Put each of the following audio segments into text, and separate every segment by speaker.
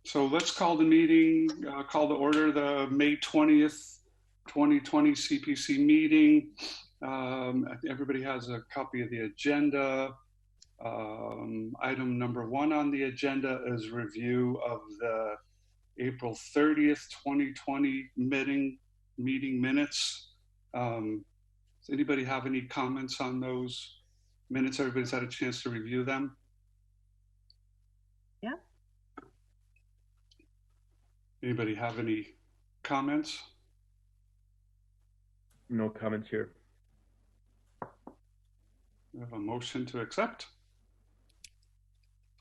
Speaker 1: So let's call the meeting, call to order the May 20th, 2020 CPC meeting. I think everybody has a copy of the agenda. Item number 1 on the agenda is review of the April 30th, 2020 meeting minutes. Does anybody have any comments on those minutes? Everybody's had a chance to review them?
Speaker 2: Yeah.
Speaker 1: Anybody have any comments?
Speaker 3: No comments here.
Speaker 1: We have a motion to accept.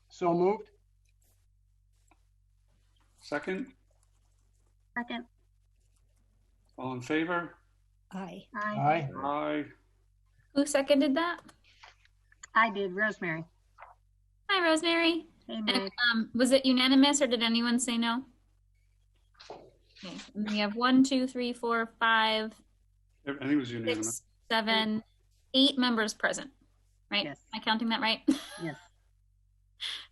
Speaker 4: So moved.
Speaker 1: Second?
Speaker 2: Second.
Speaker 1: All in favor?
Speaker 5: Aye.
Speaker 4: Aye.
Speaker 1: Aye.
Speaker 6: Who seconded that?
Speaker 2: I did, Rosemary.
Speaker 6: Hi, Rosemary.
Speaker 2: Hey, Meg.
Speaker 6: And, was it unanimous or did anyone say no? Okay. And we have 1, 2, 3, 4, 5,
Speaker 1: I think it was unanimous.
Speaker 6: 6, 7, 8 members present, right?
Speaker 2: Yes.
Speaker 6: Am I counting that right?
Speaker 2: Yes.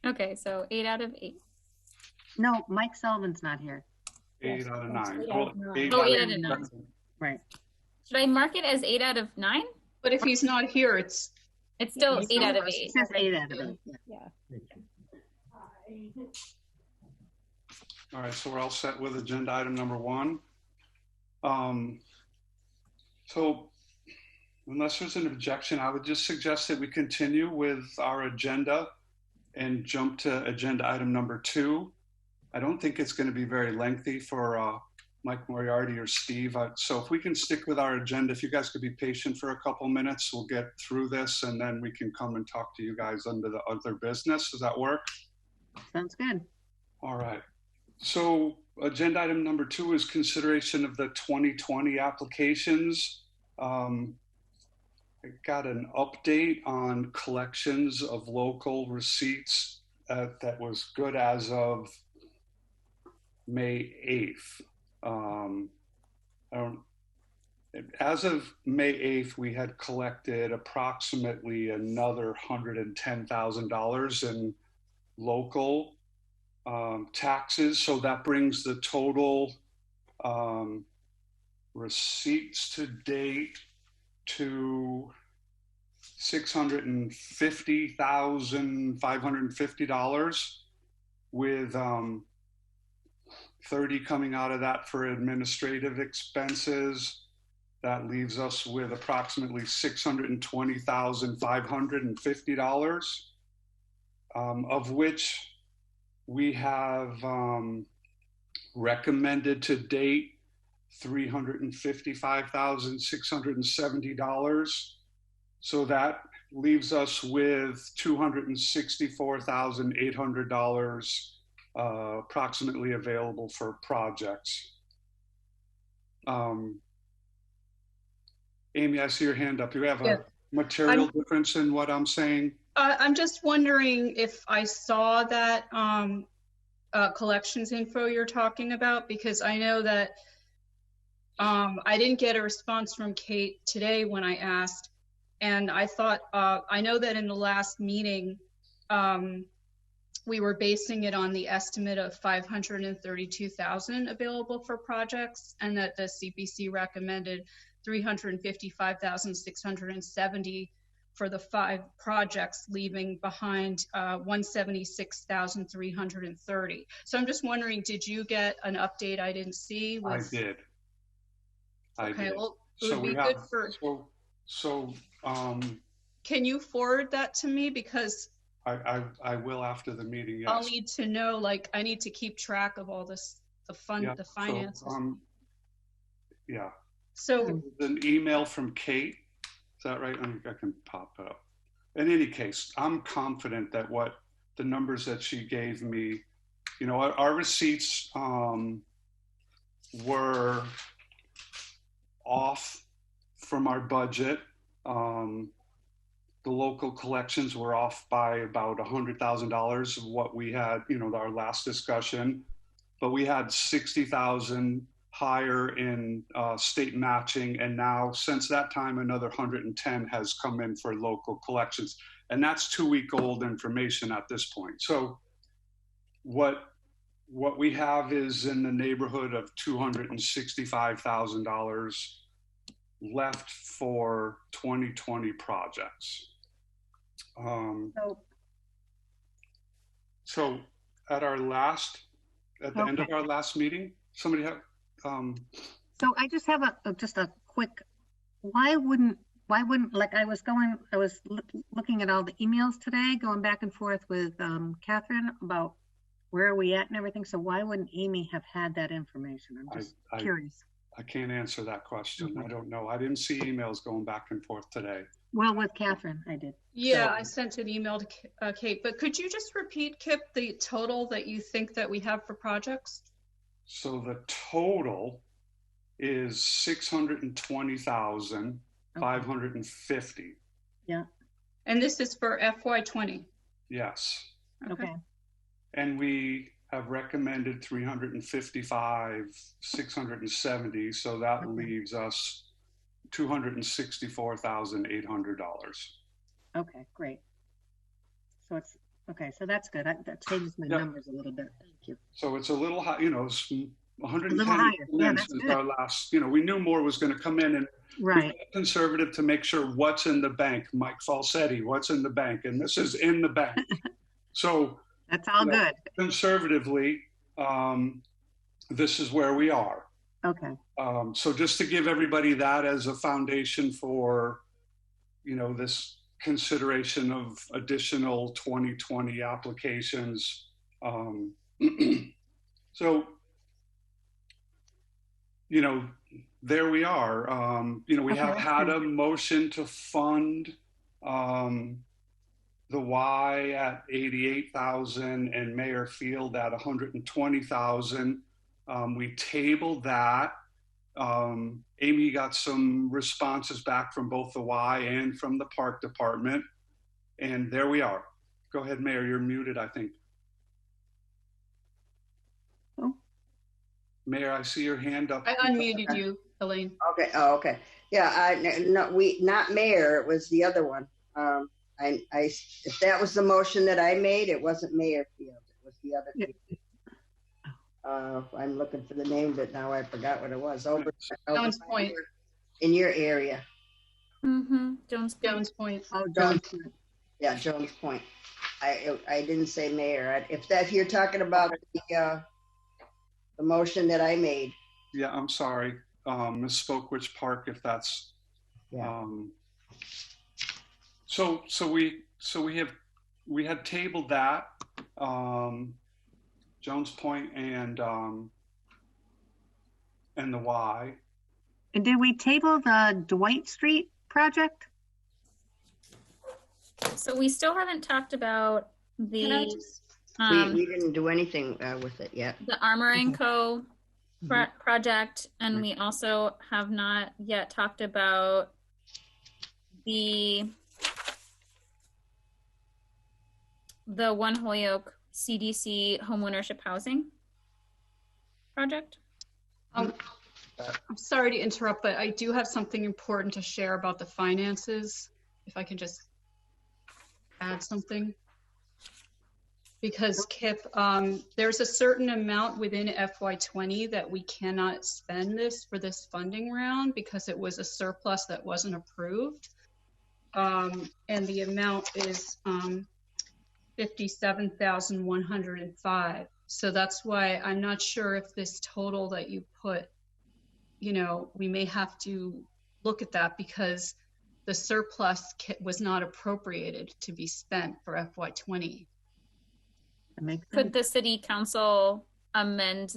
Speaker 6: Okay, so 8 out of 8.
Speaker 2: No, Mike Sullivan's not here.
Speaker 1: 8 out of 9.
Speaker 5: Eight
Speaker 1: Well,
Speaker 5: out of 9.
Speaker 1: 8
Speaker 6: Oh,
Speaker 1: out
Speaker 6: 8
Speaker 1: of
Speaker 6: out of 9.
Speaker 1: 7.
Speaker 2: Right.
Speaker 6: Should I mark it as 8 out of 9?
Speaker 7: But if he's not here, it's
Speaker 6: It's still
Speaker 5: Yes.
Speaker 6: 8 out of
Speaker 2: It
Speaker 6: 8.
Speaker 2: says 8 out of 8.
Speaker 5: Yeah.
Speaker 1: All right, so we're all set with agenda item number 1. So unless there's an objection, I would just suggest that we continue with our agenda and jump to agenda item number 2. I don't think it's going to be very lengthy for Mike Moriarty or Steve. So if we can stick with our agenda, if you guys could be patient for a couple minutes, we'll get through this and then we can come and talk to you guys under the other business. Does that work?
Speaker 2: Sounds good.
Speaker 1: All right. So agenda item number 2 is consideration of the 2020 applications. I got an update on collections of local receipts that was good as of May 8th. As of May 8th, we had collected approximately another $110,000 in local taxes. So that brings the total receipts to date to $650,550, with 30 coming out of that for administrative expenses. That leaves us with approximately $620,550, of which we have recommended to date $355,670. So that leaves us with $264,800 approximately available for projects. Amy, I see your hand up. You have a material difference in what I'm saying?
Speaker 7: I'm just wondering if I saw that collections info you're talking about, because I know that I didn't get a response from Kate today when I asked. And I thought, I know that in the last meeting, we were basing it on the estimate of $532,000 available for projects, and that the CPC recommended $355,670 for the 5 projects, leaving behind $176,330. So I'm just wondering, did you get an update I didn't see?
Speaker 1: I did.
Speaker 7: Okay, well, it
Speaker 1: So
Speaker 7: would be
Speaker 1: we
Speaker 7: good
Speaker 1: have,
Speaker 7: for. Can you forward that to me? Because
Speaker 1: I will after the meeting, yes.
Speaker 7: I'll need to know, like, I need to keep track of all this, the finances.
Speaker 1: Yeah.
Speaker 7: So
Speaker 1: an email from Kate, is that right? I can pop it up. In any case, I'm confident that what the numbers that she gave me, you know, our receipts were off from our budget. The local collections were off by about $100,000 of what we had, you know, our last discussion, but we had 60,000 higher in state matching. And now since that time, another 110 has come in for local collections. And that's 2-week-old information at this point. So what what we have is in the neighborhood of $265,000 left for 2020 projects.
Speaker 2: So,
Speaker 1: So at the end of
Speaker 2: Okay.
Speaker 1: our last meeting, somebody had,
Speaker 2: so I just have just a quick, why wouldn't, like I was looking at all the emails today, going back and forth with Catherine about where are we at and everything. So why wouldn't Amy have had that information? I'm just
Speaker 1: I
Speaker 2: curious.
Speaker 1: can't answer that question.
Speaker 2: Okay.
Speaker 1: I don't know. I didn't see emails going back and forth today.
Speaker 2: Well, with Catherine, I did.
Speaker 7: Yeah, I sent an email to Kate, but could you just repeat, Kip, the total that you think that we have for projects?
Speaker 1: So the total is 620,550.
Speaker 7: And this is for FY20.
Speaker 1: Yes.
Speaker 2: Okay.
Speaker 1: And we have recommended 355,670. So that
Speaker 2: Okay.
Speaker 1: leaves us $264,800.
Speaker 2: Okay, great. So it's, okay, so that's good. That changes my
Speaker 1: Yep.
Speaker 2: numbers a little bit. Thank you.
Speaker 1: So it's a little high, it's 110
Speaker 2: A little higher. Yeah, that's
Speaker 1: since
Speaker 2: good.
Speaker 1: our last, we knew more was going to come in, and we
Speaker 2: Right.
Speaker 1: got conservative to make sure what's in the bank. Mike Falsetti, what's in the bank, and this is in the bank. So
Speaker 2: That's all
Speaker 1: Yeah.
Speaker 2: good.
Speaker 1: conservatively, this is where we are.
Speaker 2: Okay.
Speaker 1: So just to give everybody that as a foundation for, this consideration of additional 2020 applications. So, there we are. We have
Speaker 2: Okay.
Speaker 1: had a motion to fund the Y at 88,000 and Mayor Field at 120,000. We tabled that. Amy got some responses back from both the Y and from the Park Department. And there we are. Go ahead, Mayor. You're muted, I think.
Speaker 2: Oh.
Speaker 1: Mayor, I see your hand up.
Speaker 7: I unmuted you, Elaine.
Speaker 3: Okay. Oh, okay. Yeah. Not mayor. It was the other one. If that was the motion that I made, it wasn't Mayor Field. It was the other.
Speaker 2: Yeah.
Speaker 3: I'm looking for the name, but now I forgot what it was. Over
Speaker 7: Jones Point.
Speaker 3: in your area.
Speaker 6: Jones.
Speaker 7: Jones Point.
Speaker 2: Oh,
Speaker 3: Jones.
Speaker 2: Jones.
Speaker 3: Yeah, Jones Point. I didn't say mayor. If you're talking about the motion that I made.
Speaker 1: Yeah, I'm sorry. Misspoke which park, if that's.
Speaker 3: Yeah.
Speaker 1: So we had tabled that, Jones Point and the Y.
Speaker 2: And did we table the Dwight Street project?
Speaker 6: So we still haven't talked about
Speaker 7: Can I
Speaker 6: the
Speaker 7: just,
Speaker 3: We didn't do anything with it yet.
Speaker 6: the Armor and Co. project, and we also have not yet talked about the One Holyoke CDC homeownership housing project.
Speaker 7: I'm sorry to interrupt, but I do have something important to share about the finances. If I can just add something. Because Kip, there's a certain amount within FY20 that we cannot spend for this funding round because it was a surplus that wasn't approved. And the amount is 57,105. So that's why I'm not sure if this total that you put, we may have to look at that because the surplus was not appropriated to be spent for FY20.
Speaker 2: That makes
Speaker 6: Could
Speaker 2: sense.
Speaker 6: the city council amend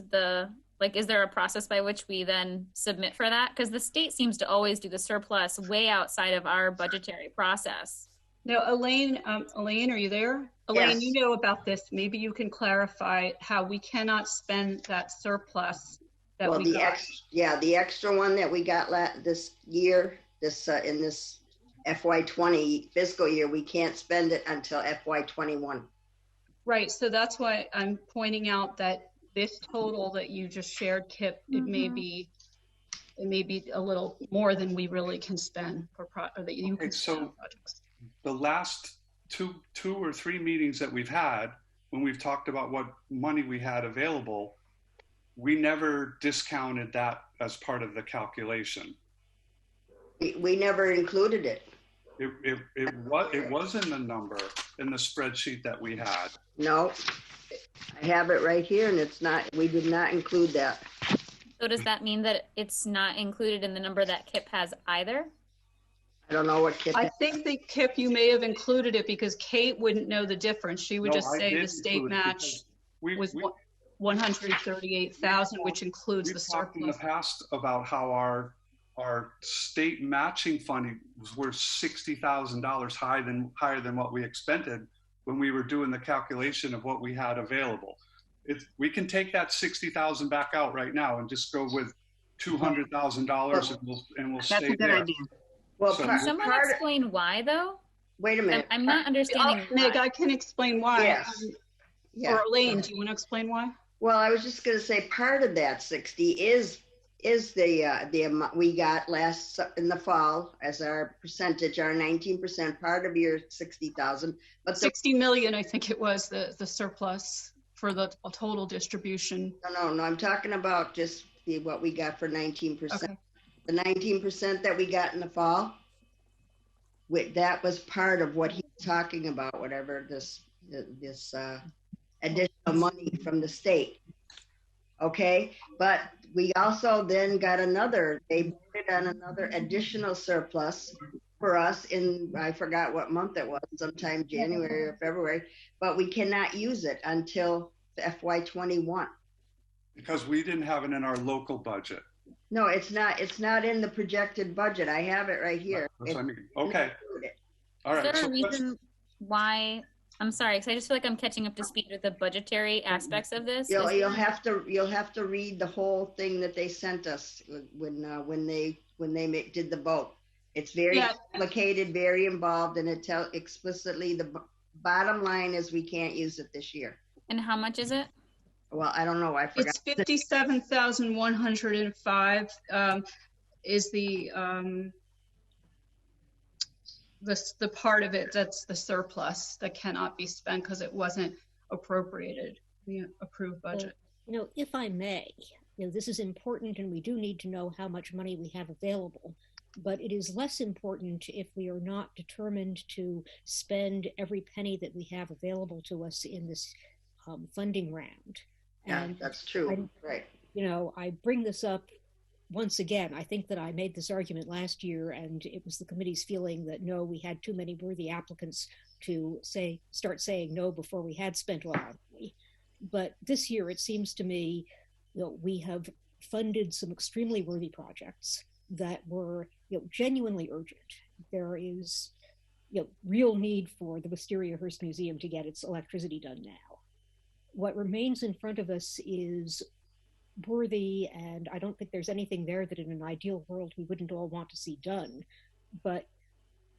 Speaker 6: is there a process by which we then submit for that? Because the state seems to always do the surplus way outside of our budgetary process.
Speaker 7: Now, Elaine, are you there? Elaine,
Speaker 3: Yes.
Speaker 7: you know about this. Maybe you can clarify how we cannot spend that surplus that we got.
Speaker 3: The extra one that we got this year, in this FY20 fiscal year, we can't spend it until FY21.
Speaker 7: Right, so that's why I'm pointing out that this total that you just shared, Kip, it may be a little more than we really can spend or that you can spend on projects.
Speaker 1: The last two or three meetings that we've had, when we've talked about what money we had available, we never discounted that as part of the calculation.
Speaker 3: We never included it.
Speaker 1: It was in the number in the spreadsheet that we had.
Speaker 3: No, I have it right here, and it's not. We did not include that.
Speaker 6: So does that mean that it's not included in the number that KIP has either?
Speaker 3: I don't know what Kip.
Speaker 7: I think the KIP, you may have included it because Kate wouldn't know the difference. She would
Speaker 1: No,
Speaker 7: just
Speaker 1: I
Speaker 7: say
Speaker 1: did
Speaker 7: the state
Speaker 1: include it
Speaker 7: match
Speaker 1: because
Speaker 7: was 138,000, which includes the
Speaker 1: we've talked in the
Speaker 7: surplus.
Speaker 1: past about how our state matching funding were $60,000 higher than what we expended when we were doing the calculation of what we had available. We can take that 60,000 back out right now and just go with $200,000 and we'll
Speaker 2: That's
Speaker 1: stay
Speaker 2: a good
Speaker 1: there.
Speaker 2: idea.
Speaker 3: Well,
Speaker 1: So-
Speaker 6: Can someone explain why though?
Speaker 3: wait a minute.
Speaker 6: I'm not understanding.
Speaker 7: Meg,
Speaker 6: why.
Speaker 7: I can explain why.
Speaker 3: Yes. Yeah.
Speaker 7: Or Elaine, do you want to explain why?
Speaker 3: Well, I was just going to say part of that 60 is the amount we got in the fall as our percentage, our 19%, part of your 60,000. But
Speaker 7: 60 million, I think it was the surplus for the total distribution.
Speaker 3: no, I'm talking about just what we got for 19%.
Speaker 7: Okay.
Speaker 3: The 19% that we got in the fall, that was part of what he's talking about, whatever this additional money from the state. Okay, but we also then got they voted on another additional surplus for us in, I forgot what month it was, sometime January or February, but we cannot use it until FY21.
Speaker 1: Because we didn't have it in our local budget.
Speaker 3: No, it's not in the projected budget. I have it right here.
Speaker 1: That's what I mean. Okay. All right.
Speaker 6: Is there
Speaker 1: So
Speaker 6: a reason why? I'm sorry, because I just feel like I'm catching up to speed with the budgetary aspects of this.
Speaker 3: You'll have to read the whole thing that they sent us when they did the vote. It's very complicated, very involved, and it tells explicitly the bottom line is we can't use it this year.
Speaker 6: And how much is it?
Speaker 3: Well, I don't know. I forgot.
Speaker 7: It's 57,105 is the part of it that's the surplus that cannot be spent because it wasn't appropriated in the approved budget.
Speaker 4: If I may, this is important and we do need to know how much money we have available, but it is less important if we are not determined to spend every penny that we have available to us in this funding round.
Speaker 3: Yeah,
Speaker 4: And
Speaker 3: that's true. Right.
Speaker 4: I bring this up once again. I think that I made this argument last year, and it was the committee's feeling that no, we had too many worthy applicants to start saying no before we had spent all our money. But this year, it seems to me we have funded some extremely worthy projects that were genuinely urgent. There is real need for the Wisteria Hearst Museum to get its electricity done now. What remains in front of us is worthy, and I don't think there's anything there that in an ideal world we wouldn't all want to see done, but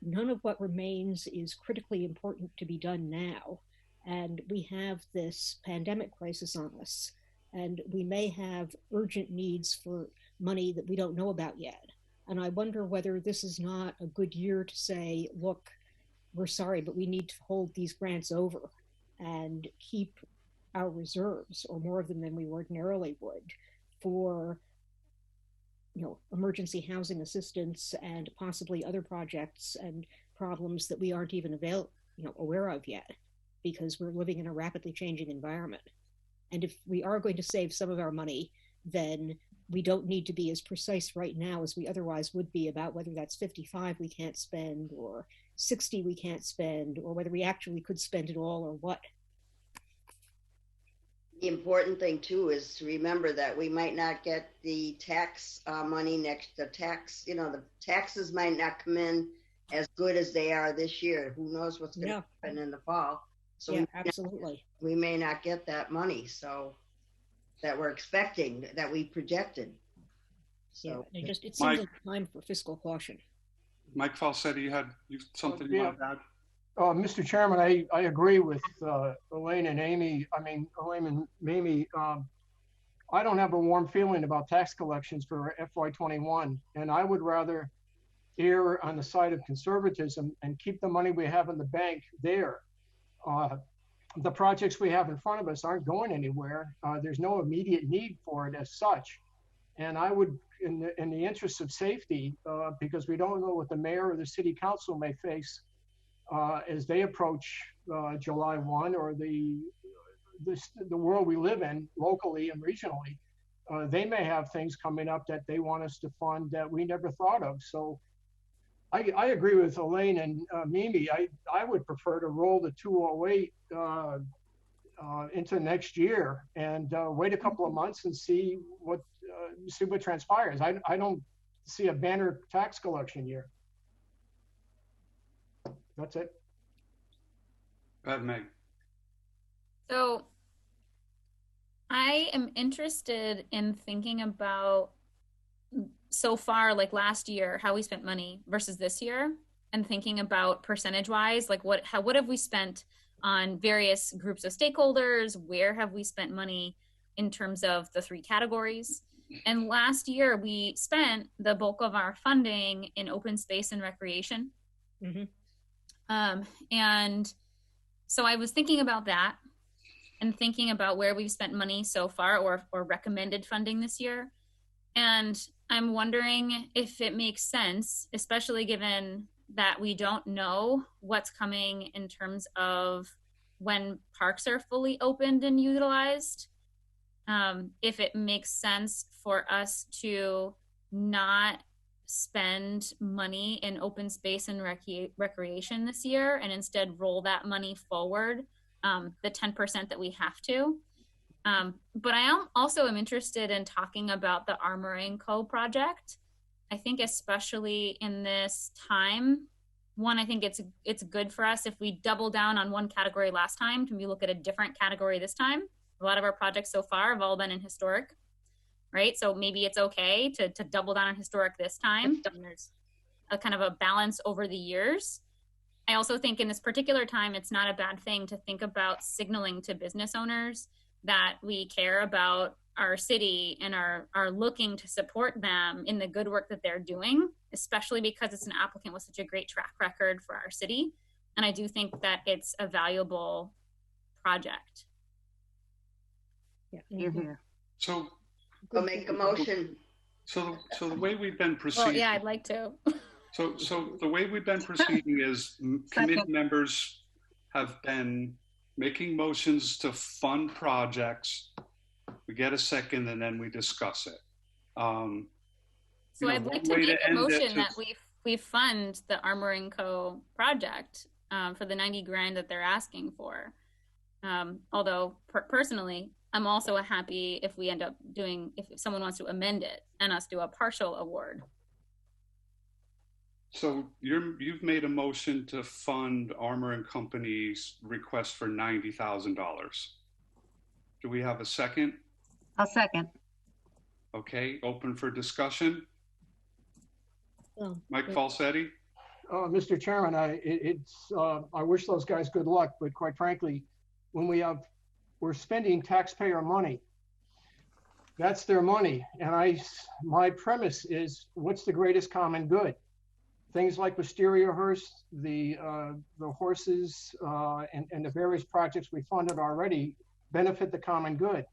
Speaker 4: none of what remains is critically important to be done now. And we have this pandemic crisis on us, and we may have urgent needs for money that we don't know about yet. And I wonder whether this is not a good year to say, look, we're sorry, but we need to hold these grants over and keep our reserves, or more of them than we ordinarily would, for emergency housing assistance and possibly other projects and problems that we aren't even aware of yet, because we're living in a rapidly changing environment. And if we are going to save some of our money, then we don't need to be as precise right now as we otherwise would be about whether that's 55 we can't spend or 60 we can't spend, or whether we actually could spend it all or what.
Speaker 3: The important thing too is to remember that we might not get the tax money the taxes might not come in as good as they are this year. Who knows what's going to happen in the fall? So
Speaker 4: absolutely.
Speaker 3: We may not get that money. So that we're expecting, that we projected. So
Speaker 4: it seems like time for fiscal caution.
Speaker 1: Mike Falsetti, you had something you wanted to add?
Speaker 5: Mr. Chairman, I agree with Elaine and Amy. Elaine and Mamie. I don't have a warm feeling about tax collections for FY21, and I would rather err on the side of conservatism and keep the money we have in the bank there. the projects we have in front of us aren't going anywhere. There's no immediate need for it as such. And I would, in the interest of safety, because we don't know what the mayor or the city council may face as they approach July 1 or the world we live in locally and regionally, they may have things coming up that they want us to fund that we never thought of. So I agree with Elaine and Mimi. I would prefer to roll the 208 into next year and wait a couple of months and see what transpires. I don't see a banner tax collection year. That's it.
Speaker 1: Go ahead, Meg.
Speaker 6: So I am interested in thinking about so far, like last year, how we spent money versus this year, and thinking about percentage wise, like what have we spent on various groups of stakeholders? Where have we spent money in terms of the 3 categories? And last year we spent the bulk of our funding in open space and recreation. Mm-hmm. And so I was thinking about that and thinking about where we've spent money so far or recommended funding this year. And I'm wondering if it makes sense, especially given that we don't know what's coming in terms of when parks are fully opened and utilized, if it makes sense for us to not spend money in open space and recreation this year and instead roll that money forward, the 10% that we have to. But I also am interested in talking about the Armor & Co. project. I think especially in this time, one, I think it's good for us if we double down on one category last time, can we look at a different category this time? A lot of our projects so far have all been in historic, right? So maybe it's okay to double down on historic this time. And there's a kind of a balance over the years. I also think in this particular time, it's not a bad thing to think about signaling to business owners that we care about our city and are looking to support them in the good work that they're doing, especially because it's an applicant with such a great track record for our city. And I do think that it's a valuable project.
Speaker 2: Yeah, you're here.
Speaker 1: So
Speaker 3: I'll make a motion.
Speaker 1: So the way we've been proceeding.
Speaker 6: Well, yeah, I'd like to.
Speaker 1: So the way we've been proceeding is committee members have been making motions to fund projects. We get a second and then we discuss it.
Speaker 6: So I'd like to make a motion that we fund the Armor & Co. project for the 90 grand that they're asking for. Although personally, I'm also happy if we end up doing, if someone wants to amend it and us do a partial award.
Speaker 1: So you've made a motion to fund Armor & Company's request for $90,000. Do we have a second?
Speaker 2: I'll second.
Speaker 1: Okay, open for discussion. Mike Falsetti?
Speaker 5: Mr. Chairman, I wish those guys good luck, but quite frankly, when we're spending taxpayer money, that's their money. And my premise is, what's the greatest common good? Things like Wisteria Hearst, the horses, and the various projects we funded already benefit the common good.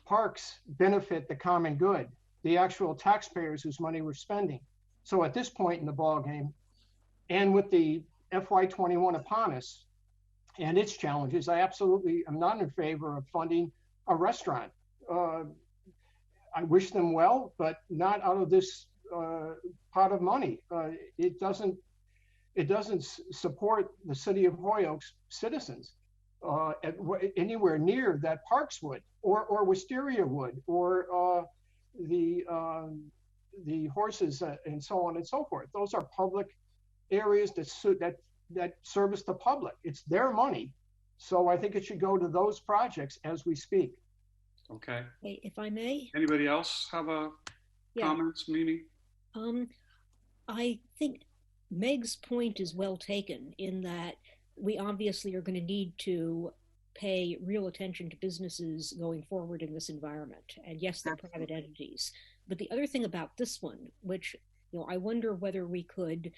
Speaker 5: Parks benefit the common good, the actual taxpayers whose money we're spending. So at this point in the ballgame, and with the FY21 upon us and its challenges, I absolutely am not in favor of funding a restaurant. I wish them well, but not out of this pot of money. It doesn't support the city of Hoyoke's citizens anywhere near that Parks would, or Wisteria would, or the horses and so on and so forth. Those are public areas that service the public. It's their money, so I think it should go to those projects as we speak.
Speaker 1: Okay.
Speaker 4: Hey, if I may.
Speaker 1: Anybody else have comments, Mimi?
Speaker 4: I think Meg's point is well taken in that we obviously are going to need to pay real attention to businesses going forward in this environment. And yes, they're private entities. But the other thing about this one, which I wonder whether we could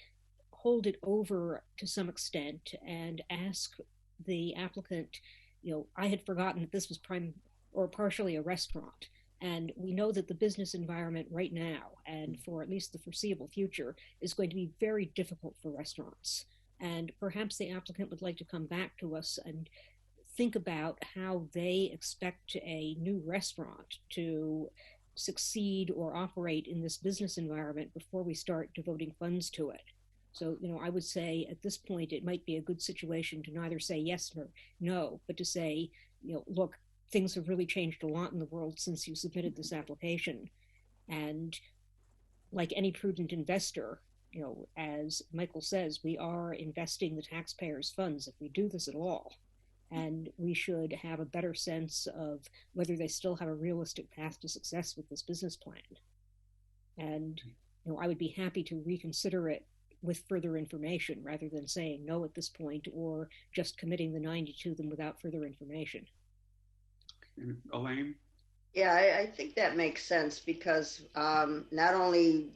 Speaker 4: hold it over to some extent and ask the applicant, I had forgotten that this was partially a restaurant. And we know that the business environment right now, and for at least the foreseeable future, is going to be very difficult for restaurants. And perhaps the applicant would like to come back to us and think about how they expect a new restaurant to succeed or operate in this business environment before we start devoting funds to it. So, I would say at this point, it might be a good situation to neither say yes or no, but to say, look, things have really changed a lot in the world since you submitted this application. And like any prudent investor, as Michael says, we are investing the taxpayers' funds if we do this at all. And we should have a better sense of whether they still have a realistic path to success with this business plan. And, I would be happy to reconsider it with further information rather than saying no at this point or just committing the 90 to them without further information.
Speaker 1: Elaine?
Speaker 3: Yeah, I think that makes sense because not only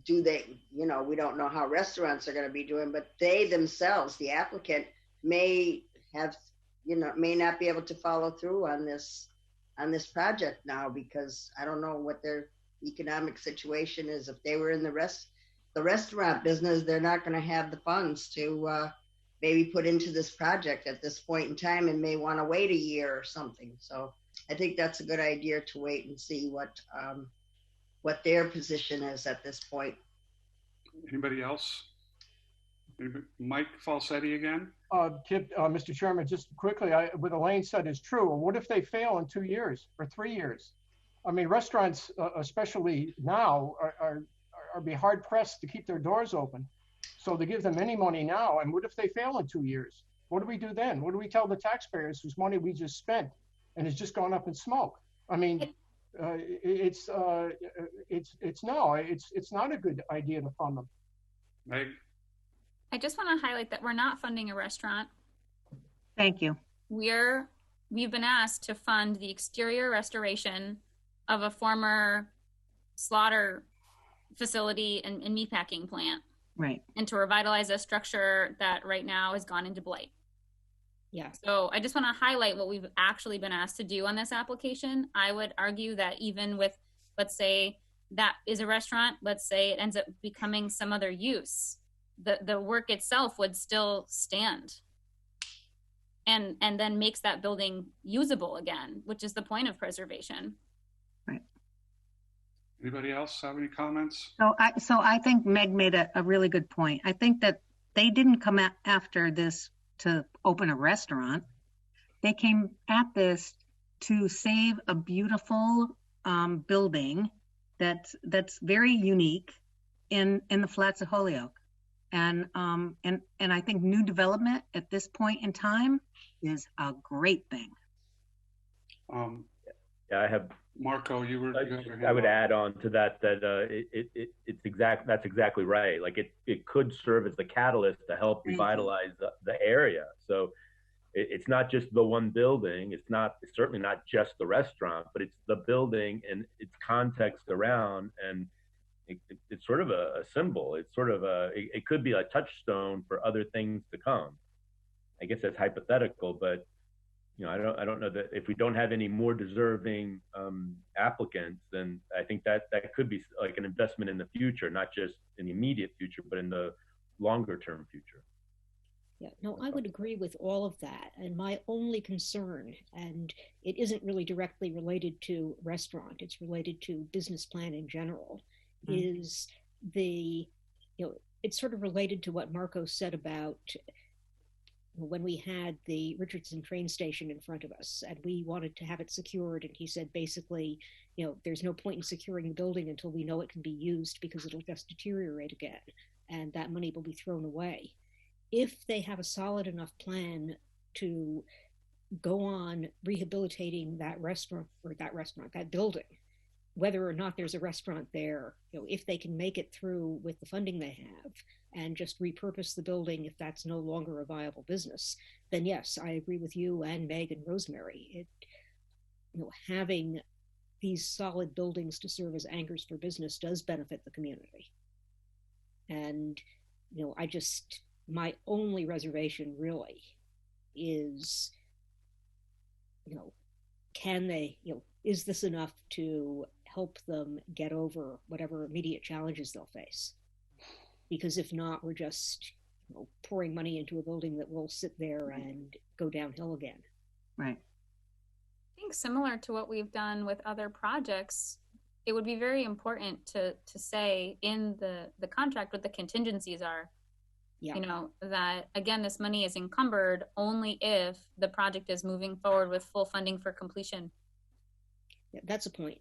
Speaker 3: do they, we don't know how restaurants are going to be doing, but they themselves, the applicant, may have, may not be able to follow through on this project now because I don't know what their economic situation is. If they were in the restaurant business, they're not going to have the funds to maybe put into this project at this point in time and may want to wait a year or something. So I think that's a good idea to wait and see what their position is at this point.
Speaker 1: Anybody else? Mike Falsetti again?
Speaker 5: Mr. Chairman, just quickly, what Elaine said is true. What if they fail in 2 years or 3 years? I mean, restaurants, especially now, are be hard pressed to keep their doors open. So to give them any money now, and what if they fail in 2 years? What do we do then? What do we tell the taxpayers whose money we just spent and it's just gone up in smoke? I mean, it's not a good idea to fund them.
Speaker 1: Meg?
Speaker 6: I just want to highlight that we're not funding a restaurant.
Speaker 2: Thank you.
Speaker 6: We've been asked to fund the exterior restoration of a former slaughter facility and meatpacking plant.
Speaker 2: Right.
Speaker 6: And to revitalize a structure that right now has gone into blight.
Speaker 4: Yeah.
Speaker 6: So I just want to highlight what we've actually been asked to do on this application. I would argue that even with, let's say that is a restaurant, let's say it ends up becoming some other use, the work itself would still stand and then makes that building usable again, which is the point of preservation.
Speaker 2: Right.
Speaker 1: Anybody else have any comments?
Speaker 2: So I think Meg made a really good point. I think that they didn't come after this to open a restaurant. They came at this to save a beautiful building that's very unique in the Flats of Holyoke. And I think new development at this point in time is a great thing.
Speaker 8: Yeah, I have.
Speaker 1: Marco,
Speaker 8: I would add on to that that's exactly right. Like it could serve as the catalyst to help revitalize the area. So it's not just the one building. It's certainly not just the restaurant, but it's the building and its context around. And it's sort of a symbol. It's sort of it could be a touchstone for other things to come. I guess that's hypothetical, but I don't know that if we don't have any more deserving applicants, then I think that could be like an investment in the future, not just in the immediate future, but in the longer term future.
Speaker 4: Yeah, no, I would agree with all of that. And my only concern, and it isn't really directly related to restaurant, it's related to business plan in general, is it's sort of related to what Marco said about when we had the Richardson train station in front of us and we wanted to have it secured. And he said, basically, there's no point in securing the building until we know it can be used because it'll just deteriorate again and that money will be thrown away. If they have a solid enough plan to go on rehabilitating that building, whether or not there's a restaurant there, if they can make it through with the funding they have and just repurpose the building if that's no longer a viable business, then yes, I agree with you and Meg and Rosemary. Having these solid buildings to serve as anchors for business does benefit the community. And, my only reservation really is, can they, is this enough to help them get over whatever immediate challenges they'll face? Because if not, we're just pouring money into a building that will sit there and go downhill again.
Speaker 2: Right.
Speaker 6: I think similar to what we've done with other projects, it would be very important to say in the contract what the contingencies are.
Speaker 4: Yeah.
Speaker 6: That again, this money is encumbered only if the project is moving forward with full funding for completion.
Speaker 4: Yeah, that's a point.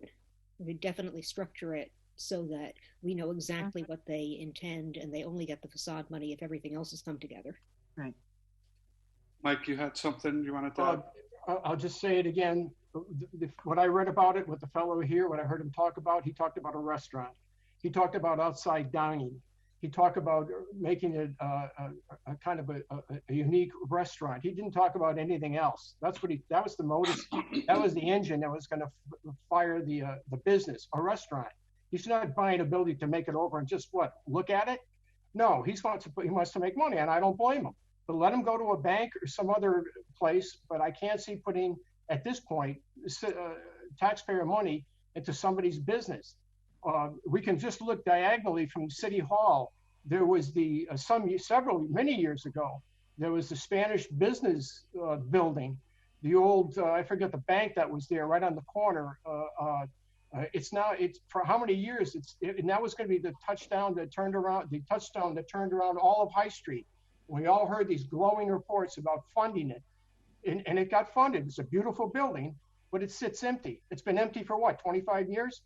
Speaker 4: We definitely structure it so that we know exactly what they intend, and they only get the facade money if everything else has come together.
Speaker 2: Right.
Speaker 1: Mike, you had something you wanted to add?
Speaker 5: I'll just say it again. What I read about it with the fellow here, what I heard him talk about, he talked about a restaurant. He talked about outside dining. He talked about making it a kind of a unique restaurant. He didn't talk about anything else. That was the motive. That was the engine that was going to fire the business, a restaurant. He's not buying a building to make it over and just look at it. No, he wants to make money, and I don't blame him. But let him go to a bank or some other place. But I can't see putting, at this point, taxpayer money into somebody's business. We can just look diagonally from City Hall. There was many years ago, there was the Spanish business building, the old, I forget the bank that was there right on the corner. It's for how many years? And that was going to be the touchstone that turned around all of High Street. We all heard these glowing reports about funding it, and it got funded. It's a beautiful building, but it sits empty. It's been empty for 25 years?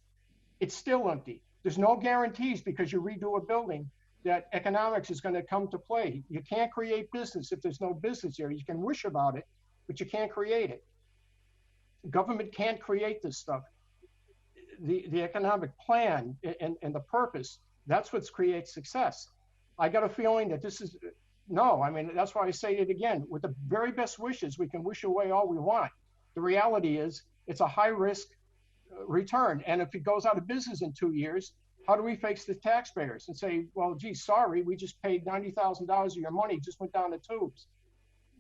Speaker 5: It's still empty. There's no guarantees because you redo a building that economics is going to come to play. You can't create business if there's no business there. You can wish about it, but you can't create it. Government can't create this stuff. The economic plan and the purpose, that's what creates success. I got a feeling that that's why I say it again. With the very best wishes, we can wish away all we want. The reality is it's a high risk return. And if it goes out of business in 2 years, how do we face the taxpayers and say, well, gee, sorry, we just paid $90,000 of your money, just went down the tubes.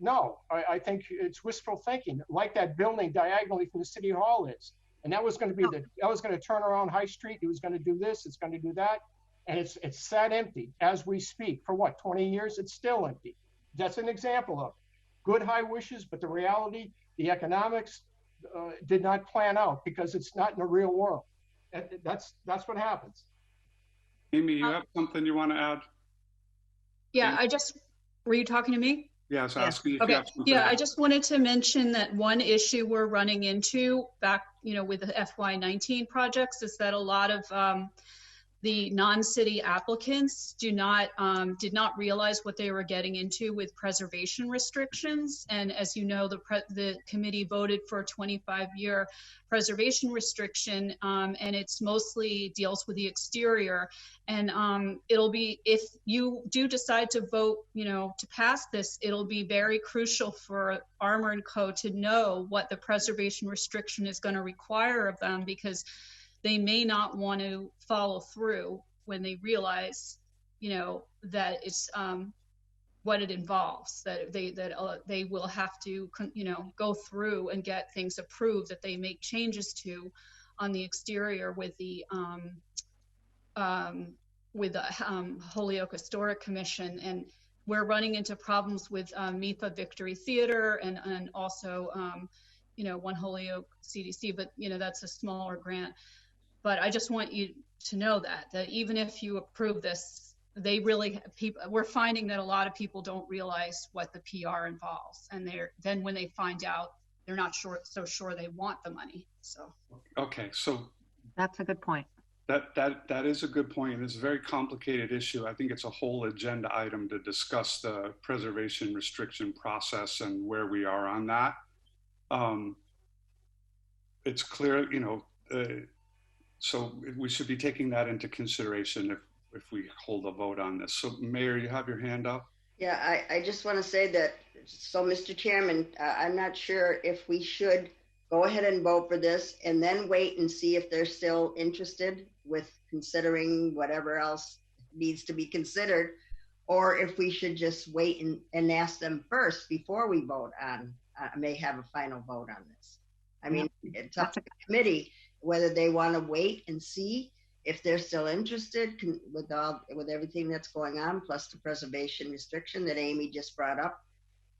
Speaker 5: No, I think it's wistful thinking, like that building diagonally from the City Hall is. And that was going to turn around High Street. It was going to do this, it's going to do that. And it's sat empty as we speak for 20 years? It's still empty. That's an example of good high wishes, but the reality, the economics did not plan out because it's not in the real world. That's what happens.
Speaker 1: Amy, you have something you want to add?
Speaker 7: Yeah, were you talking to me?
Speaker 1: Yeah, I was asking if
Speaker 7: okay.
Speaker 1: You have something.
Speaker 7: Yeah, I just wanted to mention that one issue we're running into back, with the FY19 projects is that a lot of the non-city applicants did not realize what they were getting into with preservation restrictions. And as you know, the committee voted for a 25-year preservation restriction, and it's mostly deals with the exterior. And it'll be, if you do decide to vote, to pass this, it'll be very crucial for Armour & Co. to know what the preservation restriction is going to require of them, because they may not want to follow through when they realize, that it's what it involves, that they will have to, go through and get things approved that they make changes to on the exterior with the Holyoke Historic Commission. And we're running into problems with MIPA Victory Theater and also, One Holyoke CDC, but that's a smaller grant. But I just want you to know that even if you approve this, we're finding that a lot of people don't realize what the PR involves, and then when they find out, they're not so sure they want the money. So
Speaker 1: okay, so
Speaker 2: that's a good point.
Speaker 1: That is a good point. It's a very complicated issue. I think it's a whole agenda item to discuss the preservation restriction process and where we are on that. It's clear, so we should be taking that into consideration if we hold a vote on this. So Mayor, you have your hand up?
Speaker 3: Yeah, I just want to say that, so Mr. Chairman, I'm not sure if we should go ahead and vote for this and then wait and see if they're still interested with considering whatever else needs to be considered, or if we should just wait and ask them first before we vote on, may have a final vote on this. I mean, it's up to the committee whether they want to wait and see if they're still interested with everything that's going on, plus the preservation restriction that Amy just brought up,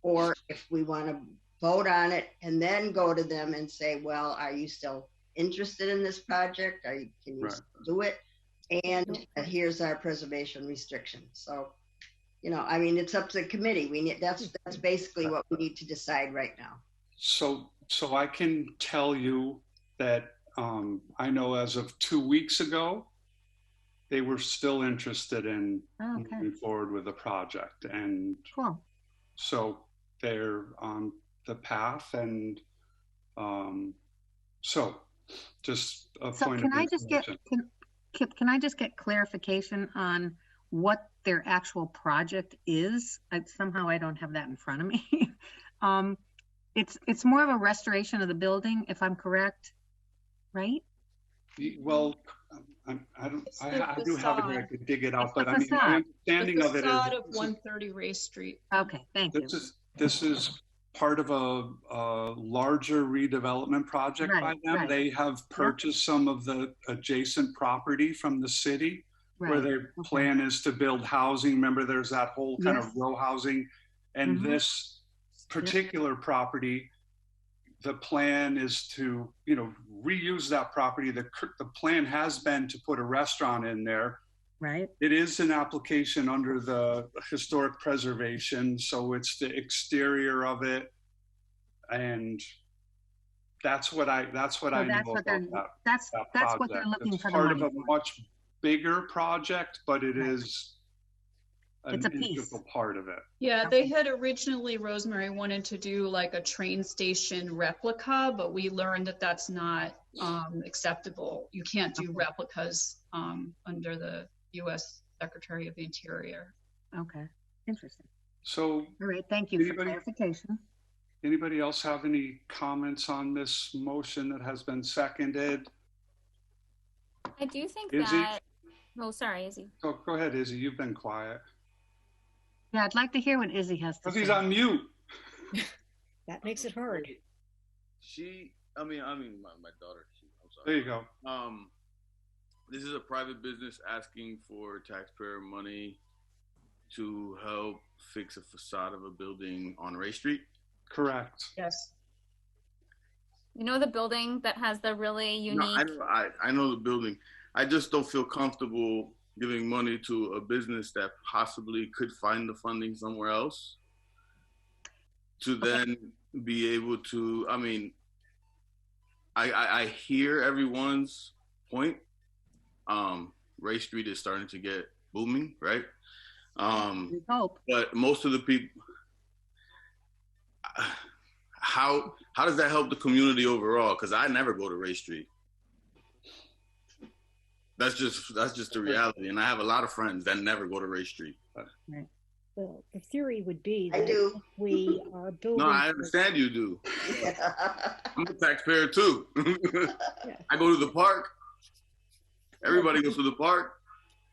Speaker 3: or if we want to vote on it and then go to them and say, well, are you still interested in this project? Can you still do it? And here's our preservation restriction. So, I mean, it's up to the committee. That's basically what we need to decide right now.
Speaker 1: So I can tell you that I know as of 2 weeks ago, they were still interested in moving forward with the project. And so they're on the path. And so just a point of information.
Speaker 2: Kip, can I just get clarification on what their actual project is? Somehow I don't have that in front of me. It's more of a restoration of the building, if I'm correct, right?
Speaker 1: Well, I do have it here. I could dig it out, but I mean, my understanding of it is
Speaker 7: facade of 130 Ray Street.
Speaker 2: Okay, thank you.
Speaker 1: This is part of a larger redevelopment project by them. Right. They have purchased some of the adjacent property from the city, where their plan is to build housing. Remember, there's that whole kind of row housing, and this particular property, the plan is to reuse that property. The plan has been to put a restaurant in there.
Speaker 2: Right.
Speaker 1: It is an application under the historic preservation, so it's the exterior of it, and that's what I know about that.
Speaker 2: That's what they're looking for.
Speaker 1: It's part of a much bigger project, but it is an integral part of it.
Speaker 7: Yeah, they had originally, Rosemary wanted to do like a train station replica, but we learned that that's not acceptable. You can't do replicas under the U.S. Secretary of the Interior.
Speaker 2: Okay, interesting.
Speaker 1: So,
Speaker 2: all right, thank you for clarification.
Speaker 1: Anybody else have any comments on this motion that has been seconded?
Speaker 6: I do think
Speaker 1: Izzy?
Speaker 6: that. Oh, sorry, Izzy.
Speaker 1: Go ahead, Izzy. You've been quiet.
Speaker 2: Yeah, I'd like to hear what Izzy has to say.
Speaker 1: He's on mute.
Speaker 4: That makes it hard.
Speaker 9: I mean, my daughter. I'm sorry.
Speaker 1: There you go.
Speaker 9: This is a private business asking for taxpayer money to help fix a facade of a building on Ray Street.
Speaker 1: Correct.
Speaker 7: Yes.
Speaker 6: You know the building that has the really unique.
Speaker 9: No, I know the building. I just don't feel comfortable giving money to a business that possibly could find the funding somewhere else to then be able to. I mean, I hear everyone's point. Ray Street is starting to get booming, right?
Speaker 2: We hope.
Speaker 9: But most of the people, how does that help the community overall? Because I never go to Ray Street. That's just the reality, and I have a lot of friends that never go to Ray Street.
Speaker 4: Right. Well, the theory would be that
Speaker 3: I do.
Speaker 4: We are building.
Speaker 9: No, I understand you do. I'm a taxpayer too. I go to the park. Everybody goes to the park.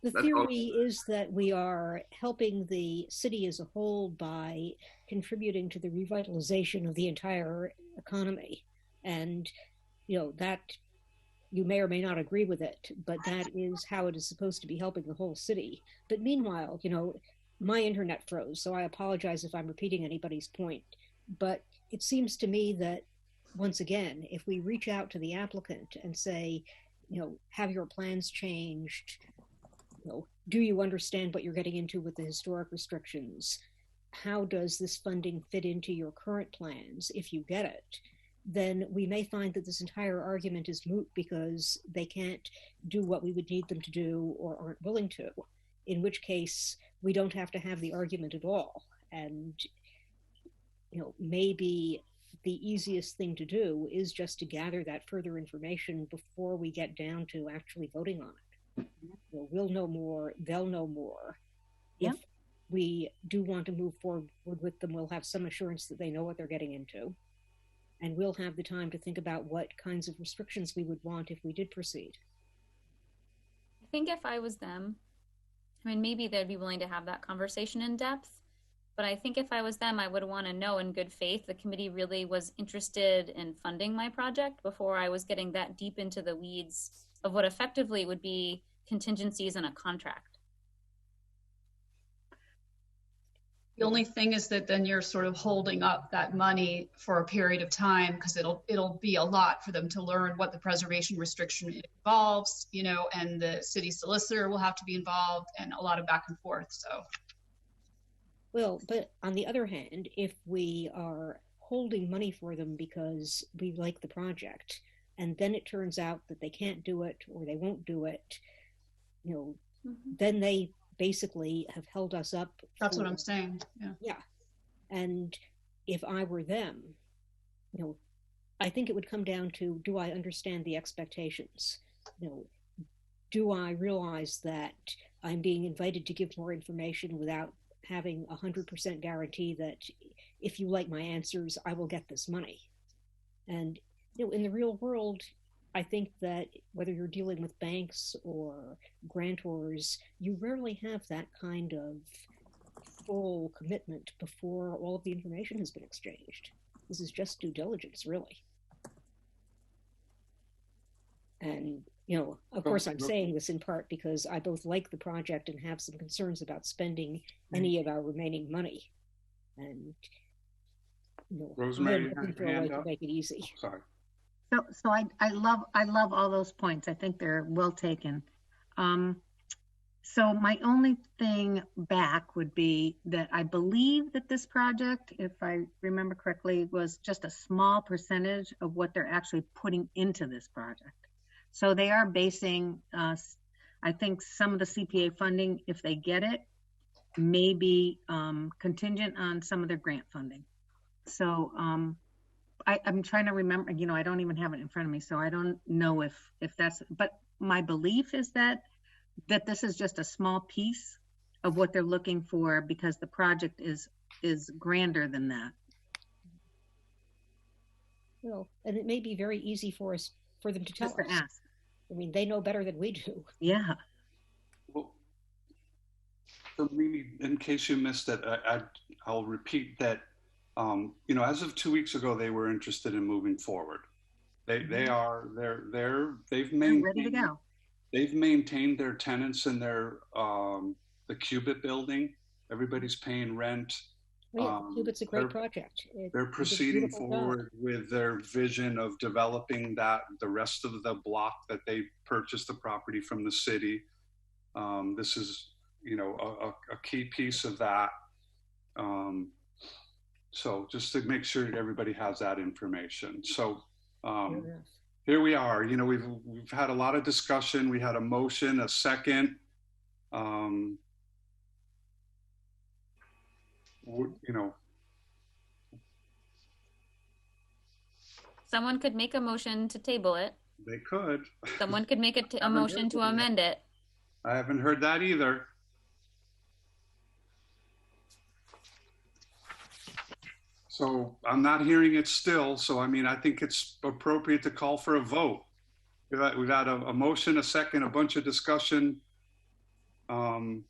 Speaker 4: The theory is that we are helping the city as a whole by contributing to the revitalization of the entire economy. And, that you may or may not agree with it, but that is how it is supposed to be helping the whole city. But meanwhile, my internet froze, so I apologize if I'm repeating anybody's point. But it seems to me that, once again, if we reach out to the applicant and say, have your plans changed? Do you understand what you're getting into with the historic restrictions? How does this funding fit into your current plans, if you get it? Then we may find that this entire argument is moot because they can't do what we would need them to do or aren't willing to, in which case we don't have to have the argument at all. And, maybe the easiest thing to do is just to gather that further information before we get down to actually voting on it. We'll know more, they'll know more.
Speaker 2: Yeah.
Speaker 4: If we do want to move forward with them, we'll have some assurance that they know what they're getting into. And we'll have the time to think about what kinds of restrictions we would want if we did proceed.
Speaker 6: I think if I was them, I mean, maybe they'd be willing to have that conversation in depth. But I think if I was them, I would want to know in good faith the committee really was interested in funding my project before I was getting that deep into the weeds of what effectively would be contingencies in a contract.
Speaker 7: The only thing is that then you're sort of holding up that money for a period of time, because it'll be a lot for them to learn what the preservation restriction involves, you know, and the city solicitor will have to be involved and a lot of back and forth. So.
Speaker 4: Well, but on the other hand, if we are holding money for them because we like the project, and then it turns out that they can't do it or they won't do it, you know, then they basically have held us up.
Speaker 7: That's what I'm saying. Yeah.
Speaker 4: Yeah. And if I were them, you know, I think it would come down to, do I understand the expectations? You know, do I realize that I'm being invited to give more information without having 100% guarantee that if you like my answers, I will get this money? And, you know, in the real world, I think that whether you're dealing with banks or grantors, you rarely have that kind of full commitment before all of the information has been exchanged. This is just due diligence, really. And, you know, of course, I'm saying this in part because I both like the project and have some concerns about spending any of our remaining money. And, you know,
Speaker 1: Rosemary,
Speaker 4: I'm looking for a way to make it easy.
Speaker 1: Sorry.
Speaker 2: So I love all those points. I think they're well taken. So my only thing back would be that I believe that this project, if I remember correctly, was just a small percentage of what they're actually putting into this project. So they are basing, I think, some of the CPA funding, if they get it, may be contingent on some of their grant funding. So I'm trying to remember, you know, I don't even have it in front of me, so I don't know if that's, but my belief is that this is just a small piece of what they're looking for, because the project is grander than that.
Speaker 4: Well, and it may be very easy for them to tell us.
Speaker 2: Ask.
Speaker 4: I mean, they know better than we do.
Speaker 2: Yeah.
Speaker 1: Well, for me, in case you missed it, I'll repeat that. You know, as of 2 weeks ago, they were interested in moving forward. They've maintained,
Speaker 2: ready to go.
Speaker 1: They've maintained their tenants in their the Cubit building. Everybody's paying rent.
Speaker 4: Yeah, Cubit's a great project.
Speaker 1: They're proceeding forward with their vision of developing the rest of the block that they purchased the property from the city. This is, you know, a key piece of that. So just to make sure everybody has that information. So here we are. You know, we've had a lot of discussion. We had a motion, a second. You know,
Speaker 6: Someone could make a motion to table it.
Speaker 1: they could.
Speaker 6: Someone could make a motion to amend it.
Speaker 1: I haven't heard that either. So I'm not hearing it still. So, I mean, I think it's appropriate to call for a vote. We've had a motion, a second, a bunch of discussion. Unless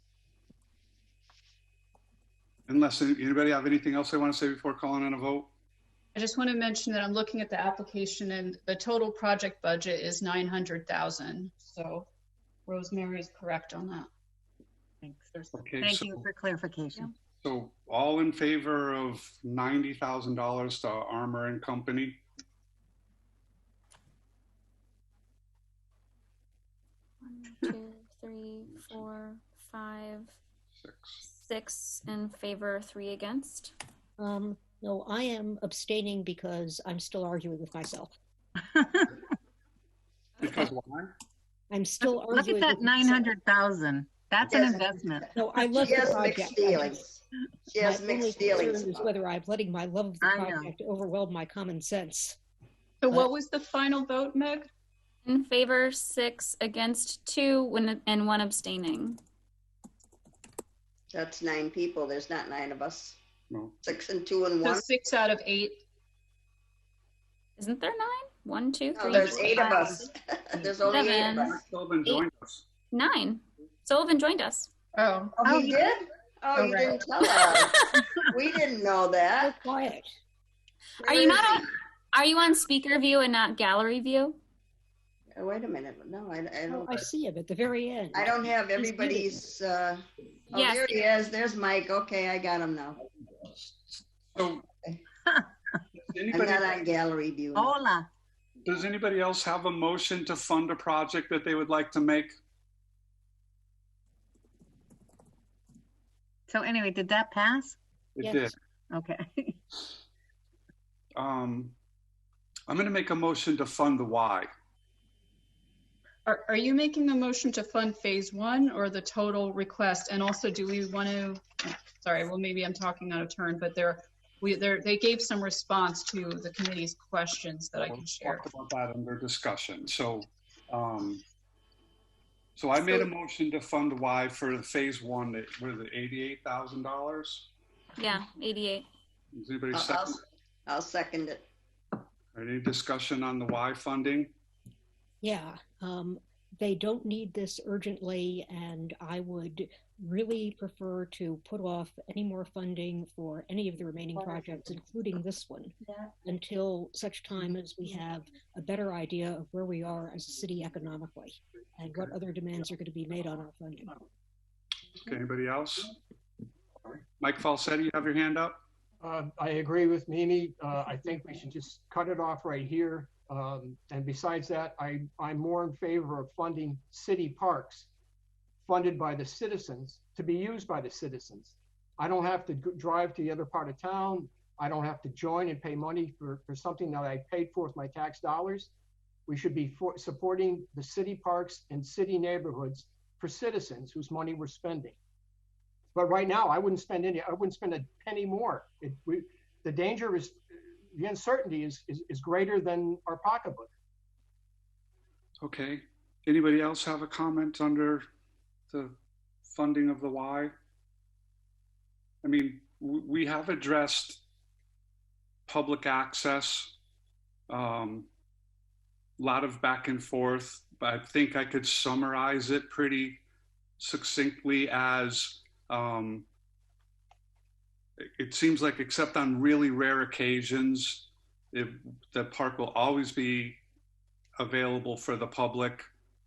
Speaker 1: anybody have anything else they want to say before calling on a vote?
Speaker 7: I just want to mention that I'm looking at the application and the total project budget is 900,000. So Rosemary is correct on that.
Speaker 2: Thanks.
Speaker 1: Okay,
Speaker 2: Thank you for clarification.
Speaker 1: So all in favor of $90,000 to Armour and Company?
Speaker 6: One, 2, 3, 4, 5, 6 in favor, 3 against.
Speaker 4: No, I am abstaining because I'm still arguing with myself.
Speaker 1: Because why?
Speaker 4: I'm still
Speaker 2: Look
Speaker 4: arguing.
Speaker 2: at that 900,000. That's an investment.
Speaker 4: No, I love
Speaker 3: She
Speaker 4: the
Speaker 3: has
Speaker 4: project.
Speaker 3: mixed feelings. She has
Speaker 4: My only
Speaker 3: mixed feelings.
Speaker 4: concern is whether I'm letting my love of the
Speaker 2: I know.
Speaker 4: project overwhelm my common sense.
Speaker 7: So what was the final vote, Meg?
Speaker 6: In favor, 6 against 2, and 1 abstaining.
Speaker 3: That's 9 people. There's not 9 of us.
Speaker 1: No.
Speaker 3: 6 and 2 and
Speaker 7: So
Speaker 3: 1.
Speaker 7: 6 out of 8.
Speaker 6: Isn't there 9? 1, 2, 3,
Speaker 3: No, there's
Speaker 6: 4,
Speaker 3: 8 of
Speaker 6: 5,
Speaker 3: us. There's only 8 of
Speaker 6: 7.
Speaker 3: us.
Speaker 1: Sullivan joined us.
Speaker 6: 9. Sullivan joined us.
Speaker 7: Oh,
Speaker 3: Oh, he did? Oh, you
Speaker 7: right.
Speaker 3: didn't tell us. We didn't know
Speaker 4: So
Speaker 3: that.
Speaker 4: quiet.
Speaker 6: Are you not on? Are you on speaker view and not gallery view?
Speaker 3: Wait a minute. No, I
Speaker 4: Oh,
Speaker 3: don't.
Speaker 4: I see him at the very end.
Speaker 3: I don't have
Speaker 4: He's
Speaker 3: everybody's. Oh,
Speaker 6: Yes.
Speaker 3: there he is. There's Mike. Okay, I got him now.
Speaker 1: So, does
Speaker 3: I'm
Speaker 1: anybody,
Speaker 3: not on gallery view. now.
Speaker 2: Hola.
Speaker 1: does anybody else have a motion to fund a project that they would like to make?
Speaker 2: So anyway, did that pass?
Speaker 1: It
Speaker 4: Yes.
Speaker 1: did.
Speaker 2: Okay.
Speaker 1: I'm going to make a motion to fund the Y.
Speaker 7: Are you making a motion to fund phase one or the total request? And also, do we want to, sorry, well, maybe I'm talking out of turn, but they gave some response to the committee's questions that I can share.
Speaker 1: Talk about that under discussion. So I made a motion to fund the Y for the phase one. What is it, $88,000?
Speaker 6: Yeah, 88.
Speaker 1: Does anybody
Speaker 3: I'll,
Speaker 1: second?
Speaker 3: I'll second it.
Speaker 1: Any discussion on the Y funding?
Speaker 4: Yeah, they don't need this urgently, and I would really prefer to put off any more funding for any of the remaining projects, including this one, until such time as we have a better idea of where we are as a city economically and what other demands are going to be made on our funding.
Speaker 1: Okay, anybody else? Mike Falsetti, you have your hand up?
Speaker 5: I agree with Mimi. I think we should just cut it off right here. And besides that, I'm more in favor of funding city parks funded by the citizens to be used by the citizens. I don't have to drive to the other part of town. I don't have to join and pay money for something that I paid for with my tax dollars. We should be supporting the city parks and city neighborhoods for citizens whose money we're spending. But right now, I wouldn't spend a penny more. The danger is, the uncertainty is greater than our pocketbook.
Speaker 1: Okay. Anybody else have a comment under the funding of the Y? I mean, we have addressed public access, lot of back and forth. I think I could summarize it pretty succinctly as it seems like, except on really rare occasions, the park will always be available for the public.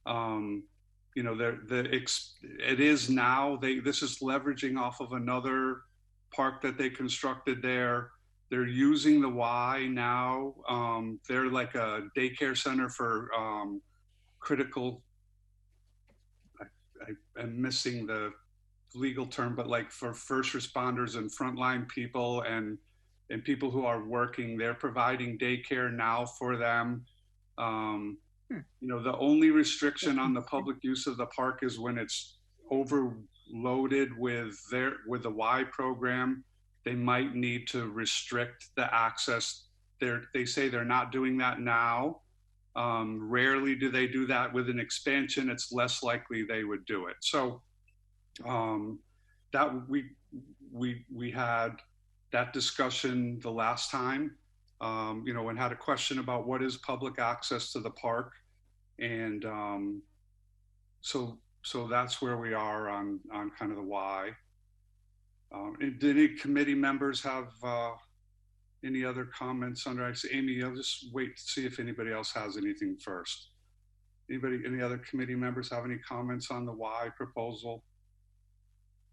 Speaker 1: You know, it is now. This is leveraging off of another park that they constructed there. They're using the Y now. They're like a daycare center for critical. I'm missing the legal term, but like for first responders and frontline people and people who are working, they're providing daycare now for them. You know, the only restriction on the public use of the park is when it's overloaded with the Y program. They might need to restrict the access. They say they're not doing that now. Rarely do they do that with an expansion. It's less likely they would do it. So that we had that discussion the last time, you know, and had a question about what is public access to the park. And so that's where we are on kind of the why. Did any committee members have any other comments under? Amy, I'll just wait to see if anybody else has anything first. Any other committee members have any comments on the why proposal?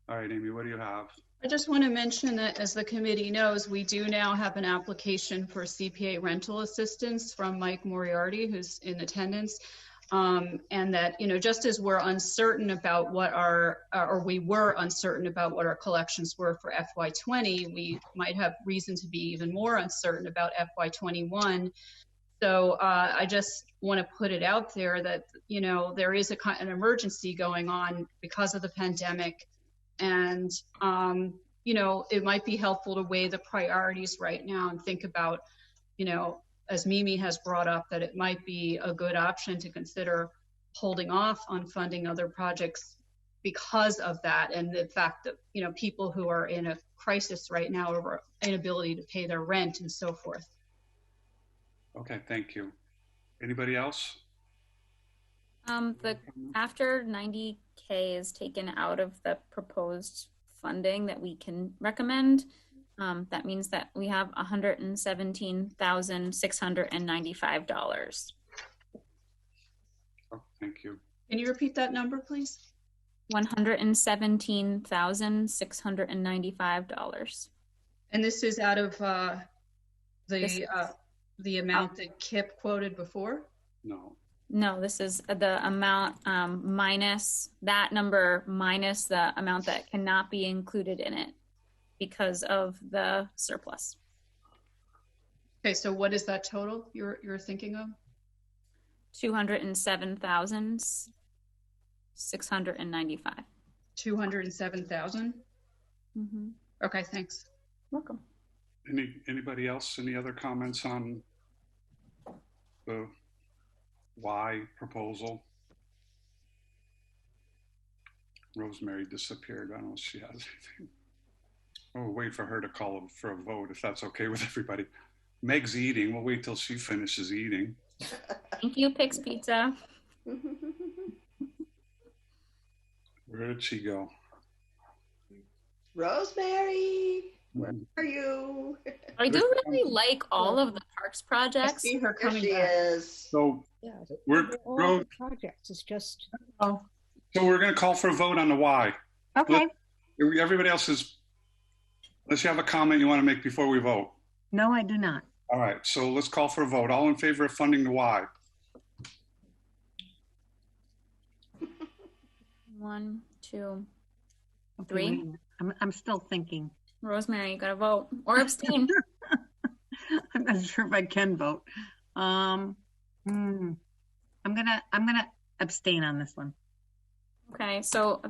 Speaker 1: All right, Amy, what do you have?
Speaker 7: I just want to mention that, as the committee knows, we do now have an application for CPA rental assistance from Mike Moriarty, who's in attendance. And that, you know, just as we're uncertain about what we were uncertain about what our collections were for FY20, we might have reason to be even more uncertain about FY21. So I just want to put it out there that, you know, there is an emergency going on because of the pandemic. And, you know, it might be helpful to weigh the priorities right now and think about, you know, as Mimi has brought up, that it might be a good option to consider holding off on funding other projects because of that. And the fact that, you know, people who are in a crisis right now over inability to pay their rent and so forth.
Speaker 1: Okay, thank you. Anybody else?
Speaker 6: After 90K 6K is taken out of the proposed funding that we can recommend, that means that we have $117,695.
Speaker 1: Oh, thank you.
Speaker 7: Can you repeat that number, please?
Speaker 6: $117,695.
Speaker 7: And this is out of the amount that Kip quoted before?
Speaker 1: No.
Speaker 6: No, this is the amount minus that number minus the amount that cannot be included in it because of the surplus.
Speaker 7: Okay, so what is that total you're thinking of?
Speaker 6: 207,695.
Speaker 7: 207,000?
Speaker 6: Mm-hmm.
Speaker 7: Okay, thanks.
Speaker 6: Welcome.
Speaker 1: Anybody else? Any other comments on the Y proposal? Rosemary disappeared. I don't know if she has anything. Oh, wait for her to call for a vote if that's okay with everybody. Meg's eating. We'll wait till she finishes eating.
Speaker 6: Thank you, Pix Pizza.
Speaker 1: Where did she go?
Speaker 3: Rosemary, where are you?
Speaker 6: I do really like all of the parks
Speaker 7: I
Speaker 6: projects.
Speaker 7: see her
Speaker 3: There
Speaker 7: coming
Speaker 3: she
Speaker 7: back.
Speaker 3: is.
Speaker 1: So
Speaker 4: Yeah,
Speaker 1: we're
Speaker 4: all the projects. It's just
Speaker 2: Oh,
Speaker 1: going to call for a vote on the Y.
Speaker 2: okay.
Speaker 1: Everybody else is, unless you have a comment you want to make before we vote.
Speaker 2: No, I do not.
Speaker 1: All right, so let's call for a vote. All in favor of funding the Y?
Speaker 6: 1, 2,
Speaker 2: Okay,
Speaker 6: 3.
Speaker 2: wait a minute. I'm still thinking.
Speaker 6: Rosemary, you gotta vote or abstain.
Speaker 2: I'm not sure if I can vote. I'm gonna abstain on this one.
Speaker 6: Okay, so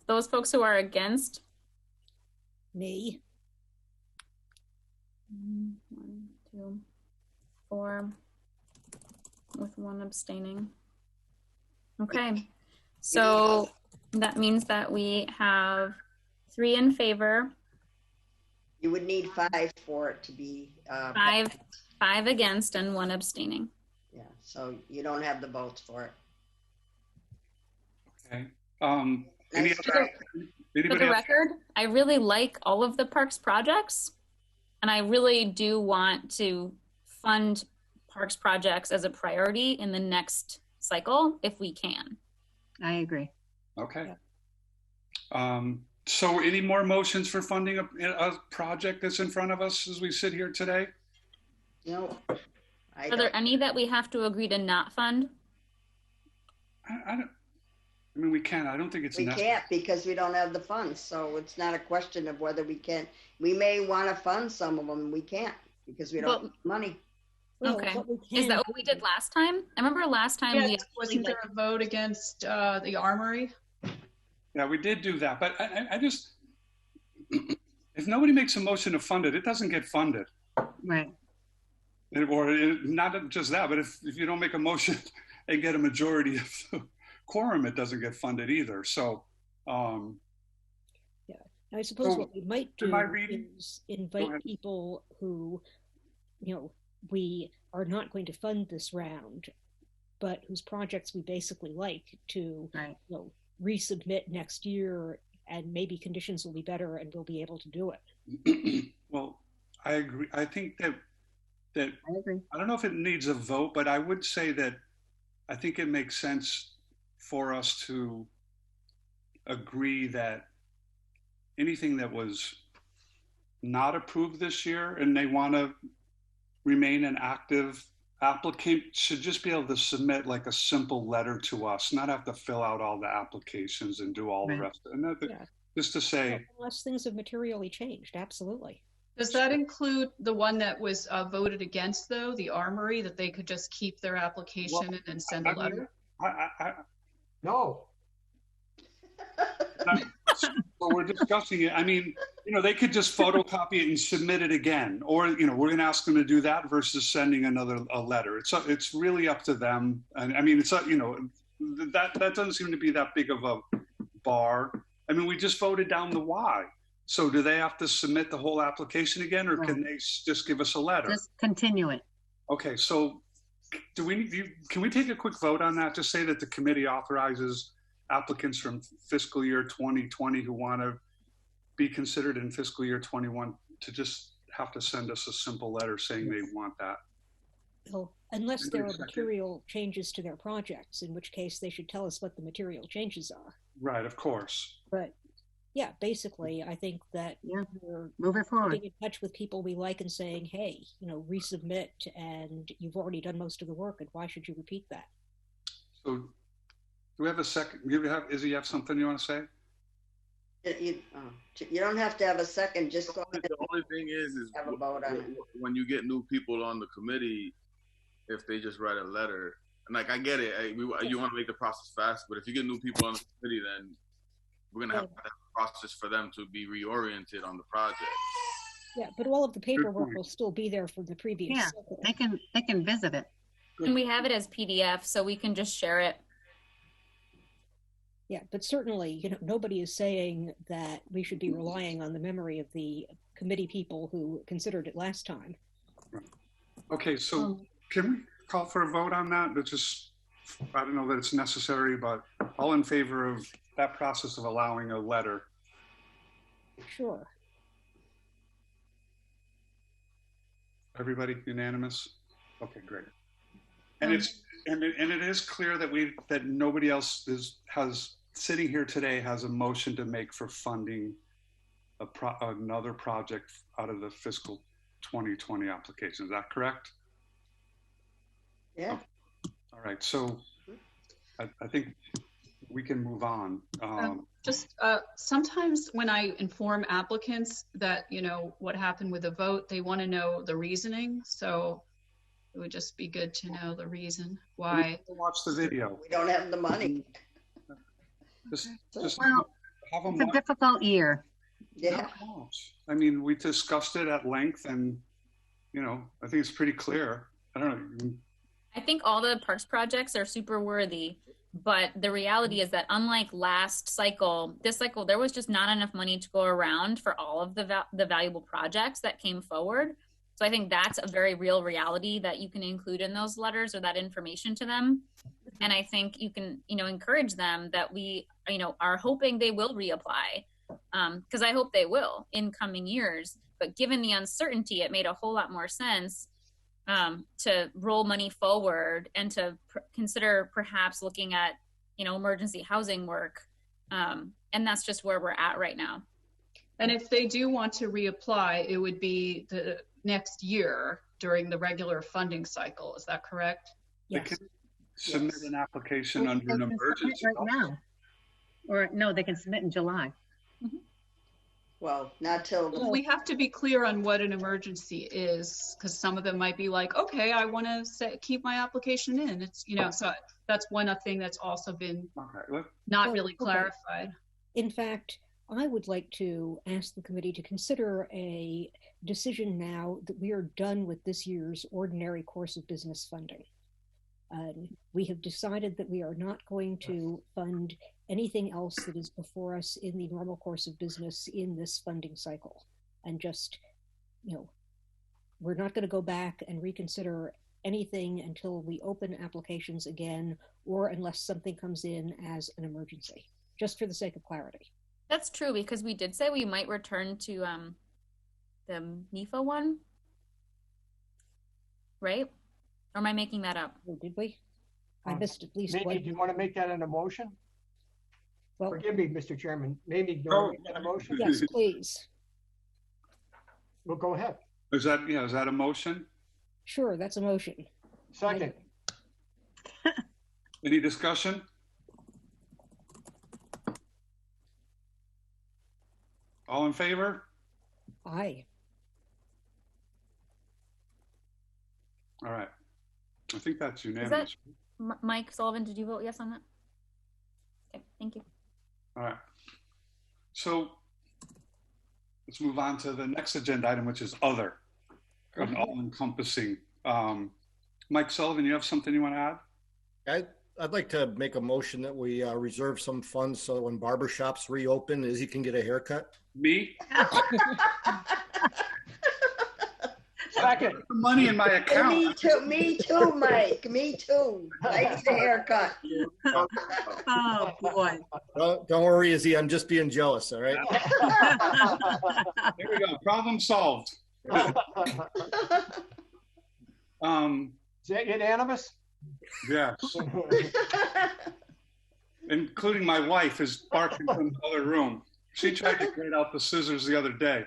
Speaker 6: those folks who are against.
Speaker 4: me.
Speaker 6: 1, 2, 4, with 1 abstaining. Okay, so that means that we have 3 in favor,
Speaker 3: You would need 5 for it to be.
Speaker 6: 5 against, and 1 abstaining.
Speaker 3: Yeah, so you don't have the votes for it.
Speaker 1: Okay.
Speaker 3: Nice
Speaker 1: For
Speaker 6: For
Speaker 1: anybody
Speaker 6: the
Speaker 1: else?
Speaker 6: record, I really like all of the parks projects, and I really do want to fund parks projects as a priority in the next cycle if we can.
Speaker 2: I agree.
Speaker 1: Okay. So any more motions for funding a project that's in front of us as we sit here today?
Speaker 3: No, I
Speaker 6: Are there
Speaker 3: don't.
Speaker 6: any that we have to agree to not fund?
Speaker 1: I mean, we can. I don't think it's
Speaker 3: We
Speaker 1: necessary.
Speaker 3: can't because we don't have the funds. So it's not a question of whether we can. We may want to fund some of them. We can't because we don't
Speaker 6: Well-
Speaker 3: have money.
Speaker 4: Well,
Speaker 6: Okay.
Speaker 4: what we
Speaker 6: Is
Speaker 4: can
Speaker 6: that what we did last time? I remember last time we
Speaker 7: Yes, wasn't there a vote against the armory?
Speaker 1: Yeah, we did do that, but I just, if nobody makes a motion to fund it, it doesn't get funded.
Speaker 2: Right.
Speaker 1: Not just that, but if you don't make a motion and get a majority of the quorum, it doesn't get funded either. So,
Speaker 4: I suppose
Speaker 1: So,
Speaker 4: what we might do
Speaker 1: am I reading?
Speaker 4: is
Speaker 1: Go
Speaker 4: invite
Speaker 1: ahead.
Speaker 4: people who, we are not going to fund this round, but whose projects we basically like to,
Speaker 2: Right.
Speaker 4: resubmit next year, and maybe conditions will be better and we'll be able to do it.
Speaker 1: well, I agree. I think that
Speaker 2: I agree.
Speaker 1: I don't know if it needs a vote, but I would say that I think it makes sense for us to agree that anything that was not approved this year and they want to remain an active applicant should just be able to submit like a simple letter to us, not have to fill out all the applications and do all the
Speaker 2: Right.
Speaker 1: rest. And that,
Speaker 4: Yeah.
Speaker 1: just to say,
Speaker 4: Unless things have materially changed, absolutely.
Speaker 7: Does that include the one that was voted against, though, the armory, that they could just keep their application
Speaker 1: Well,
Speaker 7: and then send a
Speaker 1: I mean,
Speaker 7: letter?
Speaker 5: No,
Speaker 1: So we're discussing it. I mean, they could just photocopy it and submit it again, or we're going to ask them to do that versus sending a letter. It's really up to them. And I mean, that doesn't seem to be that big of a bar. I mean, we just voted down the Y. So do they have to submit the whole application again, or can they just give us a letter?
Speaker 2: Just continue it.
Speaker 1: Okay, so can we take a quick vote on that? Just say that the committee authorizes applicants from fiscal year 2020 who want to be considered in fiscal year 21 to just have to send us a simple letter saying they want that.
Speaker 4: Well, unless there are material changes to their projects, in which case they should tell us what the material changes are.
Speaker 1: Right, of course.
Speaker 4: But yeah, basically, I think that we're
Speaker 2: Move it forward.
Speaker 4: getting in touch with people we like and saying, hey, resubmit, and you've already done most of the work, and why should you repeat that?
Speaker 1: So do we have a second? Izzy, you have something you want to say?
Speaker 3: You don't have to have a second, just go ahead.
Speaker 9: The only thing is
Speaker 3: Have a vote on it.
Speaker 9: when you get new people on the committee, if they just write a letter, and like I get it, you want to make the process fast, but if you get new people on the committee, then we're gonna have to have a process for them to be reoriented on the project.
Speaker 4: Yeah, but all of the paperwork will still be there from the previous.
Speaker 2: Yeah,
Speaker 4: cycle.
Speaker 2: they can visit it.
Speaker 6: And we have it as PDF, so we can just share it.
Speaker 4: Yeah, but certainly, nobody is saying that we should be relying on the memory of the committee people who considered it last time.
Speaker 1: Okay, so can we call for a vote on that? I don't know that it's necessary, but all in favor of that process of allowing a letter?
Speaker 4: Sure.
Speaker 1: Everybody unanimous? Okay, great. And it is clear that nobody else has sitting here today has a motion to make for funding another project out of the fiscal 2020 application. Is that correct?
Speaker 3: Yeah.
Speaker 1: Okay. All right. So I think we can move on.
Speaker 7: Sometimes when I inform applicants that, what happened with the vote, they want to know the reasoning. So it would just be good to know the reason why.
Speaker 1: Watch the video.
Speaker 3: We don't have the money.
Speaker 1: Just
Speaker 2: Well,
Speaker 1: have them
Speaker 2: it's a
Speaker 1: watch.
Speaker 2: difficult year.
Speaker 3: Yeah.
Speaker 1: I mean, we discussed it at length, and I think it's pretty clear. I don't know.
Speaker 6: I think all the parks projects are super worthy, but the reality is that unlike last cycle, this cycle, there was just not enough money to go around for all of the valuable projects that came forward. So I think that's a very real reality that you can include in those letters or that information to them. And I think you can, encourage them that we, are hoping they will reapply, because I hope they will in coming years. But given the uncertainty, it made a whole lot more sense to roll money forward and to consider perhaps looking at, emergency housing work. And that's just where we're at right now.
Speaker 7: And if they do want to reapply, it would be the next year during the regular funding cycle. Is that correct?
Speaker 1: They
Speaker 4: Yes.
Speaker 1: can submit an application
Speaker 2: They
Speaker 1: under an
Speaker 2: can
Speaker 1: emergency.
Speaker 2: submit right now. Or no, they can submit in July.
Speaker 3: Well, not till
Speaker 7: Well, we have to be clear on what an emergency is, because some of them might be like, okay, I want to keep my application in. It's, so that's one thing that's also been
Speaker 1: Okay.
Speaker 7: not
Speaker 4: Well,
Speaker 7: really
Speaker 4: okay.
Speaker 7: clarified.
Speaker 4: In fact, I would like to ask the committee to consider a decision now that we are done with this year's ordinary course of business funding. We have decided that we are not going to fund anything else that is before us in the normal course of business in this funding cycle. And just, we're not going to go back and reconsider anything until we open applications again, or unless something comes in as an emergency, just for the sake of clarity.
Speaker 6: That's true, because we did say we might return to the NEFA one, right? Or am I making that up?
Speaker 4: Oh, did we? I missed at least
Speaker 5: Maybe,
Speaker 4: one.
Speaker 5: do you want to make that an emotion?
Speaker 4: Well,
Speaker 5: Forgive me, Mr. Chairman. Maybe do you want to make that a motion?
Speaker 4: yes, please.
Speaker 5: Well, go ahead.
Speaker 1: Is that a motion?
Speaker 4: Sure, that's a motion.
Speaker 5: Second.
Speaker 1: Any discussion? All in favor?
Speaker 4: Aye.
Speaker 1: All right. I think that's unanimous.
Speaker 6: Mike Sullivan, did you vote yes on that? Okay, thank you.
Speaker 1: All right. So let's move on to the next agenda item, which is other, an all-encompassing. Mike Sullivan, you have something you want to add?
Speaker 10: I'd like to make a motion that we reserve some funds so when barbershops reopen, Izzy can get a haircut.
Speaker 1: Me?
Speaker 5: Second.
Speaker 1: The money in my account.
Speaker 3: Me too, Mike. Me too. I need a haircut.
Speaker 2: Oh, boy.
Speaker 10: Don't worry, Izzy. I'm just being jealous. All right.
Speaker 1: There we go. Problem solved.
Speaker 5: Is that unanimous?
Speaker 1: Yes. Including my wife is barking from the other room. She tried to get out the scissors the other day.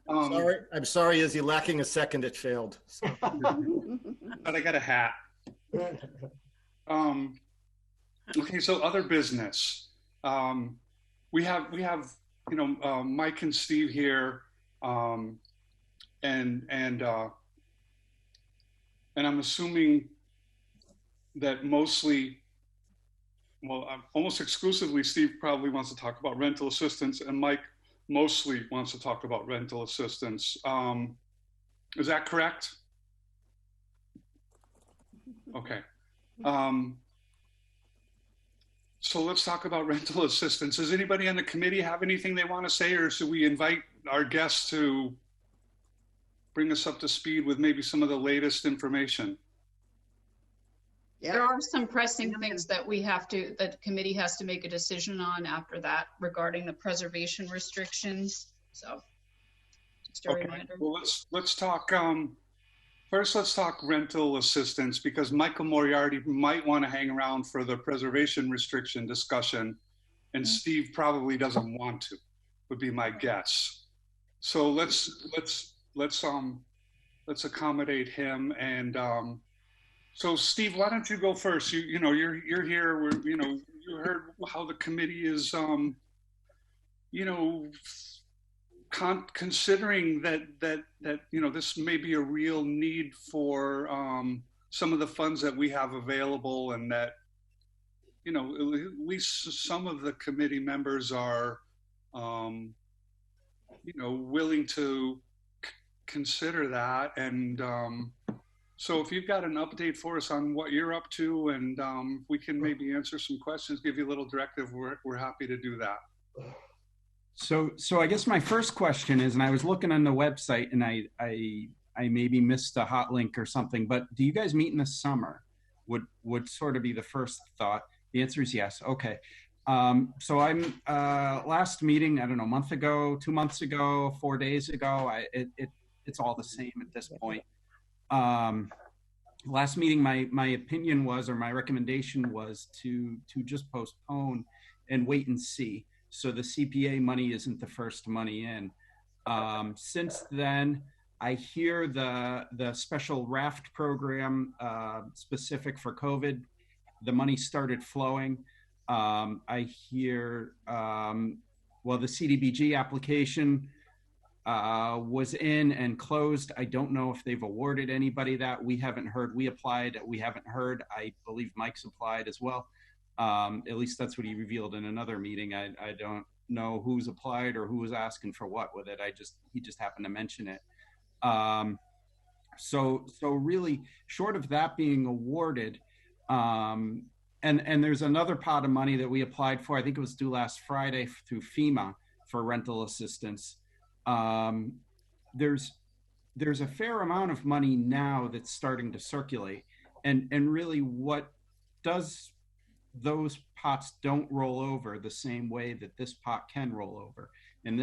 Speaker 10: I'm sorry, Izzy. Lacking a second, it failed. So.
Speaker 1: But I got a hat. Okay, so other business. We have Mike and Steve here, and I'm assuming that almost exclusively, Steve probably wants to talk about rental assistance, and Mike mostly wants to talk about rental assistance. Is that correct? Okay. So let's talk about rental assistance. Does anybody on the committee have anything they want to say, or should we invite our guests to bring us up to speed with maybe some of the latest information?
Speaker 3: Yeah.
Speaker 7: There are some pressing things that the committee has to make a decision on after that regarding the preservation restrictions. So just a reminder.
Speaker 1: Well, let's talk, first let's talk rental assistance, because Michael Moriarty might want to hang around for the preservation restriction discussion, and Steve probably doesn't want to, would be my guess. So let's accommodate him. And so Steve, why don't you go first? You're here. You heard how the committee is considering that this may be a real need for some of the funds that we have available, and that at least some of the committee members are willing to consider that. And so if you've got an update for us on what you're up to, and we can maybe answer some questions, give you a little directive, we're happy to do that.
Speaker 11: So I guess my first question is, and I was looking on the website, and I maybe missed a hot link or something, but do you guys meet in the summer? Would sort of be the first thought. The answer is yes. Okay. So I'm last meeting, I don't know, a month ago, 2 months ago, 4 days ago. It's all the same at this point. Last meeting, my opinion was, or my recommendation was to just postpone and wait and see. So the CPA money isn't the first money in. Since then, I hear the special RAFT program specific for COVID, the money started flowing. I hear, the CDBG application was in and closed. I don't know if they've awarded anybody that. We haven't heard. We applied. We haven't heard. I believe Mike's applied as well. At least that's what he revealed in another meeting. I don't know who's applied or who was asking for what with it. He just happened to mention it. So really, short of that being awarded, and there's another pot of money that we applied for. I think it was due last Friday through FEMA for rental assistance. There's a fair amount of money now that's starting to circulate, and really what does those pots don't roll over the same way that this pot can roll over. And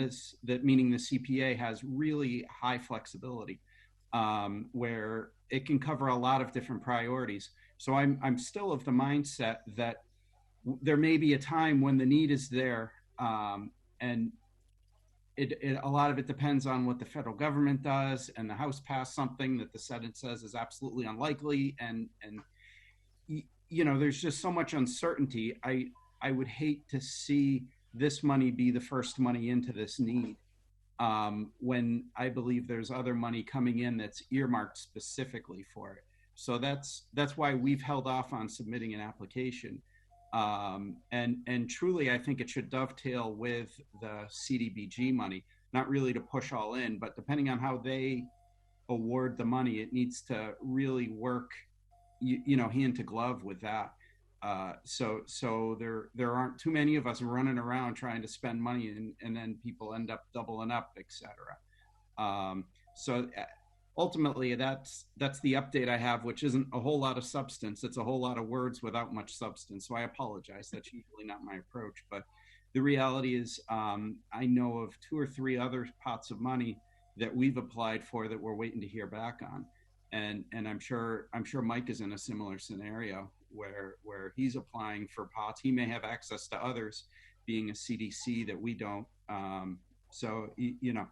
Speaker 11: meaning the CPA has really high flexibility, where it can cover a lot of different priorities. So I'm still of the mindset that there may be a time when the need is there, and a lot of it depends on what the federal government does, and the House passed something that the Senate says is absolutely unlikely, and there's just so much uncertainty. I would hate to see this money be the first money into this need, when I believe there's other money coming in that's earmarked specifically for it. So that's why we've held off on submitting an application. And truly, I think it should dovetail with the CDBG money, not really to push all in, but depending on how they award the money, it needs to really work, hand to glove with that. So there aren't too many of us running around trying to spend money, and then people end up doubling up, et cetera. So ultimately, that's the update I have, which isn't a whole lot of substance. It's a whole lot of words without much substance. So I apologize. That's usually not my approach. But the reality is, I know of 2 or 3 other pots of money that we've applied for that we're waiting to hear back on. And I'm sure Mike is in a similar scenario where he's applying for pots. He may have access to others, being a CDC that we don't. So you know,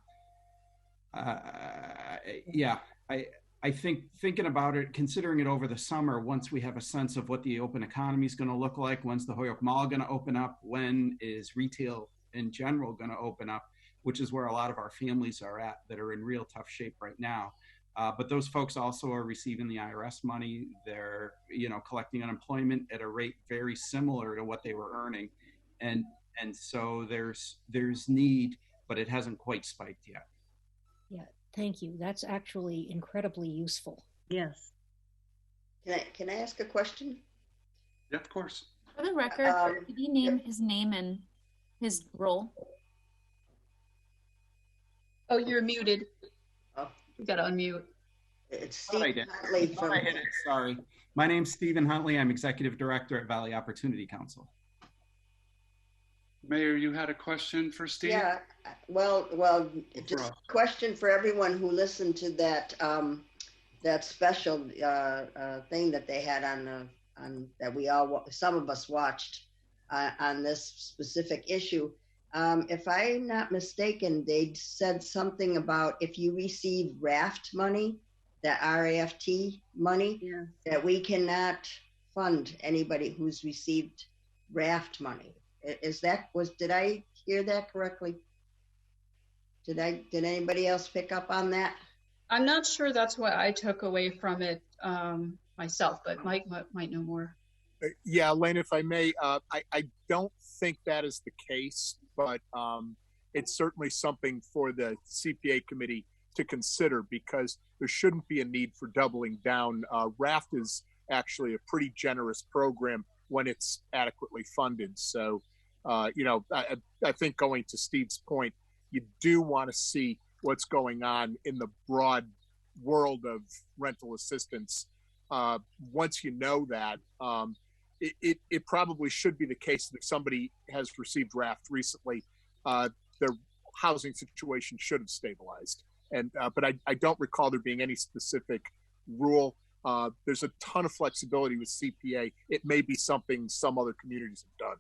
Speaker 11: yeah, I think thinking about it, considering it over the summer, once we have a sense of what the open economy is going to look like, when's the Holyoke Mall going to open up, when is retail in general going to open up, which is where a lot of our families are at that are in real tough shape right now. But those folks also are receiving the IRS money. They're, you know, collecting unemployment at a rate very similar to what they were earning. And so there's need, but it hasn't quite spiked yet.
Speaker 4: Yeah, thank you. That's actually incredibly useful.
Speaker 2: Yes.
Speaker 3: Can I ask a question?
Speaker 1: Yeah, of course.
Speaker 6: For the record, did he name his name and his role?
Speaker 7: Oh, you're muted.
Speaker 3: Oh.
Speaker 7: You got to unmute.
Speaker 3: It's Steve Huntley from.
Speaker 11: Sorry. My name's Stephen Huntley. I'm Executive Director at Valley Opportunity Council.
Speaker 1: Mayor, you had a question for Steve?
Speaker 3: Yeah, well, just a question for everyone who listened to that that special thing that they had on that some of us watched on this specific issue. If I'm not mistaken, they said something about if you receive RAFT money, that RAFT money,
Speaker 2: Yeah.
Speaker 3: that we cannot fund anybody who's received RAFT money. Did I hear that correctly? Did anybody else pick up on that?
Speaker 7: I'm not sure that's what I took away from it myself, but Mike might know more.
Speaker 12: Yeah, Elaine, if I may, I don't think that is the case, but it's certainly something for the CPA committee to consider because there shouldn't be a need for doubling down. RAFT is actually a pretty generous program when it's adequately funded. So, you know, I think going to Steve's point, you do want to see what's going on in the broad world of rental assistance. Once you know that, it probably should be the case that if somebody has received RAFT recently, their housing situation should have stabilized. And but I don't recall there being any specific rule. There's a ton of flexibility with CPA. It may be something some other communities have done.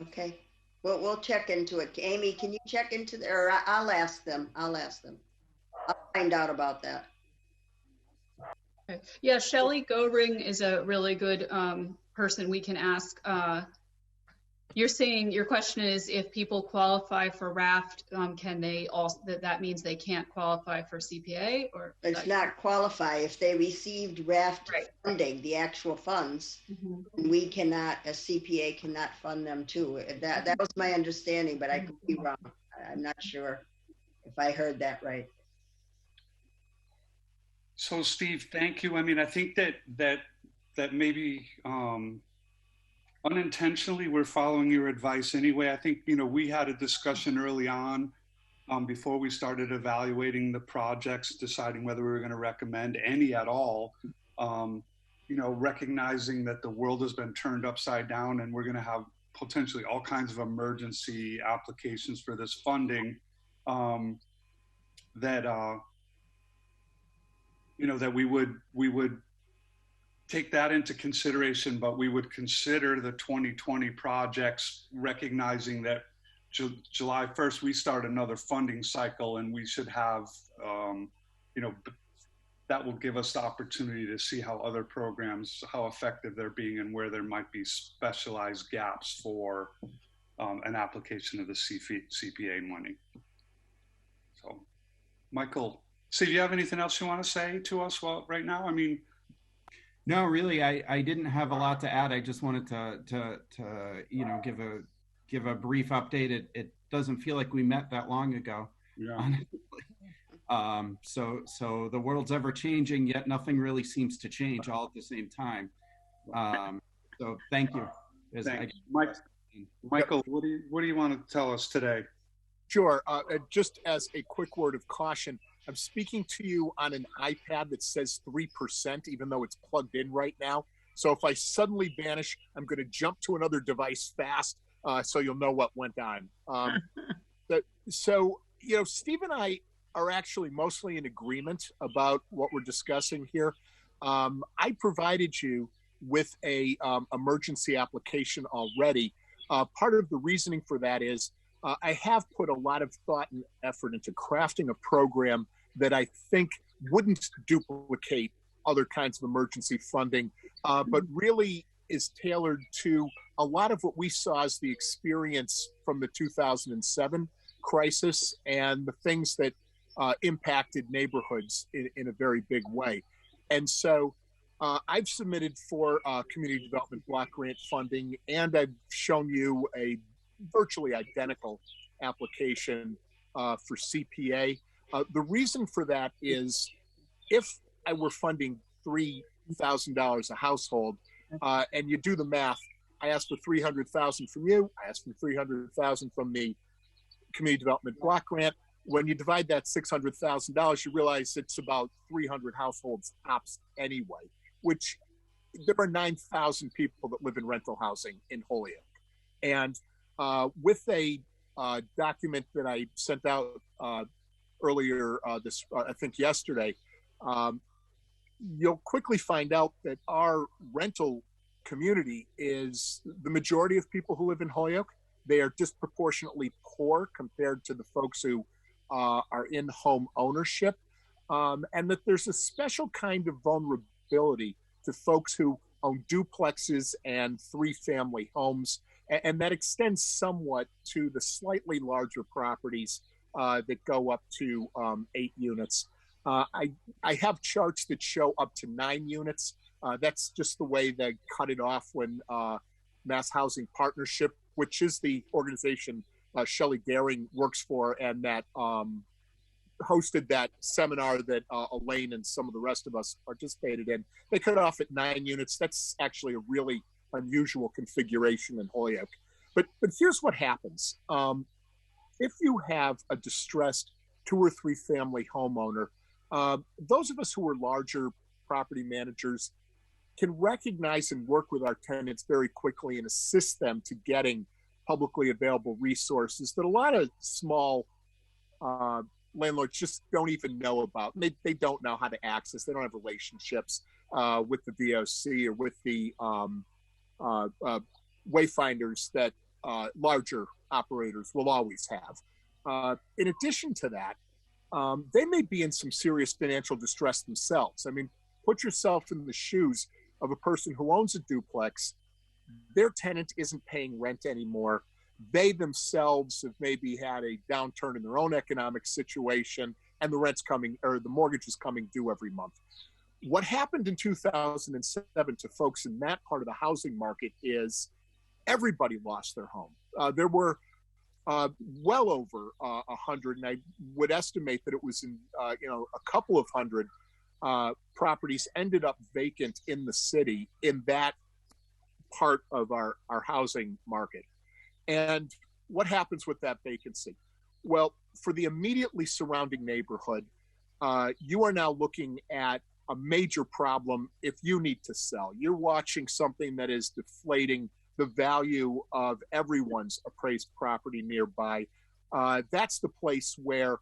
Speaker 3: Okay, well, we'll check into it. Amy, can you check into or I'll ask them. I'll find out about that.
Speaker 7: Okay. Yeah, Shelley Goring is a really good person we can ask. You're saying your question is if people qualify for RAFT, can they also, that means they can't qualify for CPA or?
Speaker 3: It's not qualify. If they received RAFT funding, the actual funds, we cannot, a CPA cannot fund them too. That was my understanding, but I could be wrong. I'm not sure if I heard that right.
Speaker 1: So Steve, thank you. I mean, I think that maybe unintentionally we're following your advice anyway. I think, you know, we had a discussion early on before we started evaluating the projects, deciding whether we were going to recommend any at all, you know, recognizing that the world has been turned upside down and we're going to have potentially all kinds of emergency applications for this funding you know, that we would take that into consideration, but we would consider the 2020 projects, recognizing that July 1st, we start another funding cycle and we should have, you know, that will give us the opportunity to see how other programs, how effective they're being and where there might be specialized gaps for an application of the CPA money. So, Michael, Steve, do you have anything else you want to say to us right now? I mean,
Speaker 11: no, really, I didn't have a lot to add. I just wanted to you know, give a brief update. It doesn't feel like we met that long ago.
Speaker 1: Yeah.
Speaker 11: Honestly. So the world's ever changing, yet nothing really seems to change all at the same time. So thank you.
Speaker 1: Thanks. Michael, what do you want to tell us today?
Speaker 12: Sure. Just as a quick word of caution, I'm speaking to you on an iPad that says 3%, even though it's plugged in right now. So if I suddenly vanish, I'm going to jump to another device fast, so you'll know what went on. So, Steve and I are actually mostly in agreement about what we're discussing here. I provided you with a emergency application already. Part of the reasoning for that is I have put a lot of thought and effort into crafting a program that I think wouldn't duplicate other kinds of emergency funding, but really is tailored to a lot of what we saw as the experience from the 2007 crisis and the things that impacted neighborhoods in a very big way. And so I've submitted for community development block grant funding, and I've shown you a virtually identical application for CPA. The reason for that is if I were funding $3,000 a household, and you do the math, I asked for $300,000 from you, I asked for $300,000 from the community development block grant. When you divide that $600,000, you realize it's about 300 households tops anyway, which there are 9,000 people that live in rental housing in Holyoke. And with a document that I sent out earlier I think yesterday, you'll quickly find out that our rental community is the majority of people who live in Holyoke. They are disproportionately poor compared to the folks who are in home ownership, and that there's a special kind of vulnerability to folks who own duplexes and 3-family homes, and that extends somewhat to the slightly larger properties that go up to 8 units. I have charts that show up to 9 units. That's just the way they cut it off when Mass Housing Partnership, which is the organization Shelley Daring works for, and that hosted that seminar that Elaine and some of the rest of us participated in. They cut it off at 9 units. That's actually a really unusual configuration in Holyoke. But here's what happens. If you have a distressed 2 or 3 family homeowner, those of us who are larger property managers can recognize and work with our tenants very quickly and assist them to getting publicly available resources that a lot of small landlords just don't even know about. They don't know how to access. They don't have relationships with the VOC or with the wayfinders that larger operators will always have. In addition to that, they may be in some serious financial distress themselves. I mean, put yourself in the shoes of a person who owns a duplex. Their tenant isn't paying rent anymore. They themselves have maybe had a downturn in their own economic situation, and the rent's coming, or the mortgage is coming due every month. What happened in 2007 to folks in that part of the housing market is everybody lost their home. There were well over 100, and I would estimate that it was in a couple of hundred properties ended up vacant in the city in that part of our housing market. And what happens with that vacancy? Well, for the immediately surrounding neighborhood, you are now looking at a major problem if you need to sell. You're watching something that is deflating the value of everyone's appraised property nearby. That's the place where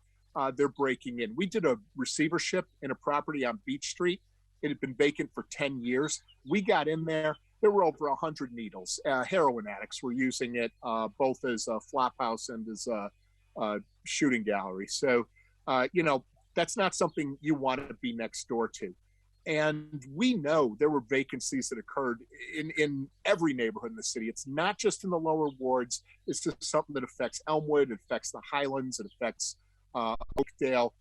Speaker 12: they're breaking in. We did a receivership in a property on Beach Street. It had been vacant for 10 years. We got in there. There were over 100 needles. Heroin addicts were using it both as a flop house and as a shooting gallery. So, that's not something you want to be next door to. And we know there were vacancies that occurred in every neighborhood in the city. It's not just in the lower wards. It's just something that affects Elmwood, it affects the Highlands, it affects Oakdale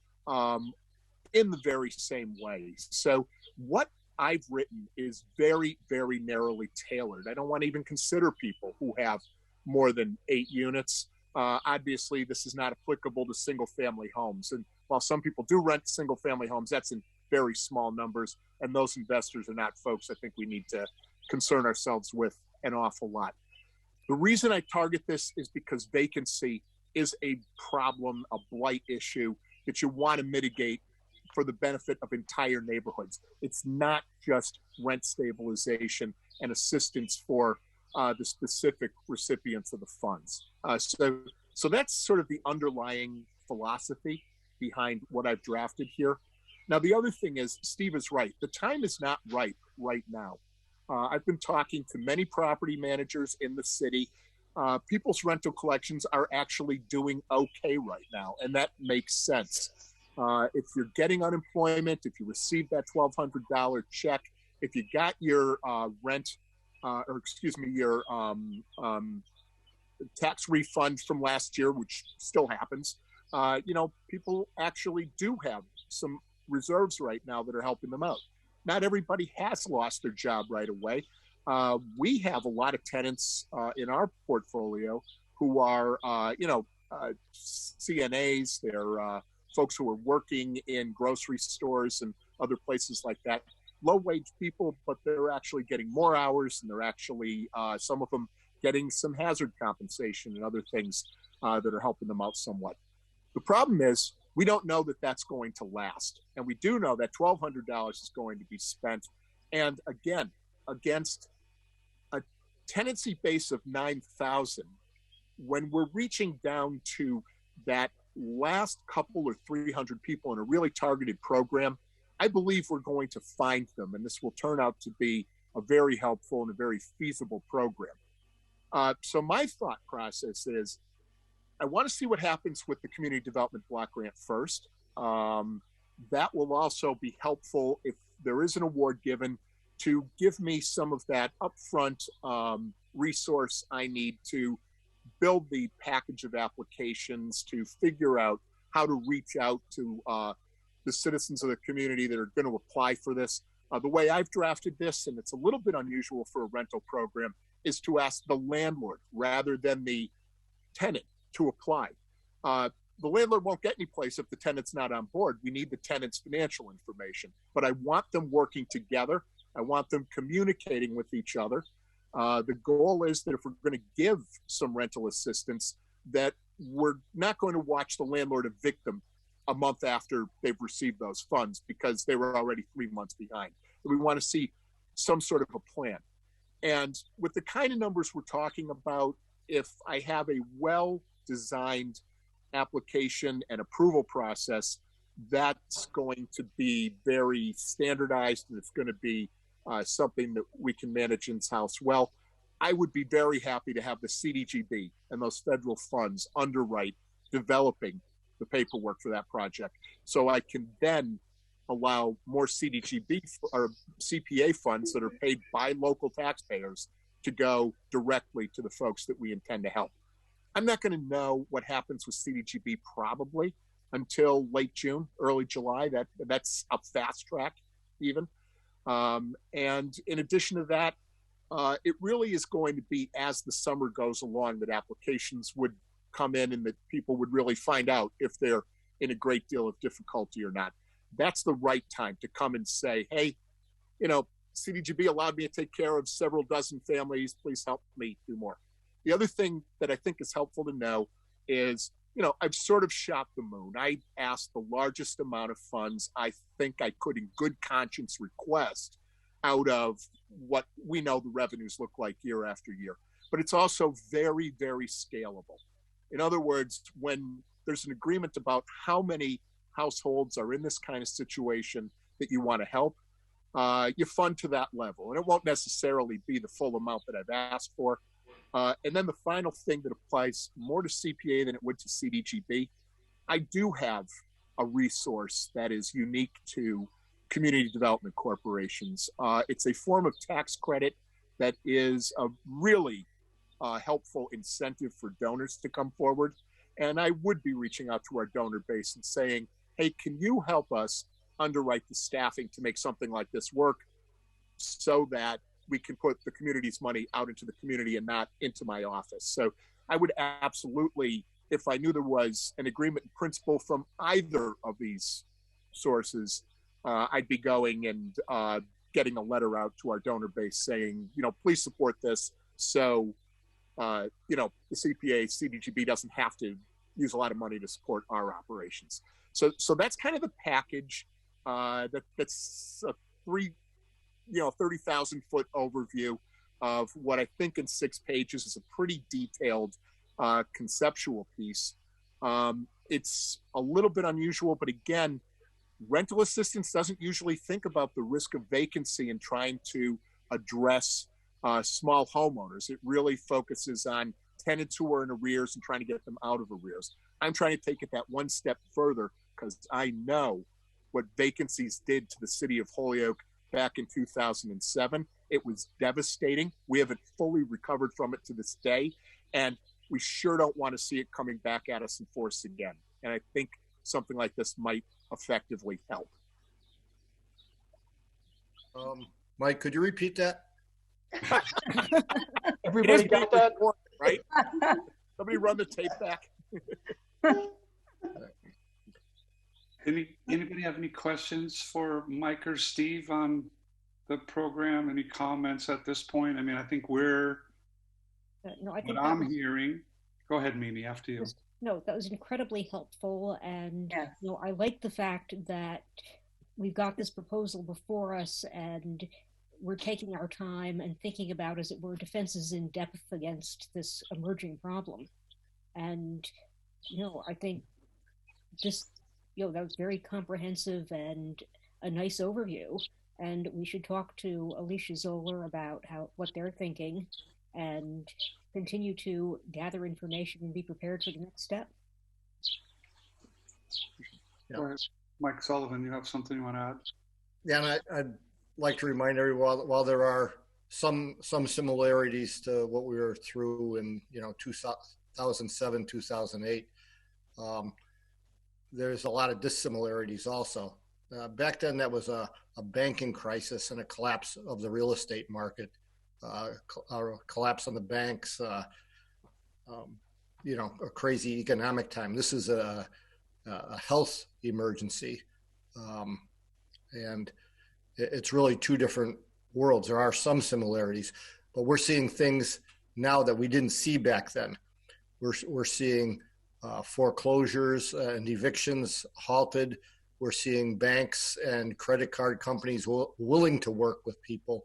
Speaker 12: in the very same way. So what I've written is very, very narrowly tailored. I don't want to even consider people who have more than 8 units. Obviously, this is not applicable to single-family homes. And while some people do rent single-family homes, that's in very small numbers. And those investors are not folks I think we need to concern ourselves with an awful lot. The reason I target this is because vacancy is a problem, a blight issue that you want to mitigate for the benefit of entire neighborhoods. It's not just rent stabilization and assistance for the specific recipients of the funds. So that's sort of the underlying philosophy behind what I've drafted here. Now, the other thing is, Steve is right. The time is not right now. I've been talking to many property managers in the city. People's rental collections are actually doing okay right now, and that makes sense. If you're getting unemployment, if you receive that $1,200 check, if you got your your tax refund from last year, which still happens, people actually do have some reserves right now that are helping them out. Not everybody has lost their job right away. We have a lot of tenants in our portfolio who are, CNAs. They're folks who are working in grocery stores and other places like that. Low-wage people, but they're actually getting more hours, and they're actually, some of them, getting some hazard compensation and other things that are helping them out somewhat. The problem is, we don't know that that's going to last. And we do know that $1,200 is going to be spent. And again, against a tenancy base of 9,000, when we're reaching down to that last couple or 300 people in a really targeted program, I believe we're going to find them. And this will turn out to be a very helpful and a very feasible program. So my thought process is, I want to see what happens with the community development block grant first. That will also be helpful if there is an award given to give me some of that upfront resource I need to build the package of applications, to figure out how to reach out to the citizens of the community that are going to apply for this. The way I've drafted this, and it's a little bit unusual for a rental program, is to ask the landlord rather than the tenant to apply. The landlord won't get any place if the tenant's not on board. We need the tenant's financial information, but I want them working together. I want them communicating with each other. The goal is that if we're going to give some rental assistance, that we're not going to watch the landlord evict them a month after they've received those funds because they were already 3 months behind. We want to see some sort of a plan. And with the kind of numbers we're talking about, if I have a well-designed application and approval process, that's going to be very standardized, and it's going to be something that we can manage in-house well. I would be very happy to have the CDGB and those federal funds underwrite developing the paperwork for that project, so I can then allow more CDGB or CPA funds that are paid by local taxpayers to go directly to the folks that we intend to help. I'm not going to know what happens with CDGB probably until late June, early July. That's a fast track even. And in addition to that, it really is going to be as the summer goes along that applications would come in and that people would really find out if they're in a great deal of difficulty or not. That's the right time to come and say, hey, CDGB allowed me to take care of several dozen families. Please help me do more. The other thing that I think is helpful to know is, I've sort of shot the moon. I asked the largest amount of funds I think I could in good conscience request out of what we know the revenues look like year after year. But it's also very, very scalable. In other words, when there's an agreement about how many households are in this kind of situation that you want to help, you fund to that level. And it won't necessarily be the full amount that I've asked for. And then the final thing that applies more to CPA than it would to CDGB, I do have a resource that is unique to community development corporations. It's a form of tax credit that is a really helpful incentive for donors to come forward. And I would be reaching out to our donor base and saying, hey, can you help us underwrite the staffing to make something like this work so that we can put the community's money out into the community and not into my office. So I would absolutely, if I knew there was an agreement in principle from either of these sources, I'd be going and getting a letter out to our donor base saying, please support this. So, the CPA, CDGB doesn't have to use a lot of money to support our operations. So that's kind of the package. That's a 30,000 foot overview of what I think in 6 pages is a pretty detailed conceptual piece. It's a little bit unusual, but again, rental assistance doesn't usually think about the risk of vacancy and trying to address small homeowners. It really focuses on tenants who are in arrears and trying to get them out of arrears. I'm trying to take it that one step further because I know what vacancies did to the city of Holyoke back in 2007. It was devastating. We haven't fully recovered from it to this day, and we sure don't want to see it coming back at us in force again. And I think something like this might effectively help.
Speaker 10: Mike, could you repeat that?
Speaker 12: Everybody got that, right? Somebody run the tape back.
Speaker 1: Anybody have any questions for Mike or Steve on the program? Any comments at this point? I mean, I think we're,
Speaker 4: no, I think
Speaker 1: what I'm hearing, go ahead, Mimi, after you.
Speaker 4: No, that was incredibly helpful. And, you know, I like the fact that we've got this proposal before us and we're taking our time and thinking about, as it were, defenses in depth against this emerging problem. And, you know, I think this, you know, that was very comprehensive and a nice overview. And we should talk to Alicia Zoller about what they're thinking and continue to gather information and be prepared for the next step.
Speaker 1: Yeah. Mike Sullivan, you have something you want to add? Yeah,
Speaker 10: and I'd like to remind everyone, while there are some similarities to what we were through in 2007, 2008, there's a lot of dissimilarities also. Back then, that was a banking crisis and a collapse of the real estate market, a collapse on the banks, a crazy economic time. This is a health emergency, and it's really two different worlds. There are some similarities, but we're seeing things now that we didn't see back then. We're seeing foreclosures and evictions halted. We're seeing banks and credit card companies willing to work with people,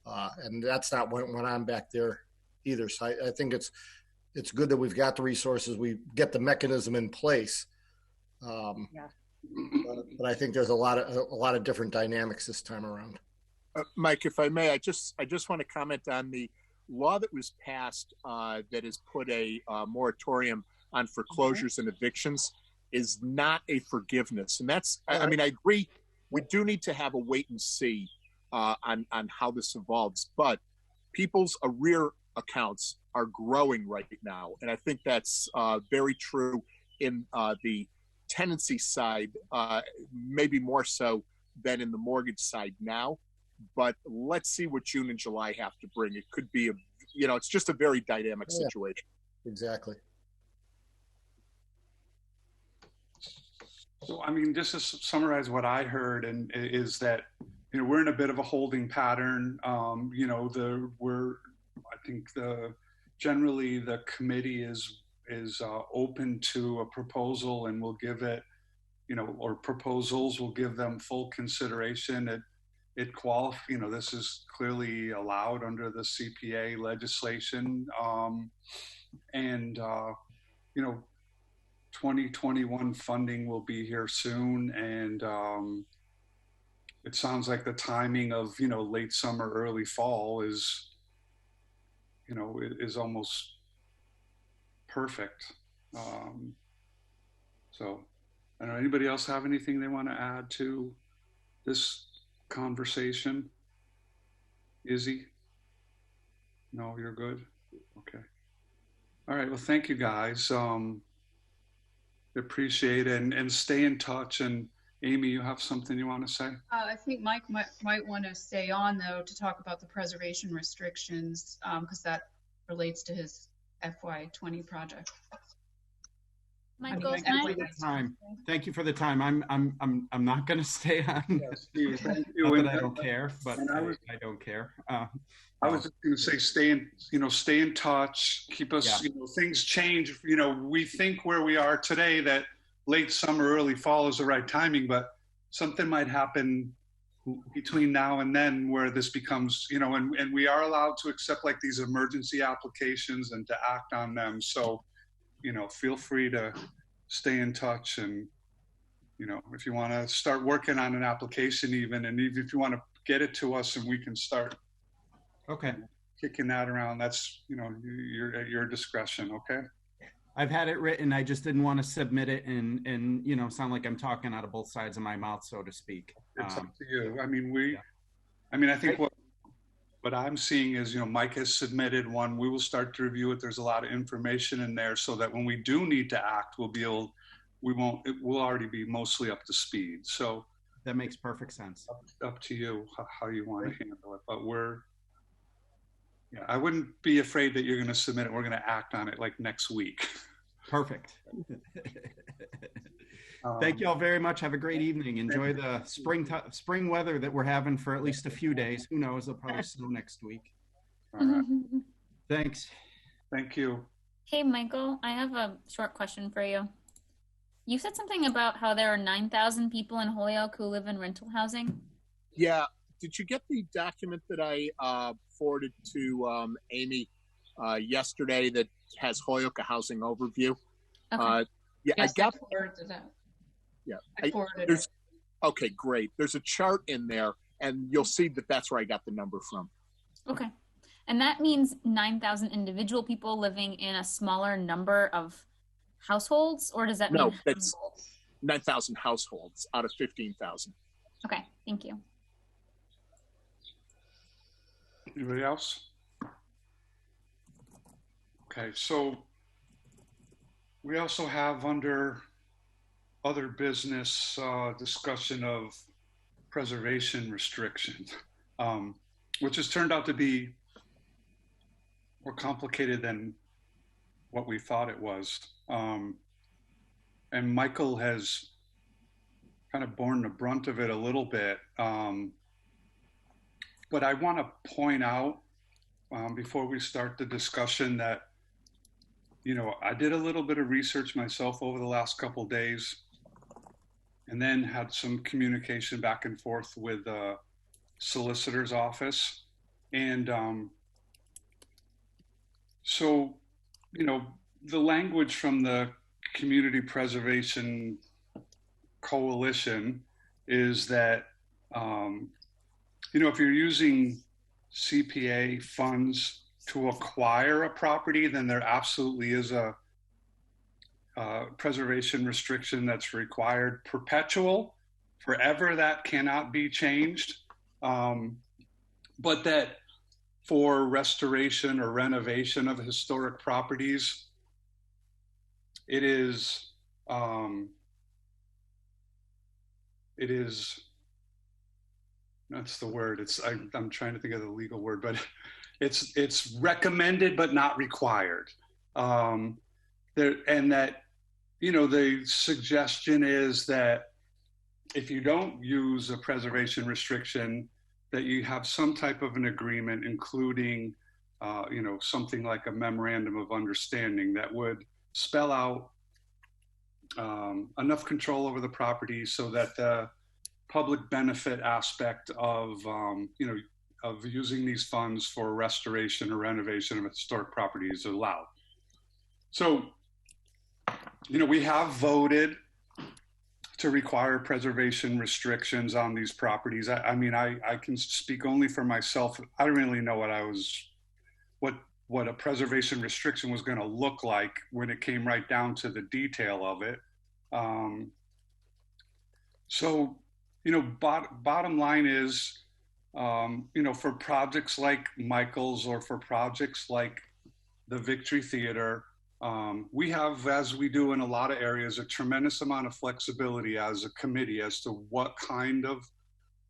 Speaker 10: and that's not what went on back there either. So I think it's good that we've got the resources, we get the mechanism in place. But I think there's a lot of different dynamics this time around.
Speaker 12: Mike, if I may, I just want to comment on the law that was passed that has put a moratorium on foreclosures and evictions is not a forgiveness. And that's, I mean, I agree, we do need to have a wait and see on how this evolves, but people's arrear accounts are growing right now. And I think that's very true in the tenancy side, maybe more so than in the mortgage side now. But let's see what June and July have to bring. It could be it's just a very dynamic situation.
Speaker 10: Exactly.
Speaker 1: So, I mean, just to summarize what I heard, and is that we're in a bit of a holding pattern. I think generally the committee is open to a proposal, and we'll give it, or proposals, will give them full consideration. This is clearly allowed under the CPA legislation, 2021 funding will be here soon, and it sounds like the timing of late summer, early fall is almost perfect. So I don't know, anybody else have anything they want to add to this conversation? Izzy? No, you're good? Okay. All right, well, thank you guys. Appreciate it, and stay in touch. And Amy, you have something you want to say?
Speaker 7: I think Mike might want to stay on, though, to talk about the preservation restrictions, because that relates to his FY20 project.
Speaker 6: Michael,
Speaker 11: Thank you for the time. Thank you for the time. I'm not going to stay on.
Speaker 1: Yes, Steve, thank you.
Speaker 11: Not
Speaker 1: And,
Speaker 11: that I don't care, but
Speaker 1: and
Speaker 11: I don't care.
Speaker 1: I was just going to say, stay in touch, keep us,
Speaker 11: Yeah.
Speaker 1: things change. We think where we are today that late summer, early fall is the right timing, but something might happen between now and then where this becomes, and we are allowed to accept like these emergency applications and to act on them. So, feel free to stay in touch and, if you want to start working on an application even, and even if you want to get it to us and we can start kicking that around, that's, you're at your discretion. Okay.
Speaker 11: I've had it written. I just didn't want to submit it and sound like I'm talking out of both sides of my mouth, so to speak.
Speaker 1: It's up to you. I think what I'm seeing is, Mike has submitted one. We will start to review it. There's a lot of information in there so that when we do need to act, it will already be mostly up to speed. So
Speaker 11: that makes perfect sense.
Speaker 1: Up to you how you want to handle it. But I wouldn't be afraid that you're going to submit it. We're going to act on it like next week.
Speaker 11: Perfect. Thank you all very much. Have a great evening. Enjoy the spring weather that we're having for at least a few days. Who knows? It'll probably snow next week. All right. Thanks.
Speaker 1: Thank you.
Speaker 6: Hey, Michael, I have a short question for you. You said something about how there are 9,000 people in Holyoke who live in rental housing.
Speaker 12: Yeah. Did you get the document that I forwarded to Amy yesterday that has Holyoke housing overview?
Speaker 6: Okay.
Speaker 12: Yeah,
Speaker 7: Yes,
Speaker 12: I got.
Speaker 7: I forwarded it.
Speaker 12: Yeah,
Speaker 7: I forwarded it.
Speaker 12: Okay, great. There's a chart in there, and you'll see that that's where I got the number from.
Speaker 6: Okay. And that means 9,000 individual people living in a smaller number of households, or does that mean?
Speaker 12: No, that's 9,000 households out of 15,000.
Speaker 6: Okay, thank you.
Speaker 1: Anybody else? Okay, so we also have under other business discussion of preservation restrictions, which has turned out to be more complicated than what we thought it was. And Michael has kind of borne the brunt of it a little bit. But I want to point out before we start the discussion that, I did a little bit of research myself over the last couple of days and then had some communication back and forth with the solicitor's office. And so, the language from the Community Preservation Coalition is that, if you're using CPA funds to acquire a property, then there absolutely is a preservation restriction that's required, perpetual, forever. That cannot be changed. But that for restoration or renovation of historic properties, it is that's the word. I'm trying to think of the legal word, but it's recommended but not required. And that, the suggestion is that if you don't use a preservation restriction, that you have some type of an agreement, including, something like a memorandum of understanding that would spell out enough control over the property so that the public benefit aspect of, of using these funds for restoration or renovation of historic properties is allowed. So, we have voted to require preservation restrictions on these properties. I can speak only for myself. I don't really know what a preservation restriction was going to look like when it came right down to the detail of it. So, bottom line is, for projects like Michael's or for projects like the Victory Theater, we have, as we do in a lot of areas, a tremendous amount of flexibility as a committee as to what kind of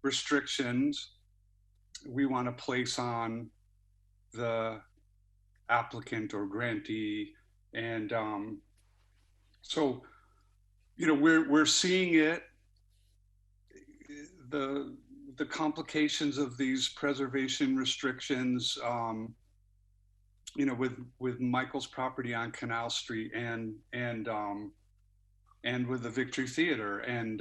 Speaker 1: restrictions we want to place on the applicant or grantee. And So, you know, we're seeing it, the complications of these preservation restrictions, you know, with Michael's property on Canal Street and with the Victory Theater. And,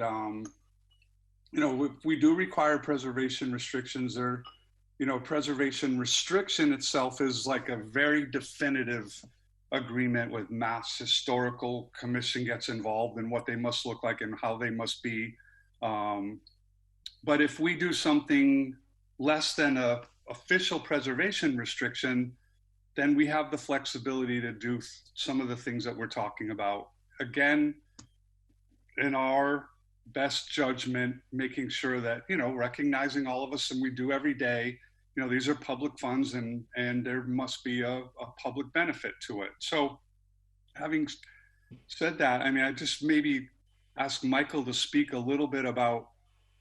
Speaker 1: you know, if we do require preservation restrictions, or, you know, preservation restriction itself is like a very definitive agreement with Mass Historical Commission gets involved in what they must look like and how they must be. But if we do something less than a official preservation restriction, then we have the flexibility to do some of the things that we're talking about. Again, in our best judgment, making sure that, you know, recognizing all of us, and we do every day, you know, these are public funds, and there must be a public benefit to it. So having said that, I mean, I just maybe ask Michael to speak a little bit about,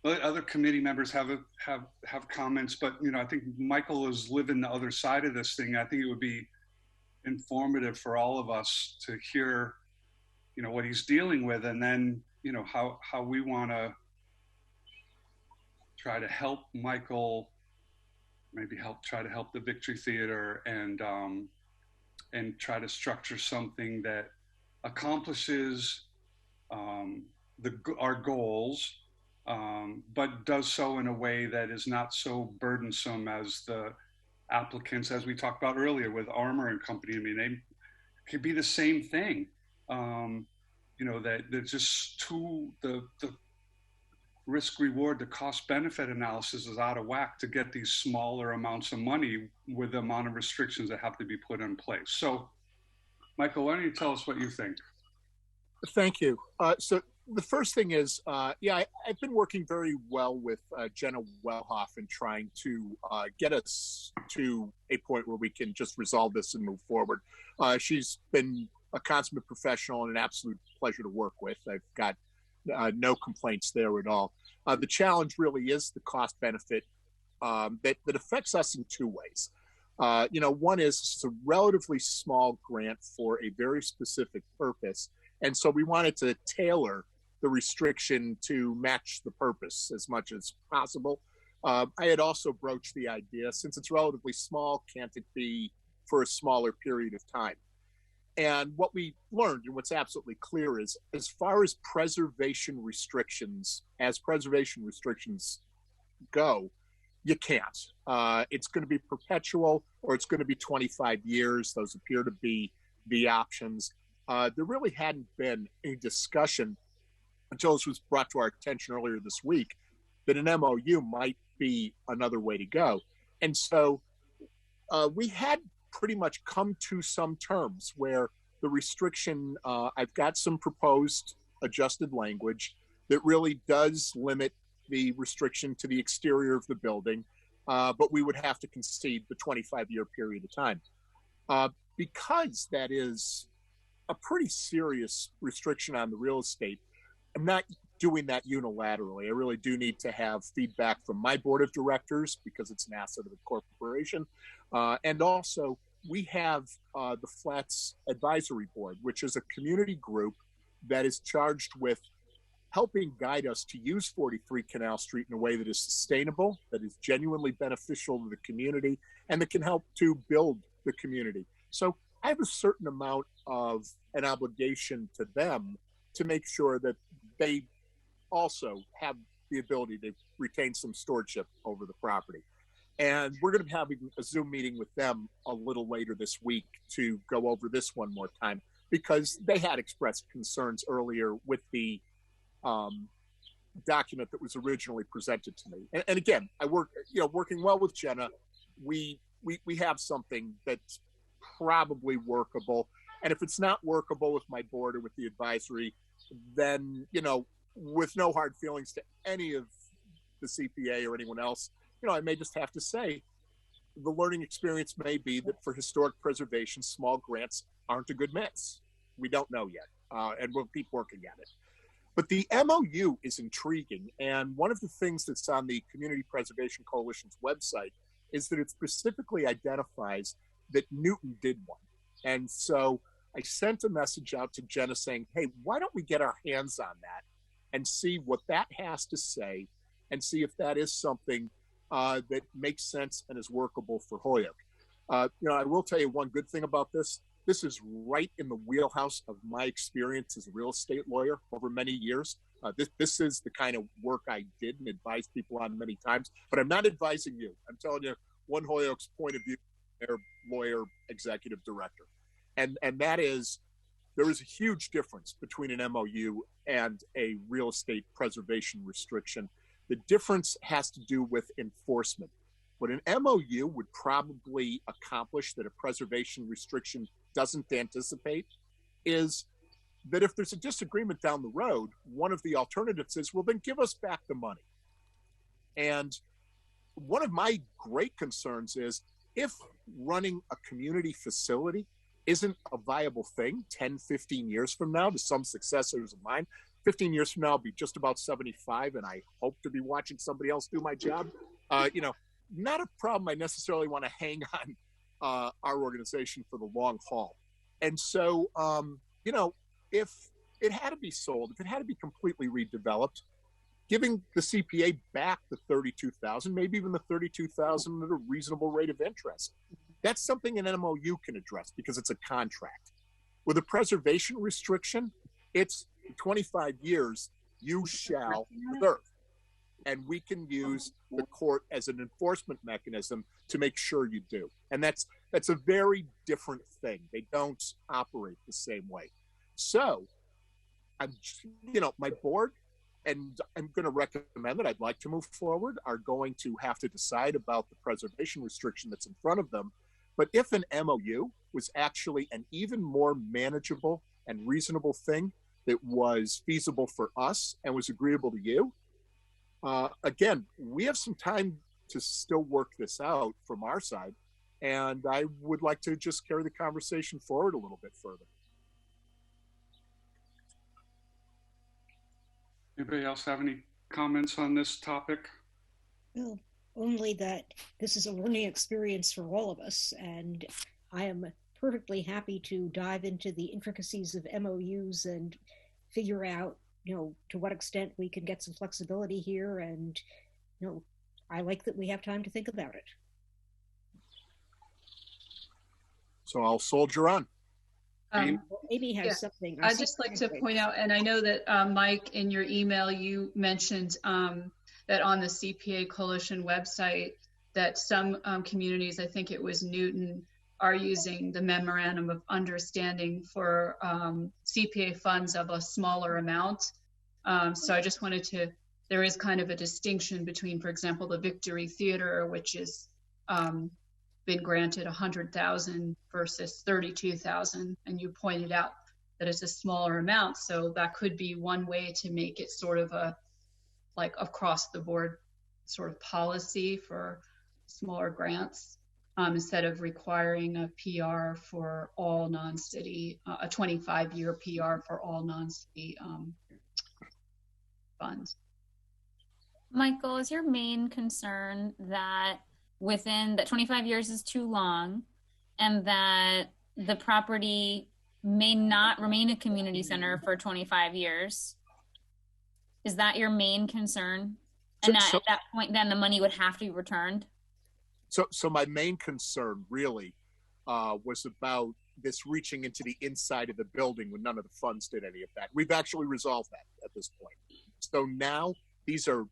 Speaker 1: other committee members have comments, but, you know, I think Michael is living the other side of this thing. I think it would be informative for all of us to hear, you know, what he's dealing with, and then, you know, how we want to try to help Michael, maybe try to help the Victory Theater, and try to structure something that accomplishes our goals, but does so in a way that is not so burdensome as the applicants, as we talked about earlier with Armour and Company. I mean, they could be the same thing. You know, that they're just the risk reward, the cost benefit analysis is out of whack to get these smaller amounts of money with the amount of restrictions that have to be put in place. So, Michael, why don't you tell us what you think?
Speaker 12: Thank you. So the first thing is, yeah, I've been working very well with Jenna Wellhoff in trying to get us to a point where we can just resolve this and move forward. She's been a consummate professional and an absolute pleasure to work with. I've got no complaints there at all. The challenge really is the cost benefit that affects us in two ways. You know, one is it's a relatively small grant for a very specific purpose. And so we wanted to tailor the restriction to match the purpose as much as possible. I had also broached the idea, since it's relatively small, can't it be for a smaller period of time? And what we learned, and what's absolutely clear, is as far as preservation restrictions go, you can't. It's going to be perpetual, or it's going to be 25 years. Those appear to be the options. There really hadn't been a discussion until this was brought to our attention earlier this week that an MOU might be another way to go. And so we had pretty much come to some terms where the restriction, I've got some proposed adjusted language that really does limit the restriction to the exterior of the building, but we would have to concede the 25-year period of time. Because that is a pretty serious restriction on the real estate, I'm not doing that unilaterally. I really do need to have feedback from my board of directors because it's an asset of the corporation. And also, we have the Flats Advisory Board, which is a community group that is charged with helping guide us to use 43 Canal Street in a way that is sustainable, that is genuinely beneficial to the community, and that can help to build the community. So I have a certain amount of an obligation to them to make sure that they also have the ability to retain some stewardship over the property. And we're going to be having a Zoom meeting with them a little later this week to go over this one more time, because they had expressed concerns earlier with the document that was originally presented to me. And again, I work, working well with Jenna, we have something that's probably workable. And if it's not workable with my board or with the advisory, then, with no hard feelings to any of the CPA or anyone else, I may just have to say the learning experience may be that for historic preservation, small grants aren't a good mix. We don't know yet, and we'll keep working at it. But the MOU is intriguing, and one of the things that's on the Community Preservation Coalition's website is that it specifically identifies that Newton did one. And so I sent a message out to Jenna saying, hey, why don't we get our hands on that and see what that has to say and see if that is something that makes sense and is workable for Holyoke. I will tell you one good thing about this. This is right in the wheelhouse of my experience as a real estate lawyer over many years. This is the kind of work I did and advised people on many times, but I'm not advising you. I'm telling you one Holyoke's point of view, their lawyer, executive director. And that is, there is a huge difference between an MOU and a real estate preservation restriction. The difference has to do with enforcement. What an MOU would probably accomplish that a preservation restriction doesn't anticipate is that if there's a disagreement down the road, one of the alternatives is, well, then give us back the money. And one of my great concerns is if running a community facility isn't a viable thing 10, 15 years from now to some successors of mine, 15 years from now, I'll be just about 75, and I hope to be watching somebody else do my job. Not a problem I necessarily want to hang on our organization for the long haul. And so, if it had to be sold, if it had to be completely redeveloped, giving the CPA back the $32,000, maybe even the $32,000 at a reasonable rate of interest, that's something an MOU can address because it's a contract. With a preservation restriction, it's 25 years you shall preserve. And we can use the court as an enforcement mechanism to make sure you do. And that's a very different thing. They don't operate the same way. So, my board, and I'm going to recommend that I'd like to move forward, are going to have to decide about the preservation restriction that's in front of them. But if an MOU was actually an even more manageable and reasonable thing that was feasible for us and was agreeable to you, again, we have some time to still work this out from our side, and I would like to just carry the conversation forward a little bit further.
Speaker 1: Anybody else have any comments on this topic?
Speaker 4: Well, only that this is a learning experience for all of us, and I am perfectly happy to dive into the intricacies of MOUs and figure out to what extent we can get some flexibility here. And, I like that we have time to think about it.
Speaker 12: So I'll soldier on.
Speaker 4: Amy has something.
Speaker 7: I'd just like to point out, and I know that Mike, in your email, you mentioned that on the CPA Coalition website, that some communities, I think it was Newton, are using the memorandum of understanding for CPA funds of a smaller amount. So I just wanted to, there is kind of a distinction between, for example, the Victory Theater, which is been granted 100,000 versus 32,000. And you pointed out that it's a smaller amount. So that could be one way to make it sort of a, like across the board sort of policy for smaller grants. Instead of requiring a PR for all non-city, a 25-year PR for all non-city funds.
Speaker 6: Michael, is your main concern that within that 25 years is too long and that the property may not remain a community center for 25 years? Is that your main concern? And at that point, then the money would have to be returned?
Speaker 12: So my main concern really was about this reaching into the inside of the building when none of the funds did any of that. We've actually resolved that at this point. So now these are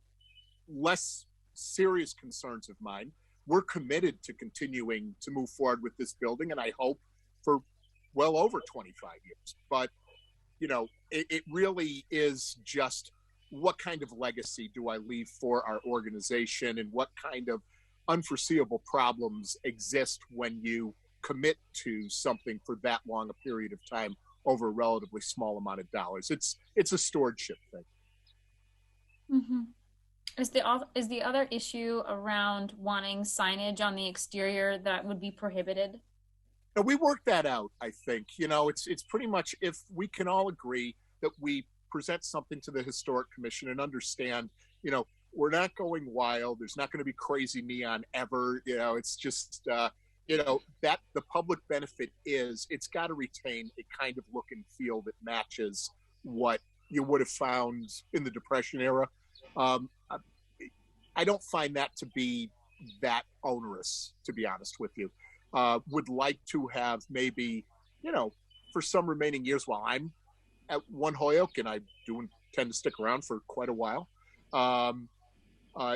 Speaker 12: less serious concerns of mine. We're committed to continuing to move forward with this building, and I hope for well over 25 years. But, it really is just what kind of legacy do I leave for our organization, and what kind of unforeseeable problems exist when you commit to something for that long a period of time over a relatively small amount of dollars. It's a stewardship thing.
Speaker 6: Mm-hmm. Is the other issue around wanting signage on the exterior that would be prohibited?
Speaker 12: No, we worked that out, I think. It's pretty much, if we can all agree that we present something to the Historic Commission and understand, we're not going wild. There's not going to be crazy neon ever. It's just, you know, that the public benefit is it's got to retain a kind of look and feel that matches what you would have found in the Depression era. I don't find that to be that onerous, to be honest with you. Would like to have maybe, you know, for some remaining years while I'm at One Holyoke, and I do tend to stick around for quite a while,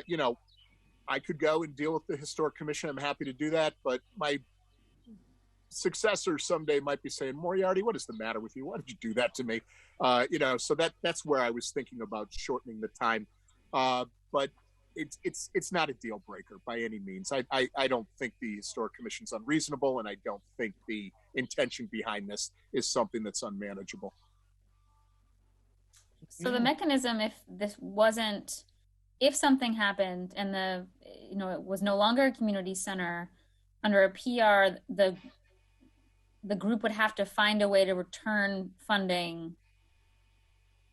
Speaker 12: you know, I could go and deal with the Historic Commission. I'm happy to do that, but my successor someday might be saying, Moriarty, what is the matter with you? Why did you do that to me? You know, so that's where I was thinking about shortening the time. But it's not a deal breaker by any means. I don't think the Historic Commission's unreasonable, and I don't think the intention behind this is something that's unmanageable.
Speaker 6: So the mechanism, if something happened and it was no longer a community center, under a PR, the group would have to find a way to return funding.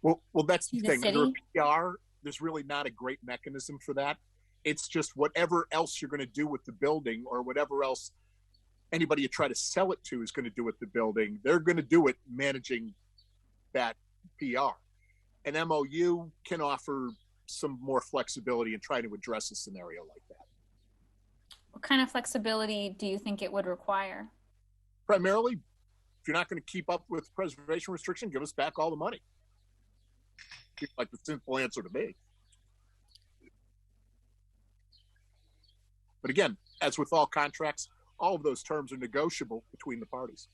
Speaker 12: Well, that's the thing.
Speaker 6: City?
Speaker 12: Under a PR, there's really not a great mechanism for that. It's just whatever else you're going to do with the building, or whatever else anybody you try to sell it to is going to do with the building, they're going to do it managing that PR. An MOU can offer some more flexibility in trying to address a scenario like that.
Speaker 6: What kind of flexibility do you think it would require?
Speaker 12: Primarily, if you're not going to keep up with preservation restriction, give us back all the money. Seems like the simple answer to me. But again, as with all contracts, all of those terms are negotiable between the parties.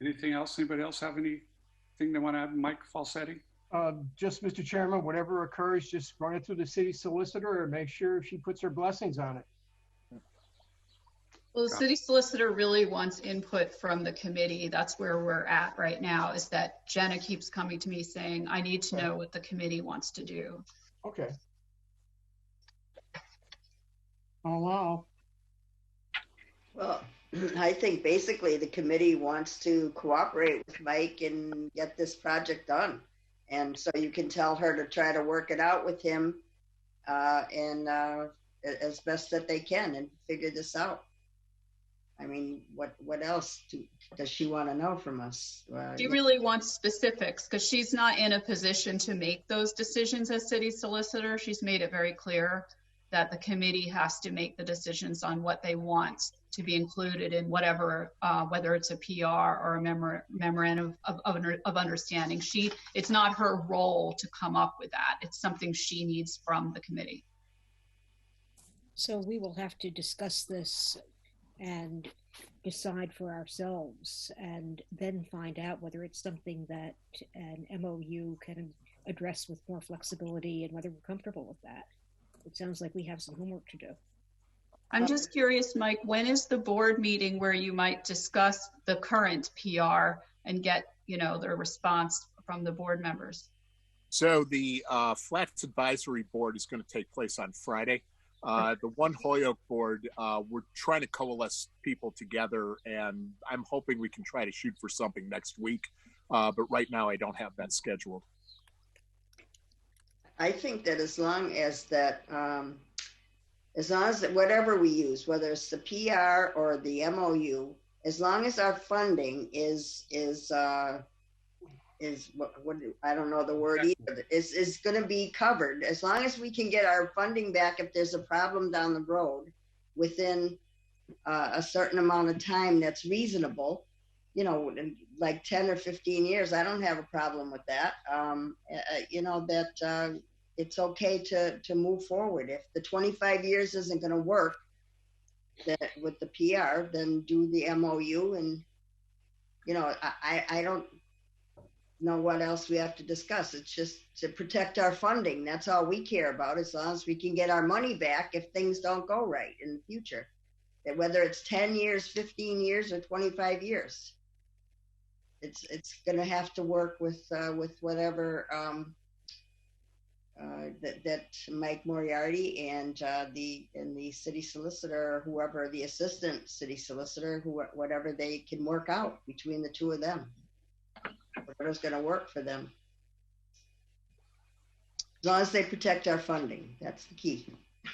Speaker 1: Anything else? Anybody else have anything they want to add? Mike Falsetti?
Speaker 5: Just, Mr. Chairman, whatever occurs, just run it through the city solicitor and make sure she puts her blessings on it.
Speaker 7: Well, the city solicitor really wants input from the committee. That's where we're at right now, is that Jenna keeps coming to me saying, I need to know what the committee wants to do.
Speaker 5: Okay. Oh, wow.
Speaker 3: Well, I think basically the committee wants to cooperate with Mike and get this project done. And so you can tell her to try to work it out with him and as best that they can and figure this out. I mean, what else does she want to know from us?
Speaker 7: She really wants specifics because she's not in a position to make those decisions as city solicitor. She's made it very clear that the committee has to make the decisions on what they want to be included in whatever, whether it's a PR or a memorandum of understanding. It's not her role to come up with that. It's something she needs from the committee.
Speaker 4: So we will have to discuss this and decide for ourselves, and then find out whether it's something that an MOU can address with more flexibility and whether we're comfortable with that. It sounds like we have some homework to do.
Speaker 7: I'm just curious, Mike, when is the board meeting where you might discuss the current PR and get, the response from the board members?
Speaker 12: So the Flats Advisory Board is going to take place on Friday. The One Holyoke board, we're trying to coalesce people together, and I'm hoping we can try to shoot for something next week. But right now, I don't have that scheduled.
Speaker 3: I think that as long as whatever we use, whether it's the PR or the MOU, as long as our funding is what I don't know the word either, is going to be covered. As long as we can get our funding back, if there's a problem down the road within a certain amount of time that's reasonable, like 10 or 15 years, I don't have a problem with that. It's okay to move forward. If the 25 years isn't going to work with the PR, then do the MOU. And, I don't know what else we have to discuss. It's just to protect our funding. That's all we care about, as long as we can get our money back if things don't go right in the future. That whether it's 10 years, 15 years, or 25 years, it's going to have to work with whatever that Mike Moriarty and the city solicitor, or whoever, the assistant city solicitor, whatever they can work out between the two of them. Whatever's going to work for them. As long as they protect our funding, that's the key.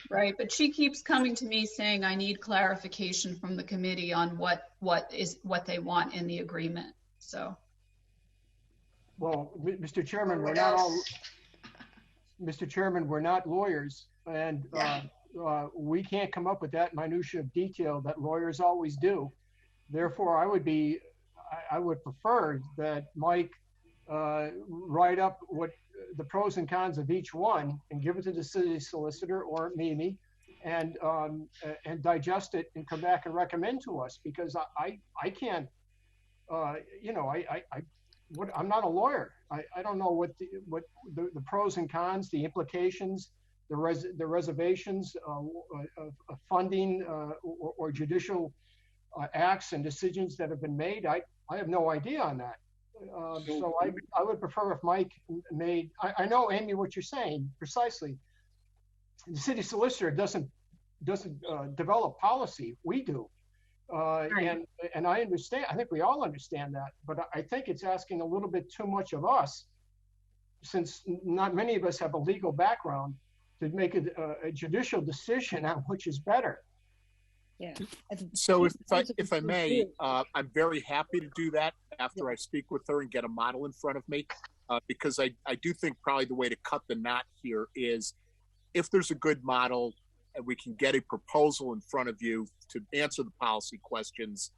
Speaker 7: Right, but she keeps coming to me saying I need clarification from the committee on what they want in the agreement. So,
Speaker 5: Well, Mr. Chairman,
Speaker 3: What
Speaker 5: we're not all,
Speaker 3: else?
Speaker 5: Mr. Chairman, we're not lawyers, and we can't come up with that minutia of detail that lawyers always do. Therefore, I would prefer that Mike write up what the pros and cons of each one and give it to the city solicitor or Mimi and digest it and come back and recommend to us, because I can't, I'm not a lawyer. I don't know what the pros and cons, the implications, the reservations of funding or judicial acts and decisions that have been made. I have no idea on that. So I would prefer if Mike made, I know, Amy, what you're saying precisely. The city solicitor doesn't develop policy. We do. And I understand, I think we all understand that, but I think it's asking a little bit too much of us, since not many of us have a legal background, to make a judicial decision on which is better.
Speaker 4: Yeah.
Speaker 12: So if I may, I'm very happy to do that after I speak with her and get a model in front of me, because I do think probably the way to cut the knot here is, if there's a good model and we can get a proposal in front of you to answer the policy questions,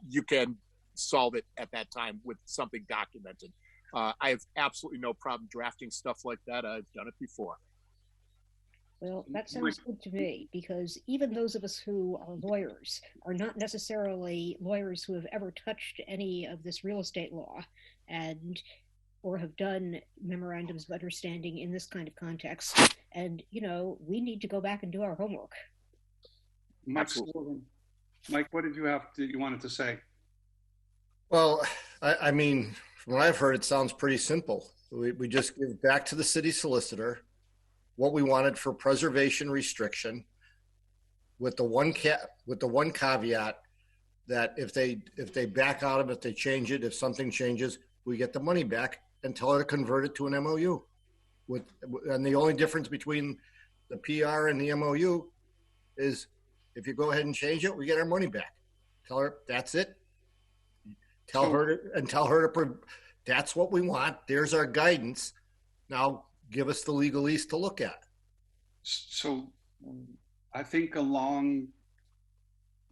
Speaker 12: you can solve it at that time with something documented. I have absolutely no problem drafting stuff like that. I've done it before.
Speaker 4: Well, that sounds good to me, because even those of us who are lawyers are not necessarily lawyers who have ever touched any of this real estate law or have done memorandums of understanding in this kind of context. And, we need to go back and do our homework.
Speaker 1: Mike, what did you wanted to say?
Speaker 10: Well, I mean, from what I've heard, it sounds pretty simple. We just give back to the city solicitor what we wanted for preservation restriction, with the one caveat that if they back out of it, they change it. If something changes, we get the money back and tell her to convert it to an MOU. And the only difference between the PR and the MOU is if you go ahead and change it, we get our money back. Tell her that's it. Tell her to that's what we want. There's our guidance. Now give us the legalese to look at.
Speaker 1: So I think along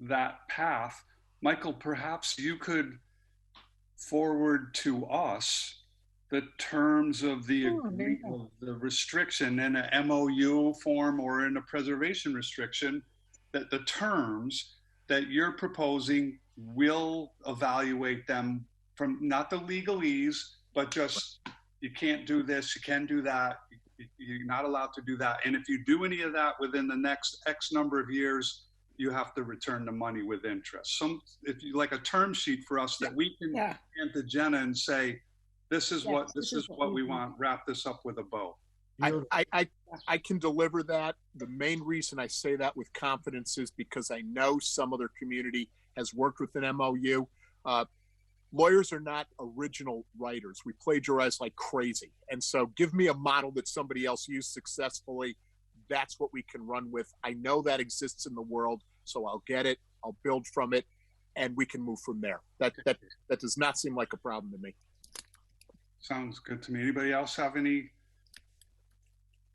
Speaker 1: that path, Michael, perhaps you could forward to us the terms of the restriction in an MOU form or in a preservation restriction, that the terms that you're proposing will evaluate them from not the legalese, but just you can't do this, you can do that, you're not allowed to do that. And if you do any of that within the next X number of years, you have to return the money with interest. If you like a term sheet for us that we can hand to Jenna and say, this is what we want, wrap this up with a bow.
Speaker 12: I can deliver that. The main reason I say that with confidence is because I know some other community has worked with an MOU. Lawyers are not original writers. We plagiarize like crazy. And so give me a model that somebody else used successfully. That's what we can run with. I know that exists in the world, so I'll get it, I'll build from it, and we can move from there. That does not seem like a problem to me.
Speaker 1: Sounds good to me. Anybody else have any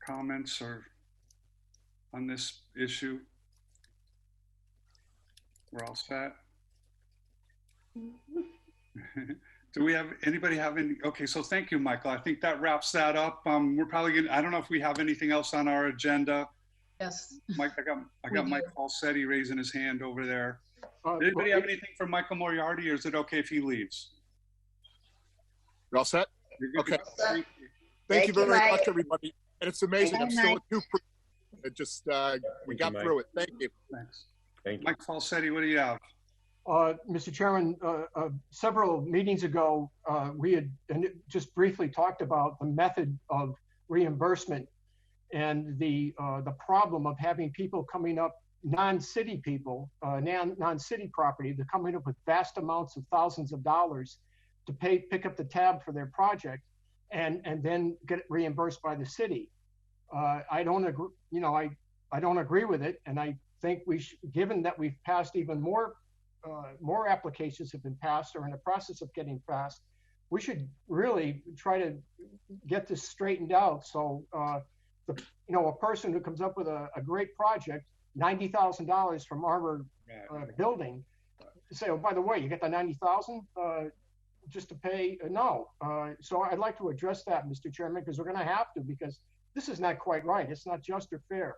Speaker 1: comments on this issue? We're all set. Anybody have any? Okay, so thank you, Michael. I think that wraps that up. We're probably gonna, I don't know if we have anything else on our agenda.
Speaker 7: Yes.
Speaker 1: Mike, I got Mike Falsetti raising his hand over there. Anybody have anything for Michael Moriarty, or is it okay if he leaves?
Speaker 12: You're all set? Okay. Thank you very much, everybody. And it's amazing. I'm still at 2%. It just, we got through it. Thank you.
Speaker 1: Thanks. Thank you. Mike Falsetti, what do you have?
Speaker 5: Mr. Chairman, several meetings ago, we had just briefly talked about the method of reimbursement and the problem of having people coming up, non-city people, non-city property, they're coming up with vast amounts of thousands of dollars to pick up the tab for their project. and then get reimbursed by the city. I don't agree, I don't agree with it. And I think given that we've passed even more applications have been passed or in the process of getting passed, we should really try to get this straightened out. So, a person who comes up with a great project, $90,000 from Arbor Building, say, oh, by the way, you get the $90,000 just to pay? No. So I'd like to address that, Mr. Chairman, because we're going to have to, because this is not quite right. It's not just or fair.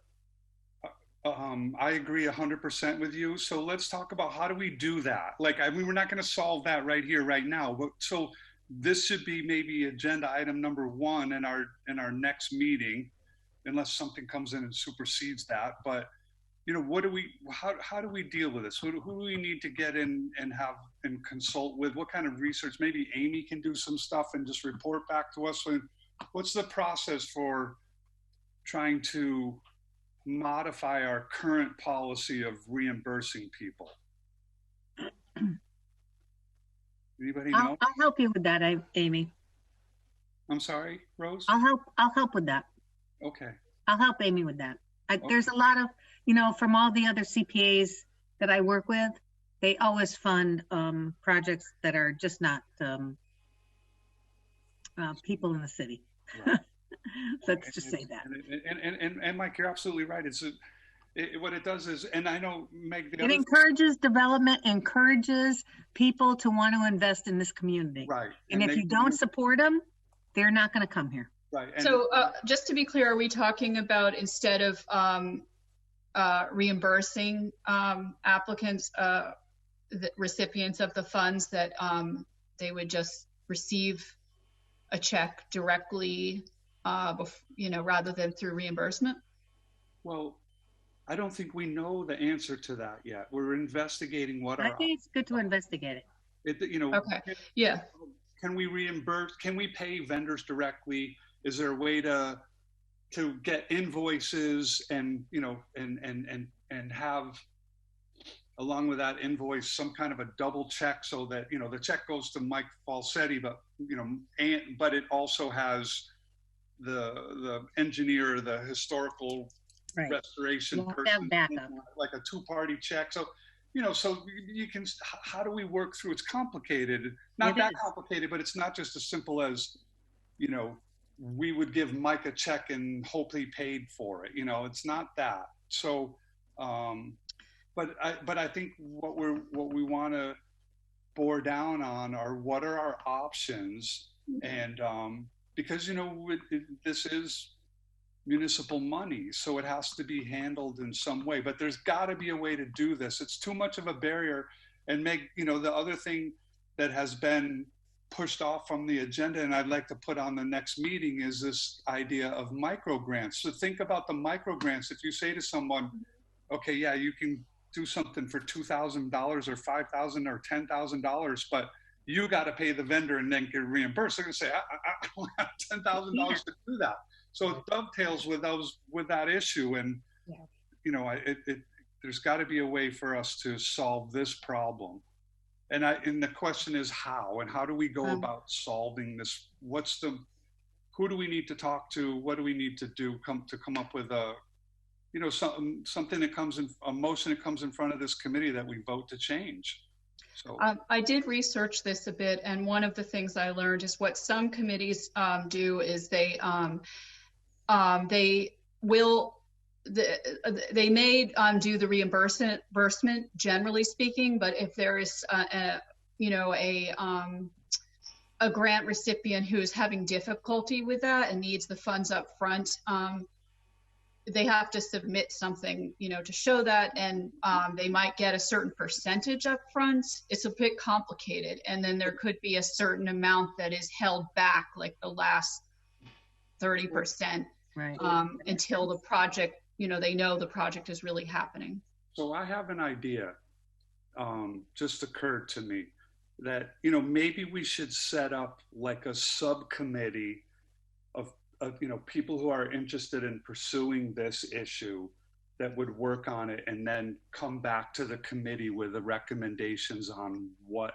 Speaker 1: I agree 100% with you. So let's talk about how do we do that? Like, I mean, we're not going to solve that right here, right now. But so this should be maybe agenda item number 1 in our next meeting, unless something comes in and supersedes that. But how do we deal with this? Who do we need to get in and have and consult with? What kind of research? Maybe Amy can do some stuff and just report back to us. So what's the process for trying to modify our current policy of reimbursing people? Anybody know?
Speaker 2: I'll help you with that, Amy.
Speaker 1: I'm sorry, Rose?
Speaker 2: I'll help with that.
Speaker 1: Okay.
Speaker 2: I'll help Amy with that. There's a lot of, from all the other CPAs that I work with, they always fund projects that are just not people in the city. Right. Let's just say that.
Speaker 1: And Mike, you're absolutely right. What it does is, and I know Meg,
Speaker 2: it encourages development, encourages people to want to invest in this community.
Speaker 1: Right.
Speaker 2: And if you don't support them, they're not going to come here.
Speaker 1: Right.
Speaker 7: So just to be clear, are we talking about instead of reimbursing applicants, the recipients of the funds, that they would just receive a check directly, rather than through reimbursement?
Speaker 1: Well, I don't think we know the answer to that yet. We're investigating what
Speaker 2: I think it's good to investigate it.
Speaker 7: Okay. Yeah.
Speaker 1: Can we reimburse? Can we pay vendors directly? Is there a way to get invoices and have, along with that invoice, some kind of a double check so that the check goes to Mike Falsetti, but but it also has the engineer, the historical restoration person, like a 2-party check. So so you can. How do we work through? It's complicated, not that complicated, but it's not just as simple as we would give Mike a check and hope he paid for it. It's not that. So, but I think what we want to bore down on are what are our options, and because this is municipal money, so it has to be handled in some way. But there's got to be a way to do this. It's too much of a barrier. And Meg, the other thing that has been pushed off from the agenda, and I'd like to put on the next meeting, is this idea of micro grants. So think about the micro grants. If you say to someone, okay, yeah, you can do something for $2,000 or $5,000 or $10,000, but you got to pay the vendor and then get reimbursed. They're going to say, I don't have $10,000 to do that. So it dovetails with that issue, and there's got to be a way for us to solve this problem. And the question is how, and how do we go about solving this? Who do we need to talk to? What do we need to do to come up with something that comes in, a motion that comes in front of this committee that we vote to change? So
Speaker 7: I did research this a bit, and one of the things I learned is what some committees do is they may do the reimbursement, generally speaking, but if there is a grant recipient who is having difficulty with that and needs the funds up front, they have to submit something, to show that, and they might get a certain percentage up front. It's a bit complicated, and then there could be a certain amount that is held back, like the last 30%.
Speaker 2: Right.
Speaker 7: Until the project, they know the project is really happening.
Speaker 1: So I have an idea, just occurred to me, that, maybe we should set up like a subcommittee of people who are interested in pursuing this issue that would work on it, and then come back to the committee with the recommendations on what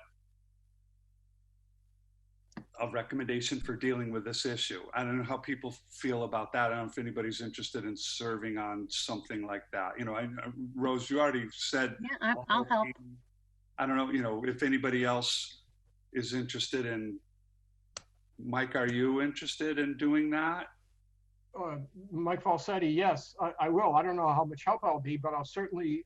Speaker 1: a recommendation for dealing with this issue. I don't know how people feel about that. I don't know if anybody's interested in serving on something like that. You know, Rose, you already said.
Speaker 2: Yeah, I'll help.
Speaker 1: I don't know, you know, if anybody else is interested in. Mike, are you interested in doing that?
Speaker 5: Mike Falsetti, yes, I will. I don't know how much help I'll be, but I'll certainly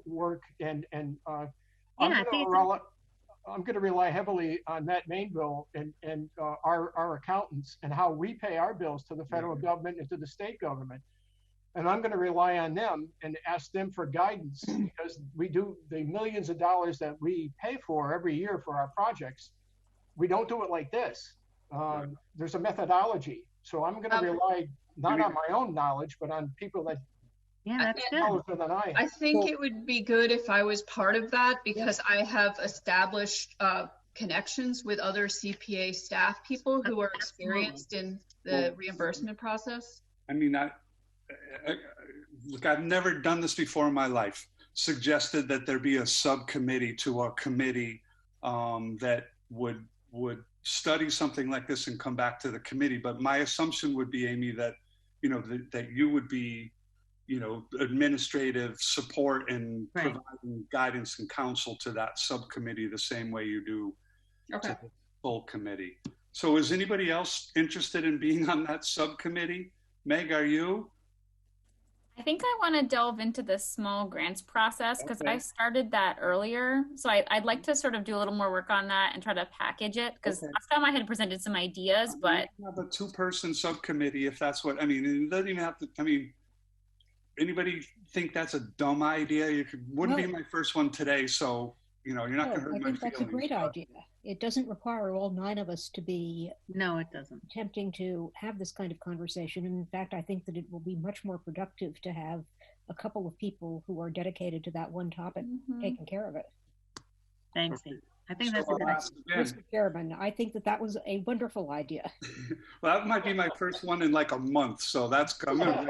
Speaker 5: work and I'm going to rely heavily on Matt Mainville and our accountants and how we pay our bills to the federal government and to the state government. And I'm going to rely on them and ask them for guidance, because we do the millions of dollars that we pay for every year for our projects. We don't do it like this. There's a methodology. So I'm going to rely not on my own knowledge, but on people that
Speaker 2: that's
Speaker 5: know better than I am.
Speaker 7: I think it would be good if I was part of that, because I have established connections with other CPA staff people who are experienced in the reimbursement process.
Speaker 1: I mean, look, I've never done this before in my life. Suggested that there be a subcommittee to a committee that would study something like this and come back to the committee. But my assumption would be, Amy, that, you know, that you would be, you know, administrative support and providing guidance and counsel to that subcommittee the same way you do to the full committee. So is anybody else interested in being on that subcommittee? Meg, are you?
Speaker 6: I think I want to delve into the small grants process, because I started that earlier. So I'd like to sort of do a little more work on that and try to package it, because last time I had presented some ideas, but
Speaker 1: have a 2-person subcommittee, if that's what I mean. It doesn't even have to. I mean, anybody think that's a dumb idea? Wouldn't be my first one today, so you know, you're not going to hurt my feelings.
Speaker 4: I think that's a great idea. It doesn't require all 9 of us to be
Speaker 2: it doesn't
Speaker 4: attempting to have this kind of conversation. And in fact, I think that it will be much more productive to have a couple of people who are dedicated to that one topic taking care of it.
Speaker 2: Thanks. I think that's a good idea.
Speaker 4: Mr. Chairman, I think that was a wonderful idea.
Speaker 1: Well, that might be my first one in like a month, so that's coming.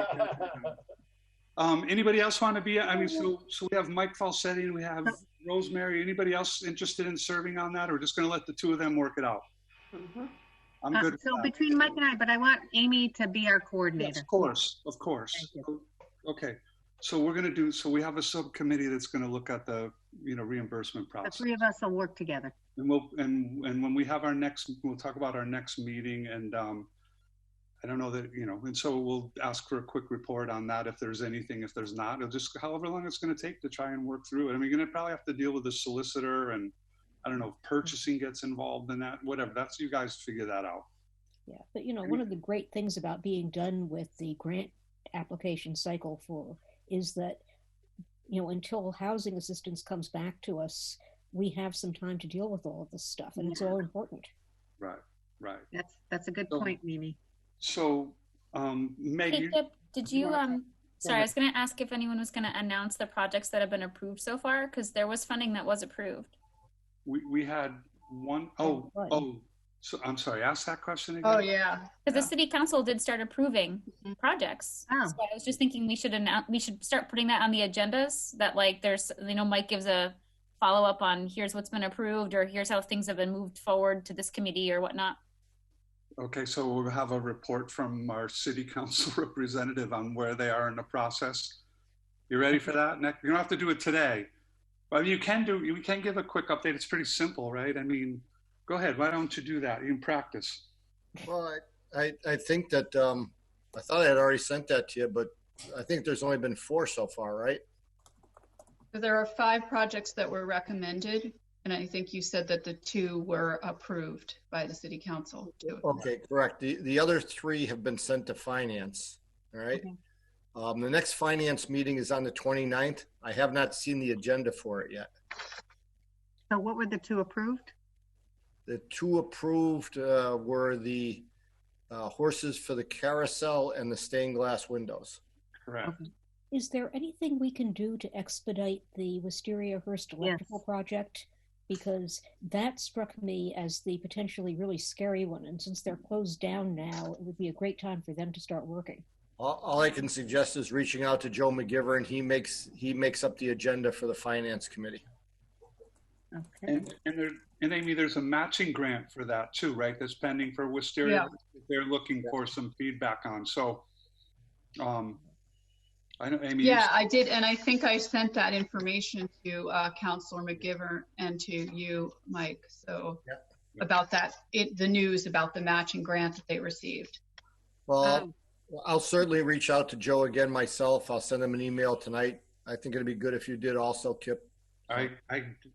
Speaker 1: Anybody else want to be? I mean, so we have Mike Falsetti and we have Rosemary. Anybody else interested in serving on that, or just going to let the 2 of them work it out? I'm good.
Speaker 2: So between Mike and I, but I want Amy to be our coordinator.
Speaker 1: Yes, of course.
Speaker 2: Thank you.
Speaker 1: Okay. So we're going to do. So we have a subcommittee that's going to look at the, you know, reimbursement process.
Speaker 2: The 3 of us will work together.
Speaker 1: And and when we have our next, we'll talk about our next meeting, and I don't know that, you know, and so we'll ask for a quick report on that if there's anything. If there's not, it'll just however long it's going to take to try and work through it. I mean, you're going to probably have to deal with the solicitor, and I don't know if purchasing gets involved in that, whatever. That's, you guys figure that out.
Speaker 4: Yeah, but you know, one of the great things about being done with the grant application cycle is that, you know, until housing assistance comes back to us, we have some time to deal with all of this stuff, and it's all important.
Speaker 1: Right.
Speaker 2: That's a good point, Mimi.
Speaker 1: So, Meg,
Speaker 6: hey, did you sorry, I was going to ask if anyone was going to announce the projects that have been approved so far, because there was funding that was approved.
Speaker 1: We had one. So I'm sorry, ask that question again.
Speaker 7: Oh yeah,
Speaker 6: because the city council did start approving projects. So I was just thinking we should start putting that on the agendas, that like there's, you know, Mike gives a follow-up on here's what's been approved, or here's how things have been moved forward to this committee or whatnot.
Speaker 1: Okay, so we'll have a report from our city council representative on where they are in the process. You ready for that, Nick? You don't have to do it today, but you can give a quick update. It's pretty simple, right? I mean, go ahead. Why don't you do that? You can practice.
Speaker 10: Well, I think that I thought I had already sent that to you, but I think there's only been 4 so far, right?
Speaker 7: There are 5 projects that were recommended, and I think you said that the 2 were approved by the city council.
Speaker 10: Okay, correct. The other 3 have been sent to finance. All right. Okay. The next finance meeting is on the 29th. I have not seen the agenda for it yet.
Speaker 2: So what were the 2 approved?
Speaker 10: The 2 approved were the horses for the carousel and the stained glass windows.
Speaker 1: Correct.
Speaker 2: Okay.
Speaker 4: Is there anything we can do to expedite the Wisteria Hearst electrical project? Because that struck me as the potentially really scary one. And since they're closed down now, it would be a great time for them to start working.
Speaker 10: All I can suggest is reaching out to Joe McGivern. He makes up the agenda for the finance committee.
Speaker 2: Okay.
Speaker 1: And Amy, there's a matching grant for that too, right? That's pending for Wisteria.
Speaker 7: Yeah.
Speaker 1: They're looking for some feedback on. So, I know Amy.
Speaker 7: Yeah, I did, and I think I sent that information to Councilor McGivern and to you, Mike. So about that, the news about the matching grant that they received.
Speaker 10: Well, I'll certainly reach out to Joe again myself. I'll send him an email tonight. I think it'd be good if you did also, Kip.
Speaker 1: I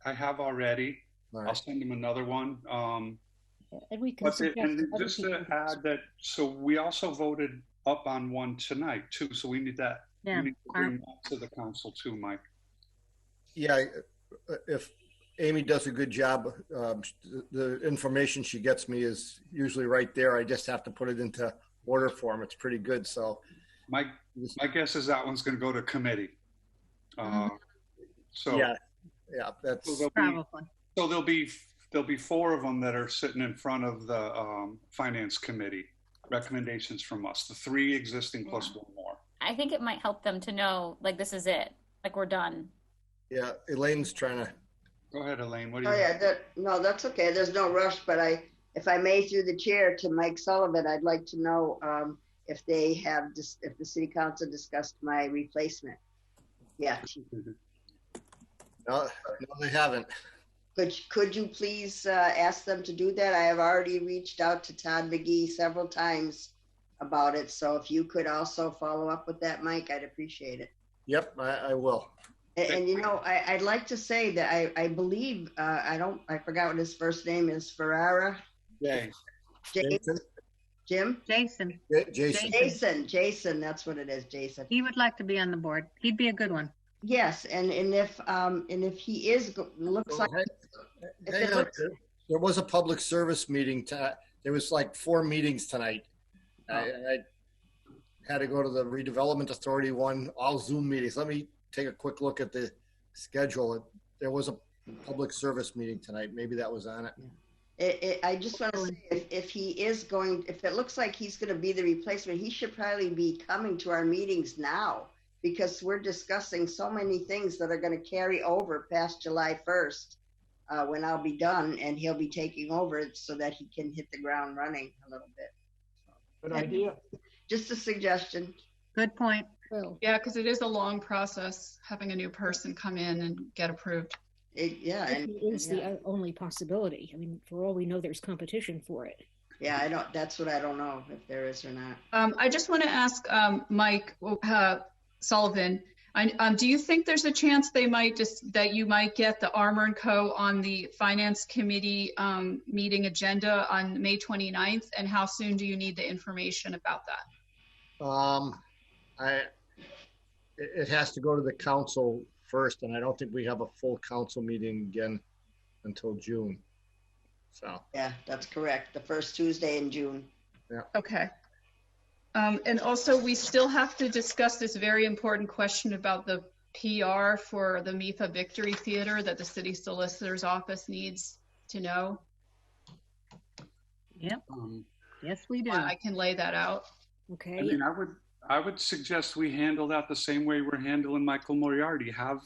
Speaker 1: have already.
Speaker 10: Right.
Speaker 1: I'll send him another one.
Speaker 4: And we can
Speaker 1: And just to add that, so we also voted up on one tonight too. So we need that.
Speaker 2: Yeah.
Speaker 1: We need to bring that to the council too, Mike.
Speaker 10: Yeah, if Amy does a good job, the information she gets me is usually right there. I just have to put it into order form. It's pretty good. So
Speaker 1: my guess is that one's going to go to committee. So
Speaker 10: yeah, that's
Speaker 2: Probably.
Speaker 1: So there'll be 4 of them that are sitting in front of the finance committee. Recommendations from us, the 3 existing plus 1 more.
Speaker 6: I think it might help them to know, like, this is it. Like, we're done.
Speaker 10: Yeah, Elaine's trying to.
Speaker 1: Go ahead, Elaine. What do you?
Speaker 3: Oh yeah, no, that's okay. There's no rush, but if I may, through the chair to Mike Sullivan, I'd like to know if the city council discussed my replacement. Yeah.
Speaker 10: No, they haven't.
Speaker 3: Could you please ask them to do that? I have already reached out to Todd McGee several times about it. So if you could also follow up with that, Mike, I'd appreciate it.
Speaker 10: Yep, I will.
Speaker 3: And you know, I'd like to say that I believe I forgot what his first name is. Ferrara.
Speaker 10: Jason.
Speaker 3: Jim.
Speaker 2: Jason.
Speaker 3: Jason. That's what it is. Jason.
Speaker 2: He would like to be on the board. He'd be a good one.
Speaker 3: Yes, and if he is, looks like.
Speaker 10: There was a public service meeting. There was like 4 meetings tonight. I had to go to the redevelopment authority one, all Zoom meetings. Let me take a quick look at the schedule. There was a public service meeting tonight. Maybe that was on it.
Speaker 3: I just want to say, if it looks like he's going to be the replacement, he should probably be coming to our meetings now, because we're discussing so many things that are going to carry over past July 1st, when I'll be done, and he'll be taking over so that he can hit the ground running a little bit.
Speaker 5: Good idea.
Speaker 3: Just a suggestion.
Speaker 2: Good point.
Speaker 7: Yeah, because it is a long process having a new person come in and get approved.
Speaker 4: It is the only possibility. I mean, for all we know, there's competition for it.
Speaker 3: Yeah, that's what I don't know if there is or not.
Speaker 7: I just want to ask Mike Sullivan. Do you think there's a chance that you might get the Armour & Co. on the Finance Committee meeting agenda on May 29th? And how soon do you need the information about that?
Speaker 10: It has to go to the council first, and I don't think we have a full council meeting again until June. So.
Speaker 3: Yeah, that's correct. The first Tuesday in June.
Speaker 10: Yeah.
Speaker 7: Okay. And also, we still have to discuss this very important question about the PR for the MIFA Victory Theater that the city solicitor's office needs to know.
Speaker 2: Yep. Yes, we do.
Speaker 7: I can lay that out.
Speaker 4: Okay.
Speaker 1: I mean, I would suggest we handle that the same way we're handling Michael Moriarty. Have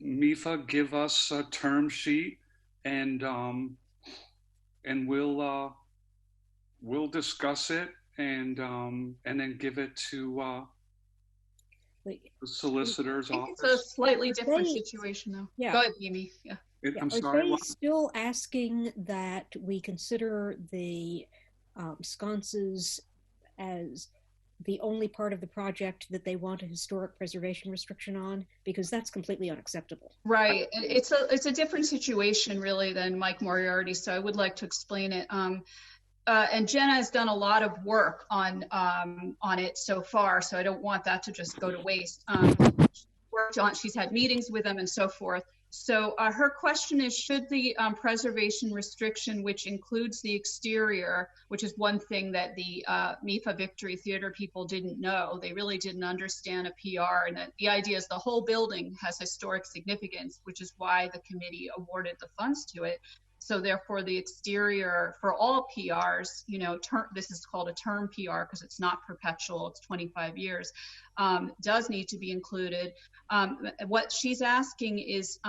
Speaker 1: MIFA give us a term sheet, and we'll discuss it and then give it to the solicitor's office.
Speaker 7: It's a slightly different situation, though.
Speaker 4: Yeah.
Speaker 7: Go ahead, Amy. Yeah.
Speaker 1: I'm
Speaker 4: Are
Speaker 1: sorry.
Speaker 4: they still asking that we consider the sconces as the only part of the project that they want a historic preservation restriction on? Because that's completely unacceptable.
Speaker 7: Right. And it's a different situation, really, than Mike Moriarty. So I would like to explain it. And Jenna has done a lot of work on it so far, so I don't want that to just go to waste. She's had meetings with them and so forth. So her question is, should the preservation restriction, which includes the exterior, which is one thing that the MIFA Victory Theater people didn't know, they really didn't understand a PR, and that the idea is the whole building has historic significance, which is why the committee awarded the funds to it. So therefore the exterior for all PRs, this is called a term PR because it's not perpetual, it's 25 years, does need to be included. What she's asking is,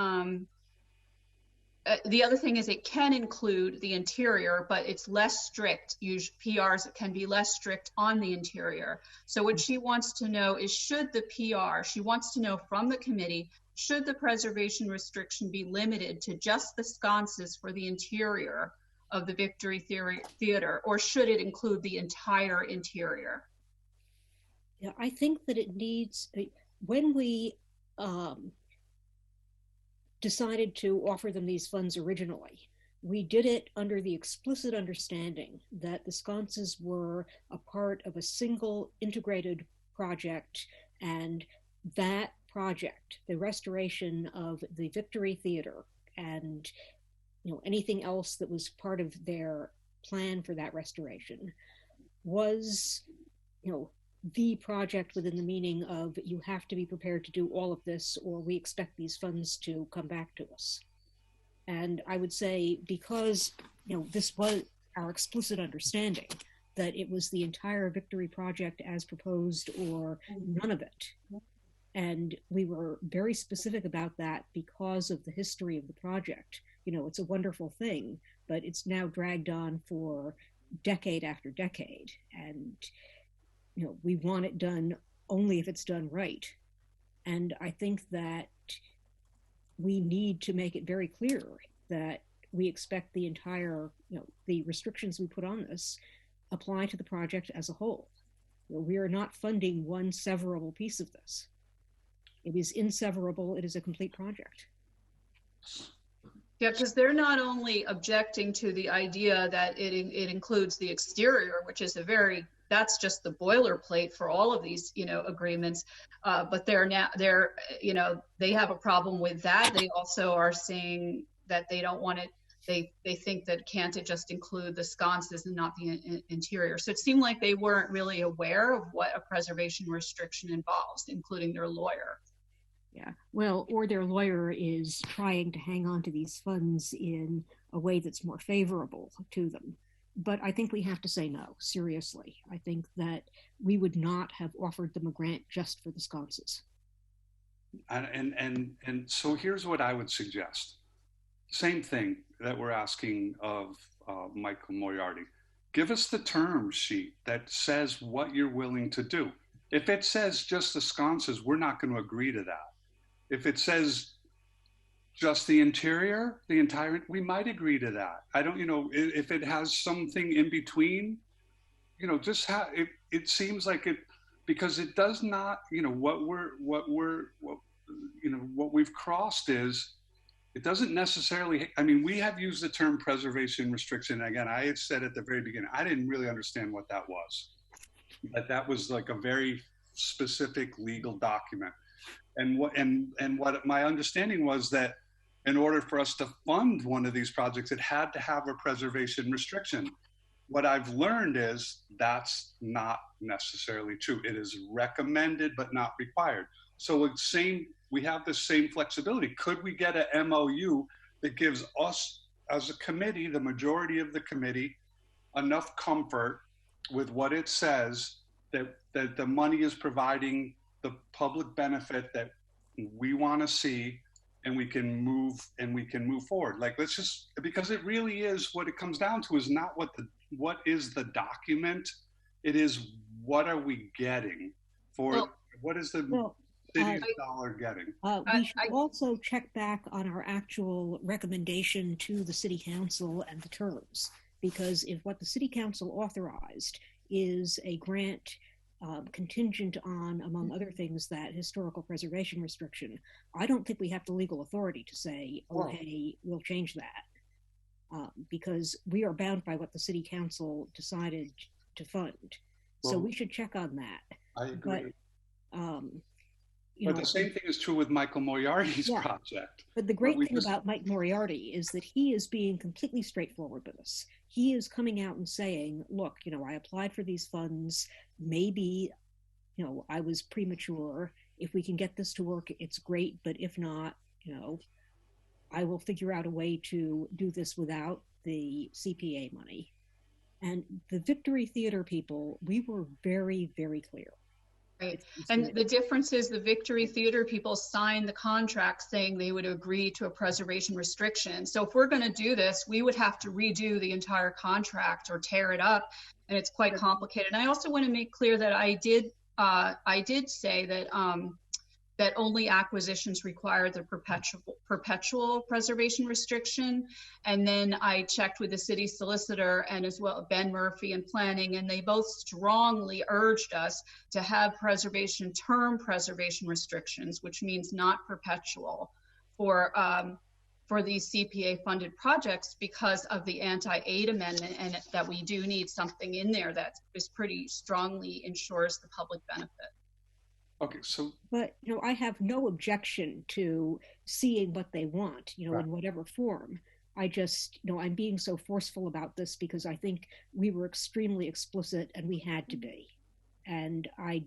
Speaker 7: the other thing is it can include the interior, but it's less strict. PRs can be less strict on the interior. So what she wants to know is, should the PR, she wants to know from the committee, should the preservation restriction be limited to just the sconces for the interior of the Victory Theater, or should it include the entire interior?
Speaker 4: Yeah, I think that it needs, when we decided to offer them these funds originally, we did it under the explicit understanding that the sconces were a part of a single integrated project, and that project, the restoration of the Victory Theater and anything else that was part of their plan for that restoration, was the project within the meaning of, you have to be prepared to do all of this or we expect these funds to come back to us. And I would say, because this was our explicit understanding, that it was the entire Victory project as proposed or none of it. And we were very specific about that because of the history of the project. It's a wonderful thing, but it's now dragged on for decade after decade. And we want it done only if it's done right. And I think that we need to make it very clear that we expect the entire, the restrictions we put on this apply to the project as a whole. We are not funding one severable piece of this. It is inseverable. It is a complete project.
Speaker 7: Yeah, because they're not only objecting to the idea that it includes the exterior, which is that's just the boilerplate for all of these, agreements. But they have a problem with that. They also are saying that they don't want it. They think that can't it just include the sconces and not the interior. So it seemed like they weren't really aware of what a preservation restriction involves, including their lawyer.
Speaker 4: Yeah, well, or their lawyer is trying to hang on to these funds in a way that's more favorable to them. But I think we have to say no, seriously. I think that we would not have offered them a grant just for the sconces.
Speaker 1: And so here's what I would suggest. Same thing that we're asking of Michael Moriarty. Give us the term sheet that says what you're willing to do. If it says just the sconces, we're not going to agree to that. If it says just the interior, the entire, we might agree to that. I don't, if it has something in between, just it seems like it, because it does not, what we've crossed is, it doesn't necessarily, we have used the term preservation restriction. Again, I had said at the very beginning, I didn't really understand what that was. That was like a very specific legal document. And what my understanding was that in order for us to fund one of these projects, it had to have a preservation restriction. What I've learned is that's not necessarily true. It is recommended, but not required. So we have the same flexibility. Could we get an MOU that gives us as a committee, the majority of the committee, enough comfort with what it says that the money is providing the public benefit that we want to see, and we can move forward. Like, let's just, because it really is, what it comes down to is not what is the document, it is what are we getting for, what is the city's dollar getting?
Speaker 4: We should also check back on our actual recommendation to the city council and the terms, because if what the city council authorized is a grant contingent on, among other things, that historical preservation restriction, I don't think we have the legal authority to say, hey, we'll change that, because we are bound by what the city council decided to fund. So we should check on that.
Speaker 1: I agree. But the same thing is true with Michael Moriarty's project.
Speaker 4: But the great thing about Mike Moriarty is that he is being completely straightforward with us. He is coming out and saying, look, I applied for these funds. Maybe, I was premature. If we can get this to work, it's great. But if not, I will figure out a way to do this without the CPA money. And the Victory Theater people, we were very, very clear.
Speaker 7: Right. And the difference is the Victory Theater people signed the contract saying they would agree to a preservation restriction. So if we're going to do this, we would have to redo the entire contract or tear it up, and it's quite complicated. And I also want to make clear that I did say that that only acquisitions require the perpetual preservation restriction. And then I checked with the city solicitor and as well Ben Murphy in planning, and they both strongly urged us to have term preservation restrictions, which means not perpetual, for these CPA funded projects because of the anti-aid amendment, and that we do need something in there that is pretty strongly ensures the public benefit.
Speaker 1: Okay, so.
Speaker 4: But, I have no objection to seeing what they want, in whatever form. I just, I'm being so forceful about this because I think we were extremely explicit and we had to be. And I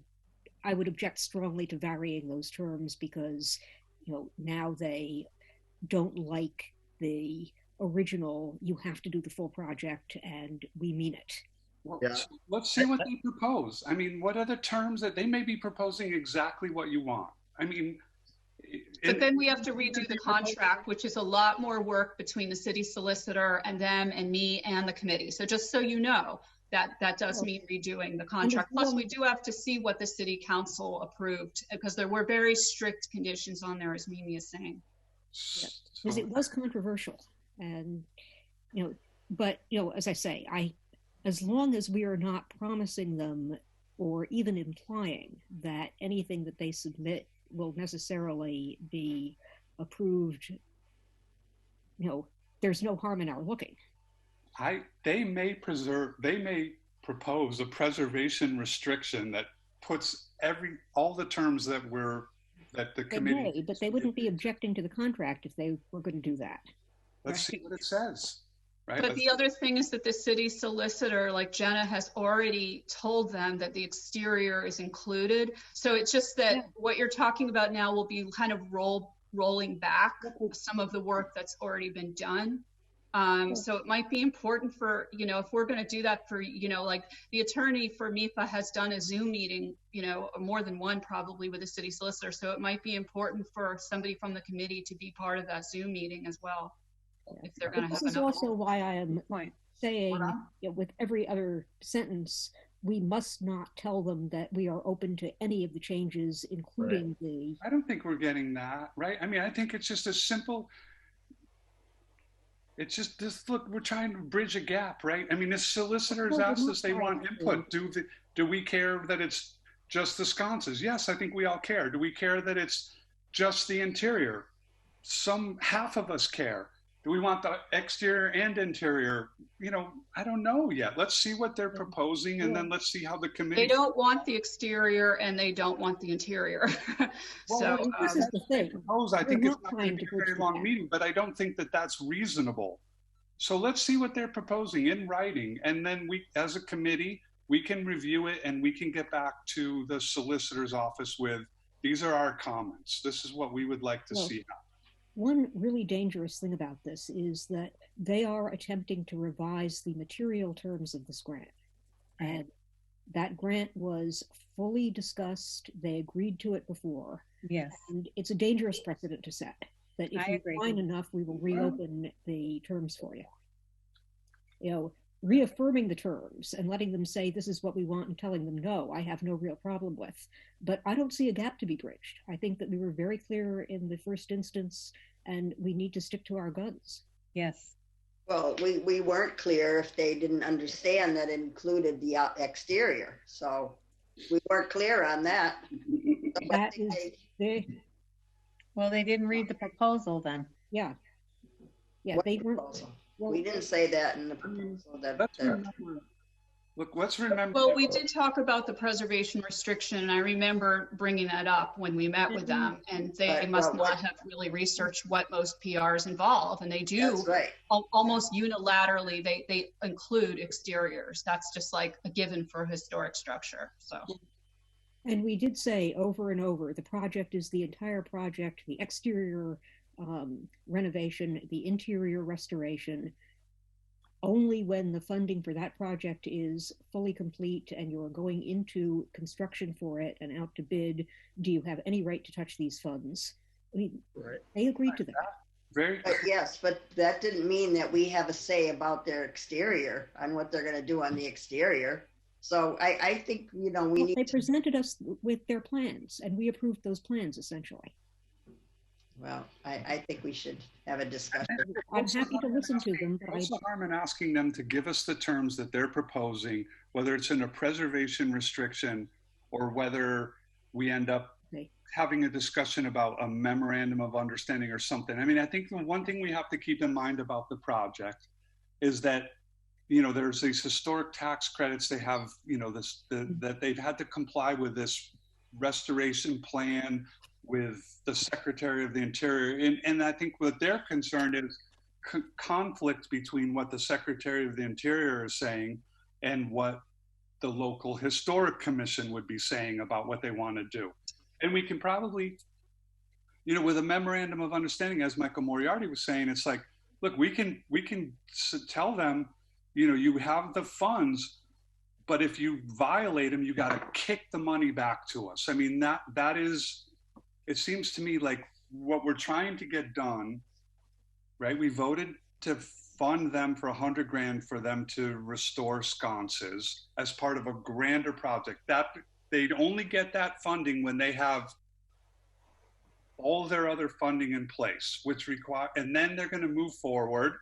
Speaker 4: would object strongly to varying those terms because, now they don't like the original, you have to do the full project and we mean it.
Speaker 1: Well, let's see what they propose. I mean, what are the terms that they may be proposing exactly what you want? I mean,
Speaker 7: but then we have to redo the contract, which is a lot more work between the city solicitor and them and me and the committee. So just so you know, that does mean redoing the contract. Plus, we do have to see what the city council approved because there were very strict conditions on there, as Mimi is saying.
Speaker 4: Yeah, because it was controversial, and but as I say, as long as we are not promising them or even implying that anything that they submit will necessarily be approved, there's no harm in our looking.
Speaker 1: They may propose a preservation restriction that puts all the terms that the committee.
Speaker 4: They may, but they wouldn't be objecting to the contract if they were going to do that.
Speaker 1: Let's see what it says. Right?
Speaker 7: But the other thing is that the city solicitor, like Jenna, has already told them that the exterior is included. So it's just that what you're talking about now will be kind of rolling back some of the work that's already been done. So it might be important for, if we're going to do that for, like the attorney for MIPA has done a Zoom meeting, more than one probably with the city solicitor. So it might be important for somebody from the committee to be part of that Zoom meeting as well. If they're going to have.
Speaker 4: This is also why I am saying with every other sentence, we must not tell them that we are open to any of the changes, including the.
Speaker 1: I don't think we're getting that right. I mean, I think it's just as simple. It's just this. Look, we're trying to bridge a gap, right? I mean, the solicitors asked us; they want input. Do we care that it's just the sconces? Yes, I think we all care. Do we care that it's just the interior? Half of us care. Do we want the exterior and interior? I don't know yet. Let's see what they're proposing, and then let's see how the committee.
Speaker 7: They don't want the exterior, and they don't want the interior.
Speaker 4: So this is the thing.
Speaker 1: I think it's not going to be a very long meeting, but I don't think that that's reasonable. So let's see what they're proposing in writing, and then we, as a committee, we can review it, and we can get back to the solicitor's office with, these are our comments. This is what we would like to see now.
Speaker 4: One really dangerous thing about this is that they are attempting to revise the material terms of this grant. And that grant was fully discussed. They agreed to it before.
Speaker 2: Yes.
Speaker 4: And it's a dangerous precedent to set that if you find enough, we will reopen the terms for you. Reaffirming the terms and letting them say this is what we want and telling them no, I have no real problem with. But I don't see a gap to be bridged. I think that we were very clear in the first instance, and we need to stick to our guns.
Speaker 2: Yes.
Speaker 3: Well, we weren't clear if they didn't understand that it included the exterior. So we weren't clear on that.
Speaker 2: Well, they didn't read the proposal then.
Speaker 4: Yeah. Yeah,
Speaker 3: what
Speaker 4: they weren't.
Speaker 3: Proposal? Well, we didn't say that in the proposal.
Speaker 1: Let's remember.
Speaker 7: Well, we did talk about the preservation restriction, and I remember bringing that up when we met with them, and they must not have really researched what most PRs involve, and they do.
Speaker 3: That's right.
Speaker 7: Almost unilaterally, they include exteriors. That's just like a given for a historic structure. So.
Speaker 4: And we did say over and over, the project is the entire project. The exterior renovation, the interior restoration, only when the funding for that project is fully complete and you're going into construction for it and out to bid, do you have any right to touch these funds? I mean,
Speaker 10: Right.
Speaker 4: they agreed to that.
Speaker 1: Very
Speaker 3: But yes, but that didn't mean that we have a say about their exterior, on what they're going to do on the exterior. So I think, we
Speaker 4: Well,
Speaker 3: need
Speaker 4: they
Speaker 3: to,
Speaker 4: presented us with their plans, and we approved those plans essentially.
Speaker 3: well, I think we should have a discussion.
Speaker 4: I'm happy to listen to them, but
Speaker 1: What's the harm in asking them to give us the terms that they're proposing, whether it's in a preservation restriction or whether we end up
Speaker 4: Okay.
Speaker 1: having a discussion about a memorandum of understanding or something. I mean, I think the one thing we have to keep in mind about the project is that, there's these historic tax credits they have, that they've had to comply with this restoration plan with the Secretary of the Interior. And I think what they're concerned is conflict between what the Secretary of the Interior is saying and what the local historic commission would be saying about what they want to do. And we can probably, with a memorandum of understanding, as Michael Moriarty was saying, it's like, look, we can tell them, you have the funds, but if you violate them, you got to kick the money back to us. I mean, that is, it seems to me like what we're trying to get done, right? We voted to fund them for $100,000 for them to restore sconces as part of a grander project. That they'd only get that funding when they have all their other funding in place, and then they're going to move forward,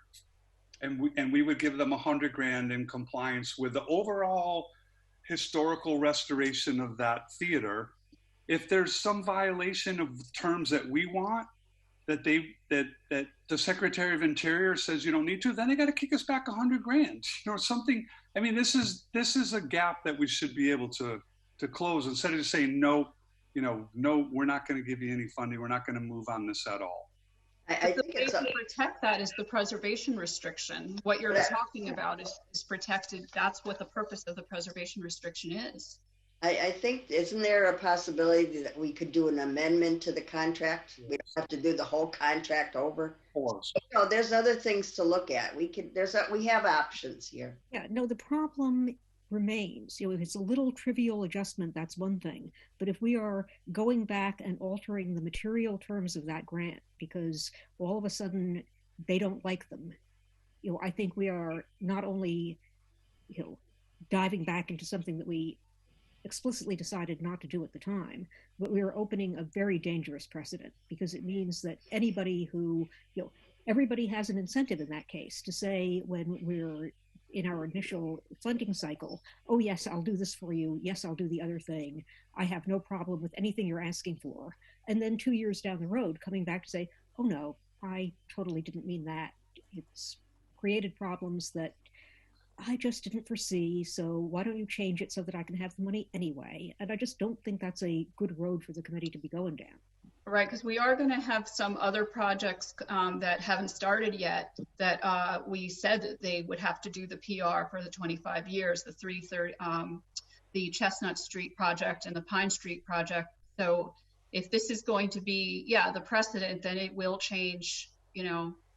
Speaker 1: and we would give them $100,000 in compliance with the overall historical restoration of that theater. If there's some violation of terms that we want, that the Secretary of Interior says you don't need to, then they got to kick us back $100,000, something. I mean, this is a gap that we should be able to close, instead of just saying no, no, we're not going to give you any funding. We're not going to move on this at all.
Speaker 3: I
Speaker 7: The
Speaker 3: think
Speaker 7: way
Speaker 3: it's
Speaker 7: to protect that is the preservation restriction. What you're talking about is protected. That's what the purpose of the preservation restriction is.
Speaker 3: I think, isn't there a possibility that we could do an amendment to the contract? We don't have to do the whole contract over.
Speaker 1: Of course.
Speaker 3: There's other things to look at. We have options here.
Speaker 4: Yeah, no, the problem remains. If it's a little trivial adjustment, that's one thing. But if we are going back and altering the material terms of that grant because all of a sudden they don't like them, I think we are not only, diving back into something that we explicitly decided not to do at the time, but we are opening a very dangerous precedent, because it means that anybody who, everybody has an incentive in that case to say, when we're in our initial funding cycle, oh yes, I'll do this for you. Yes, I'll do the other thing. I have no problem with anything you're asking for. And then 2 years down the road, coming back to say, oh no, I totally didn't mean that. It's created problems that I just didn't foresee, so why don't you change it so that I can have the money anyway? And I just don't think that's a good road for the committee to be going down.
Speaker 7: Right, because we are going to have some other projects that haven't started yet that we said that they would have to do the PR for the 25 years, the Chestnut Street project and the Pine Street project. So if this is going to be, the precedent, then it will change.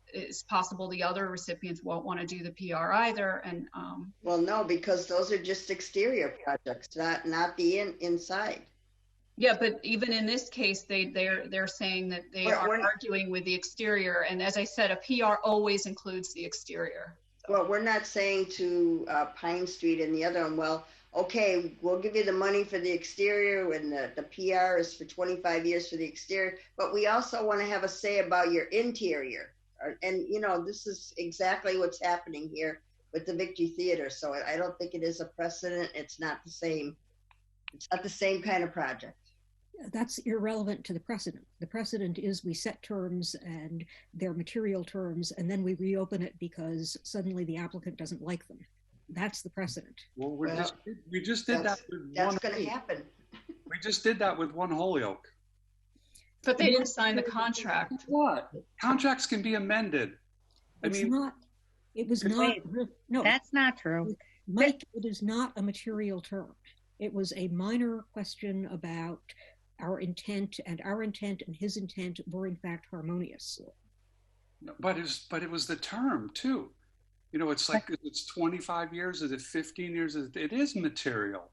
Speaker 7: It's possible the other recipients won't want to do the PR either. And
Speaker 3: well, no, because those are just exterior projects, not the inside.
Speaker 7: Yeah, but even in this case, they're saying that they are arguing with the exterior. And as I said, a PR always includes the exterior.
Speaker 3: Well, we're not saying to Pine Street and the other one, well, okay, we'll give you the money for the exterior and the PR is for 25 years for the exterior, but we also want to have a say about your interior. And, this is exactly what's happening here with the Victory Theater. So I don't think it is a precedent. It's not the same. It's not the same kind of project.
Speaker 4: That's irrelevant to the precedent. The precedent is we set terms and their material terms, and then we reopen it because suddenly the applicant doesn't like them. That's the precedent.
Speaker 1: Well, we just did that with
Speaker 3: that's going to happen.
Speaker 1: We just did that with One Holyoke.
Speaker 7: But they didn't sign the contract.
Speaker 1: What? Contracts can be amended.
Speaker 4: It was not. No,
Speaker 2: that's not true.
Speaker 4: Mike, it is not a material term. It was a minor question about our intent and his intent were in fact harmonious.
Speaker 1: But it was the term too. You know, it's like, it's 25 years, is it 15 years? It is material.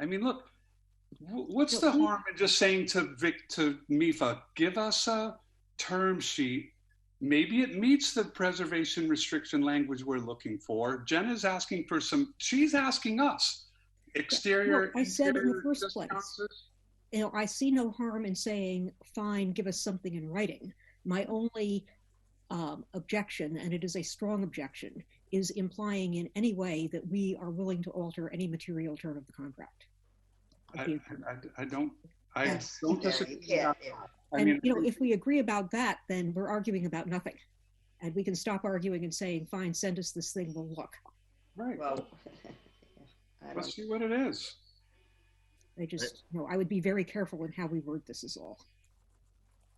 Speaker 1: I mean, look, what's the harm in just saying to MIFA, give us a term sheet. Maybe it meets the preservation restriction language we're looking for. Jen is asking for she's asking us. Exterior.
Speaker 4: I said in the first place, you know, I see no harm in saying, fine, give us something in writing. My only objection, and it is a strong objection, is implying in any way that we are willing to alter any material term of the contract.
Speaker 1: I don't disagree.
Speaker 4: And you know, if we agree about that, then we're arguing about nothing, and we can stop arguing and saying, fine, send us this thing, we'll look.
Speaker 1: Right.
Speaker 3: Well,
Speaker 1: let's see what it is.
Speaker 4: I would be very careful in how we word this is all.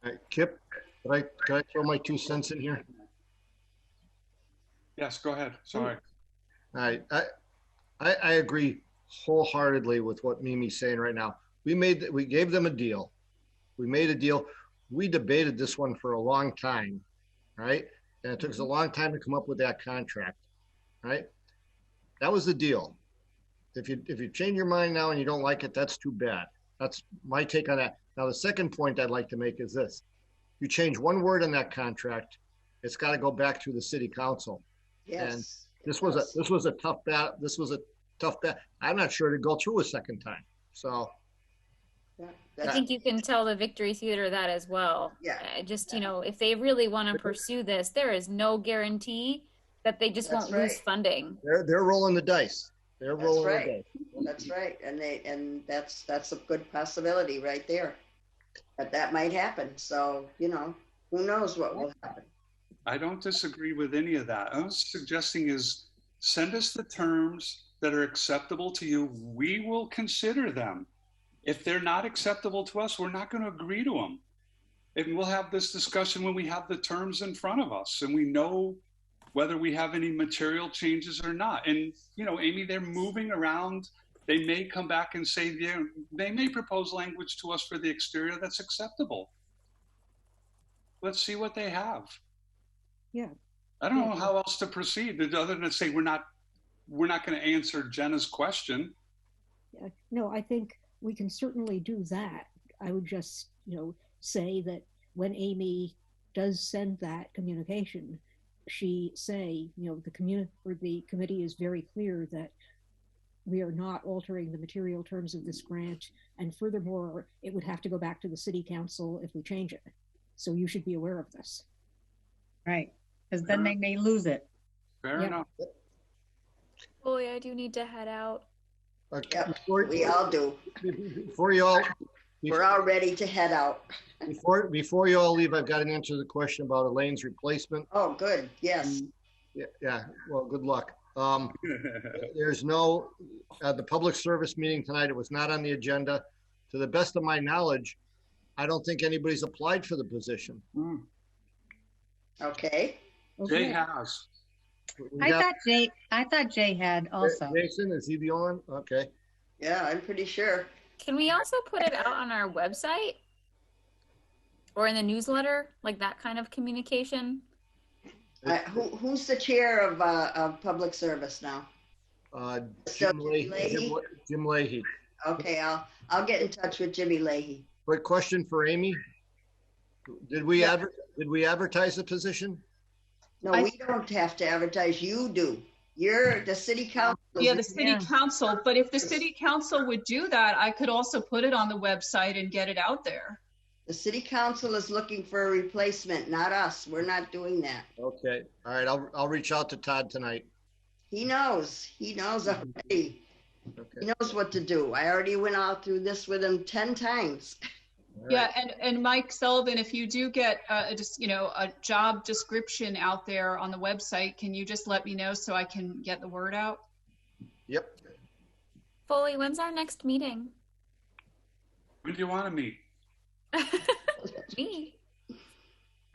Speaker 10: All right, Kip, can I throw my 2 cents in here?
Speaker 1: Yes, go ahead. Sorry.
Speaker 10: All right, I agree wholeheartedly with what Mimi's saying right now. We gave them a deal. We made a deal. We debated this one for a long time, right? And it took us a long time to come up with that contract, right? That was the deal. If you change your mind now and you don't like it, that's too bad. That's my take on that. Now, the second point I'd like to make is this. You change one word in that contract, it's got to go back to the city council.
Speaker 3: yes.
Speaker 10: And this was a tough bat. This was a tough bet. I'm not sure to go through a second time. So
Speaker 6: I think you can tell the Victory Theater that as well.
Speaker 3: Yeah.
Speaker 6: You know, if they really want to pursue this, there is no guarantee that they just won't lose funding.
Speaker 10: They're rolling the dice. They're rolling the dice.
Speaker 3: That's right. And that's a good possibility right there. That might happen. So, you know, who knows what will happen.
Speaker 1: I don't disagree with any of that. I'm suggesting is send us the terms that are acceptable to you. We will consider them. If they're not acceptable to us, we're not going to agree to them. And we'll have this discussion when we have the terms in front of us and we know whether we have any material changes or not. And, you know, Amy, they're moving around. They may come back and say, they may propose language to us for the exterior that's acceptable. Let's see what they have.
Speaker 4: Yeah.
Speaker 1: I don't know how else to proceed other than to say we're not going to answer Jenna's question.
Speaker 4: Yeah. No, I think we can certainly do that. I would just, you know, say that when Amy does send that communication, she say, you know, the committee is very clear that we are not altering the material terms of this grant, and furthermore, it would have to go back to the city council if we change it. So you should be aware of this.
Speaker 2: Right, because then they may lose it.
Speaker 1: Fair enough.
Speaker 6: Boy, I do need to head out.
Speaker 10: Okay.
Speaker 3: Yep, we all do. We're all ready to head out.
Speaker 10: Before you all leave, I've got an answer to the question about Elaine's replacement.
Speaker 3: Oh, good. Yes.
Speaker 10: Yeah. Well, good luck. There's no, the public service meeting tonight, it was not on the agenda. To the best of my knowledge, I don't think anybody's applied for the position.
Speaker 3: Okay.
Speaker 1: Jay has.
Speaker 2: I thought Jay had also.
Speaker 10: Jason, is he the only one? Okay.
Speaker 3: Yeah, I'm pretty sure.
Speaker 6: Can we also put it out on our website or in the newsletter, like that kind of communication?
Speaker 3: Who's the chair of public service now?
Speaker 10: Jim Leahy.
Speaker 3: Okay, I'll get in touch with Jimmy Leahy.
Speaker 10: Quick question for Amy. Did we advertise the position?
Speaker 3: No, we don't have to advertise. You do. You're the city council.
Speaker 7: Yeah, the city council. But if the city council would do that, I could also put it on the website and get it out there.
Speaker 3: The city council is looking for a replacement, not us. We're not doing that.
Speaker 10: Okay. All right. I'll reach out to Todd tonight.
Speaker 3: He knows. He knows already.
Speaker 10: Okay.
Speaker 3: He knows what to do. I already went out through this with him 10 times.
Speaker 10: Right.
Speaker 7: Yeah, and Mike Sullivan, if you do get a job description out there on the website, can you just let me know so I can get the word out?
Speaker 10: Yep.
Speaker 6: Foley, when's our next meeting?
Speaker 1: When do you want to meet?
Speaker 6: Me.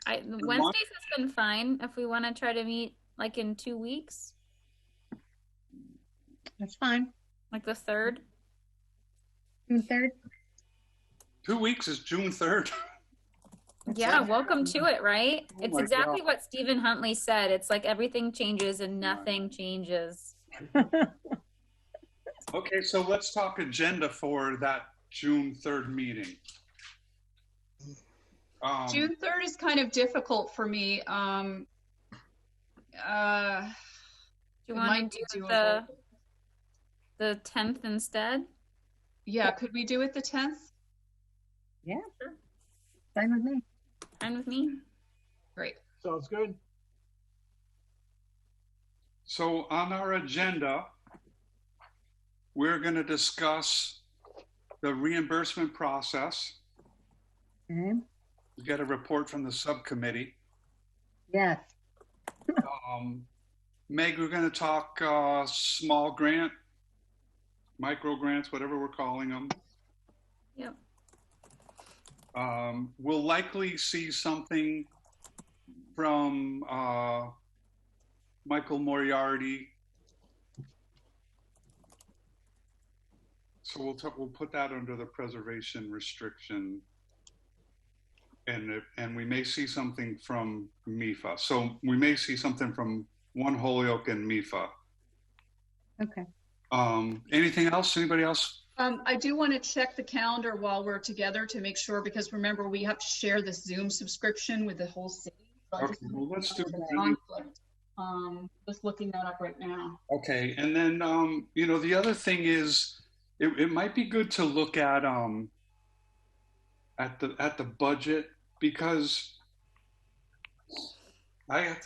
Speaker 6: Wednesdays has been fine. If we want to try to meet like in 2 weeks.
Speaker 2: That's fine.
Speaker 6: Like the 3rd?
Speaker 2: The 3rd?
Speaker 1: 2 weeks is June 3rd.
Speaker 6: Yeah, welcome to it, right?
Speaker 1: Oh
Speaker 6: It's
Speaker 1: my
Speaker 6: exactly
Speaker 1: God.
Speaker 6: what Stephen Huntley said. It's like everything changes and nothing changes.
Speaker 1: Okay, so let's talk agenda for that June 3rd meeting.
Speaker 7: June 3rd is kind of difficult for me.
Speaker 6: Do you
Speaker 7: It
Speaker 6: want
Speaker 7: might
Speaker 6: to
Speaker 7: be
Speaker 6: do
Speaker 7: doable.
Speaker 6: the 10th instead?
Speaker 7: Yeah, could we do it the 10th?
Speaker 2: Yeah, fine with me.
Speaker 6: Fine with me.
Speaker 7: Great.
Speaker 5: Sounds good.
Speaker 1: So on our agenda, we're going to discuss the reimbursement process.
Speaker 2: Okay.
Speaker 1: We get a report from the subcommittee.
Speaker 2: Yes.
Speaker 1: Meg, we're going to talk small grant, micro grants, whatever we're calling them.
Speaker 6: Yep.
Speaker 1: We'll likely see something from Michael Moriarty. So we'll put that under the preservation restriction, and we may see something from MIFA. So we may see something from One Holyoke and MIFA.
Speaker 2: Okay.
Speaker 1: Anything else? Anybody else?
Speaker 7: I do want to check the calendar while we're together to make sure, because remember, we have to share this Zoom subscription with the whole city. So I
Speaker 1: Okay,
Speaker 7: just
Speaker 1: well, let's do that.
Speaker 7: conflict. Just looking that up right now.
Speaker 1: Okay, and then the other thing is, it might be good to look at the budget, because I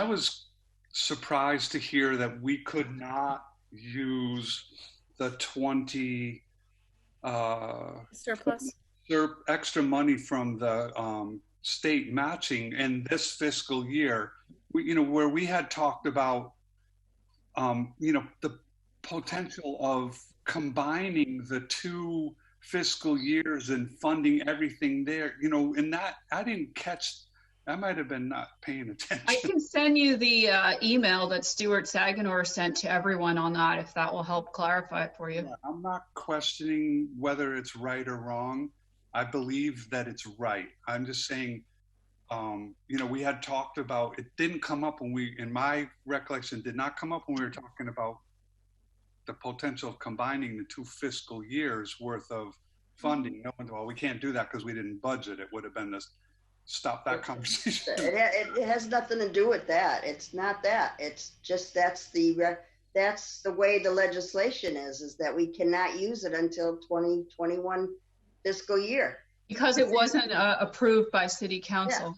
Speaker 1: was surprised to hear that we could not use the 20
Speaker 6: Surplus.
Speaker 1: extra money from the state matching in this fiscal year. Where we had talked about the potential of combining the 2 fiscal years and funding everything there, and that I didn't catch. I might have been not paying attention.
Speaker 7: I can send you the email that Stuart Saganor sent to everyone on that, if that will help clarify it for you.
Speaker 1: Yeah, I'm not questioning whether it's right or wrong. I believe that it's right. I'm just saying, we had talked about, it didn't come up in my recollection, did not come up when we were talking about the potential of combining the 2 fiscal years worth of funding. No one, well, we can't do that because we didn't budget. It would have been to stop that conversation.
Speaker 3: It has nothing to do with that. It's not that. It's just that's the way the legislation is that we cannot use it until 2021 fiscal year.
Speaker 7: Because it wasn't approved by city council.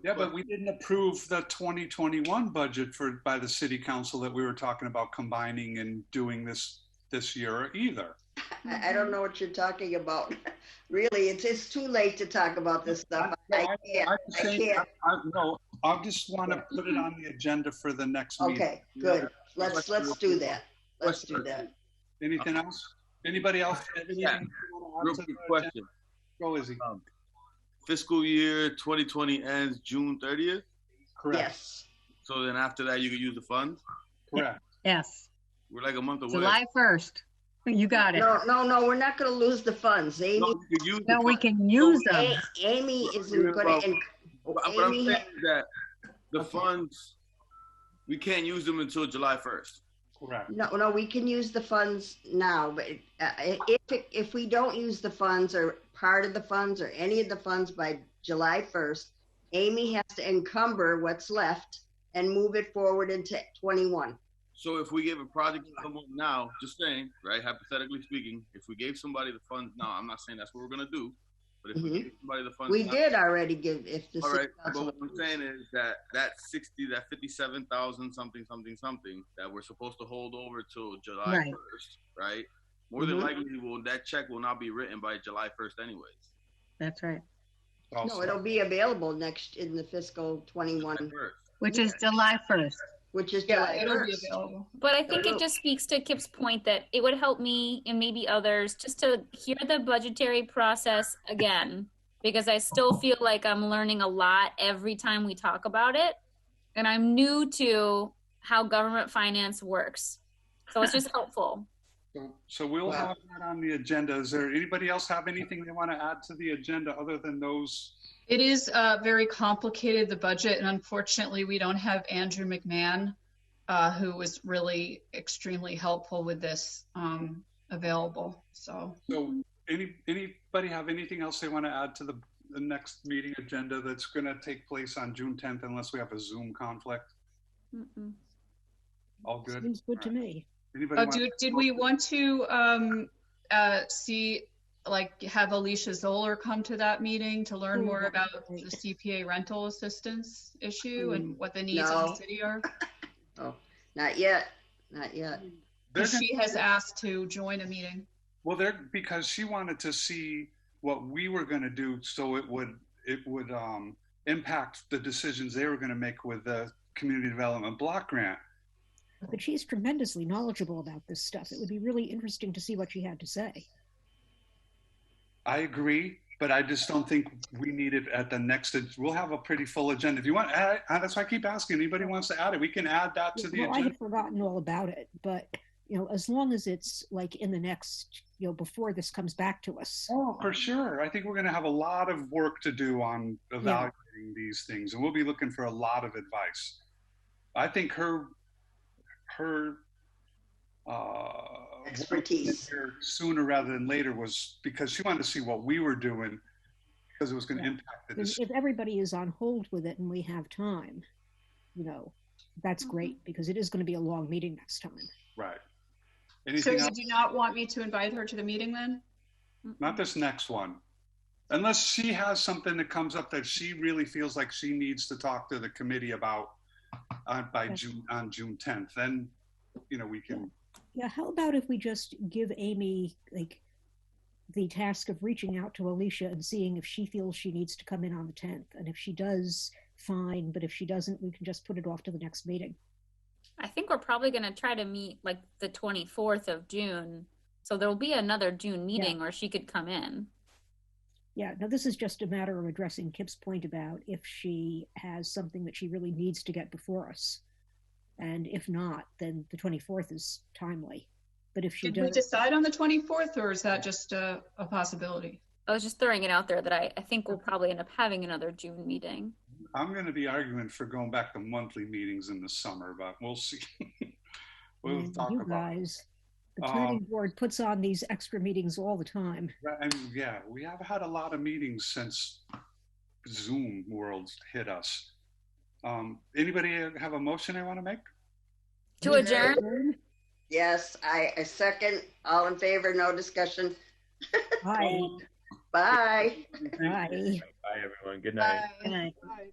Speaker 1: Yeah, but we didn't approve the 2021 budget by the city council that we were talking about combining and doing this year either.
Speaker 3: I don't know what you're talking about. Really, it's too late to talk about this stuff. I can't.
Speaker 1: I just want to put it on the agenda for the next meeting.
Speaker 3: Okay, good. Let's do that. Let's do that.
Speaker 1: Anything else? Anybody else have anything?
Speaker 9: Real quick question.
Speaker 1: Go, Izzy.
Speaker 9: Fiscal year 2020 ends June 30th?
Speaker 1: Correct.
Speaker 3: Yes.
Speaker 9: So then after that, you can use the funds?
Speaker 1: Correct.
Speaker 2: Yes.
Speaker 9: We're like a month away.
Speaker 2: July 1st. You got it.
Speaker 3: No, we're not going to lose the funds. Amy,
Speaker 2: we can use them.
Speaker 3: Amy isn't going to.
Speaker 9: What I'm saying is that the funds, we can't use them until July 1st.
Speaker 1: Correct.
Speaker 3: No, we can use the funds now, but if we don't use the funds or part of the funds or any of the funds by July 1st, Amy has to encumber what's left and move it forward into 21.
Speaker 9: So if we gave a project to someone now, just saying, right, hypothetically speaking, if we gave somebody the funds now, I'm not saying that's what we're going to do, but if we gave somebody the funds
Speaker 3: we
Speaker 9: now,
Speaker 3: did already give, if the
Speaker 9: all right, but what I'm saying is that 57,000 something that we're supposed to hold over till July 1st, right? More than likely, that check will not be written by July 1st anyways.
Speaker 2: That's right.
Speaker 3: No, it'll be available in the fiscal 21.
Speaker 2: Which is July 1st.
Speaker 3: Which is July 1st.
Speaker 7: It'll be available.
Speaker 6: But I think it just speaks to Kip's point that it would help me and maybe others just to hear the budgetary process again, because I still feel like I'm learning a lot every time we talk about it. And I'm new to how government finance works. So it's just helpful.
Speaker 1: So we'll have that on the agenda. Is there anybody else have anything they want to add to the agenda other than those?
Speaker 7: It is very complicated, the budget, and unfortunately we don't have Andrew McMahon, who was really extremely helpful with this, available. So
Speaker 1: Anybody have anything else they want to add to the next meeting agenda that's going to take place on June 10th, unless we have a Zoom conflict?
Speaker 6: Mm-mm.
Speaker 1: All good?
Speaker 4: Seems good to me.
Speaker 1: Anybody
Speaker 7: did we want to see, like, have Alicia Zoller come to that meeting to learn more about the CPA rental assistance issue and what the needs of the city are?
Speaker 3: Oh, not yet. Not yet.
Speaker 7: Because she has asked to join a meeting.
Speaker 1: Well, because she wanted to see what we were going to do, so it would impact the decisions they were going to make with the community development block grant.
Speaker 4: But she's tremendously knowledgeable about this stuff. It would be really interesting to see what she had to say.
Speaker 1: I agree, but I just don't think we need it at the next. We'll have a pretty full agenda. If you want, that's why I keep asking. Anybody wants to add it, we can add that to the agenda.
Speaker 4: I had forgotten all about it, but as long as it's like in the next, before this comes back to us.
Speaker 1: Oh, for sure. I think we're going to have a lot of work to do on evaluating these things, and we'll be looking for a lot of advice. I think her
Speaker 3: expertise
Speaker 1: sooner rather than later was because she wanted to see what we were doing, because it was going to impact the decision.
Speaker 4: If everybody is on hold with it and we have time, that's great, because it is going to be a long meeting next time.
Speaker 1: Right.
Speaker 7: So
Speaker 1: Anything
Speaker 7: you
Speaker 1: else?
Speaker 7: do not want me to invite her to the meeting then?
Speaker 1: Not this next one. Unless she has something that comes up that she really feels like she needs to talk to the committee about on June 10th, then we can.
Speaker 4: Yeah, how about if we just give Amy the task of reaching out to Alicia and seeing if she feels she needs to come in on the 10th, and if she does, fine, but if she doesn't, we can just put it off to the next meeting.
Speaker 6: I think we're probably going to try to meet like the 24th of June. So there will be another June meeting where she could come in.
Speaker 4: Yeah, now this is just a matter of addressing Kip's point about if she has something that she really needs to get before us. And if not, then the 24th is timely. But if she
Speaker 7: Did we decide on the 24th, or is that just a possibility?
Speaker 6: I was just throwing it out there that I think we'll probably end up having another June meeting.
Speaker 1: I'm going to be arguing for going back to monthly meetings in the summer, but we'll see. We'll talk
Speaker 4: you
Speaker 1: about
Speaker 4: guys. The planning board puts on these extra meetings all the time.
Speaker 1: And we have had a lot of meetings since Zoom world hit us. Anybody have a motion I want to make?
Speaker 6: To adjourn?
Speaker 3: Yes, I second. All in favor, no discussion.
Speaker 4: Bye.
Speaker 3: Bye.
Speaker 4: Bye.
Speaker 8: Bye, everyone. Good night.
Speaker 7: Bye. Bye.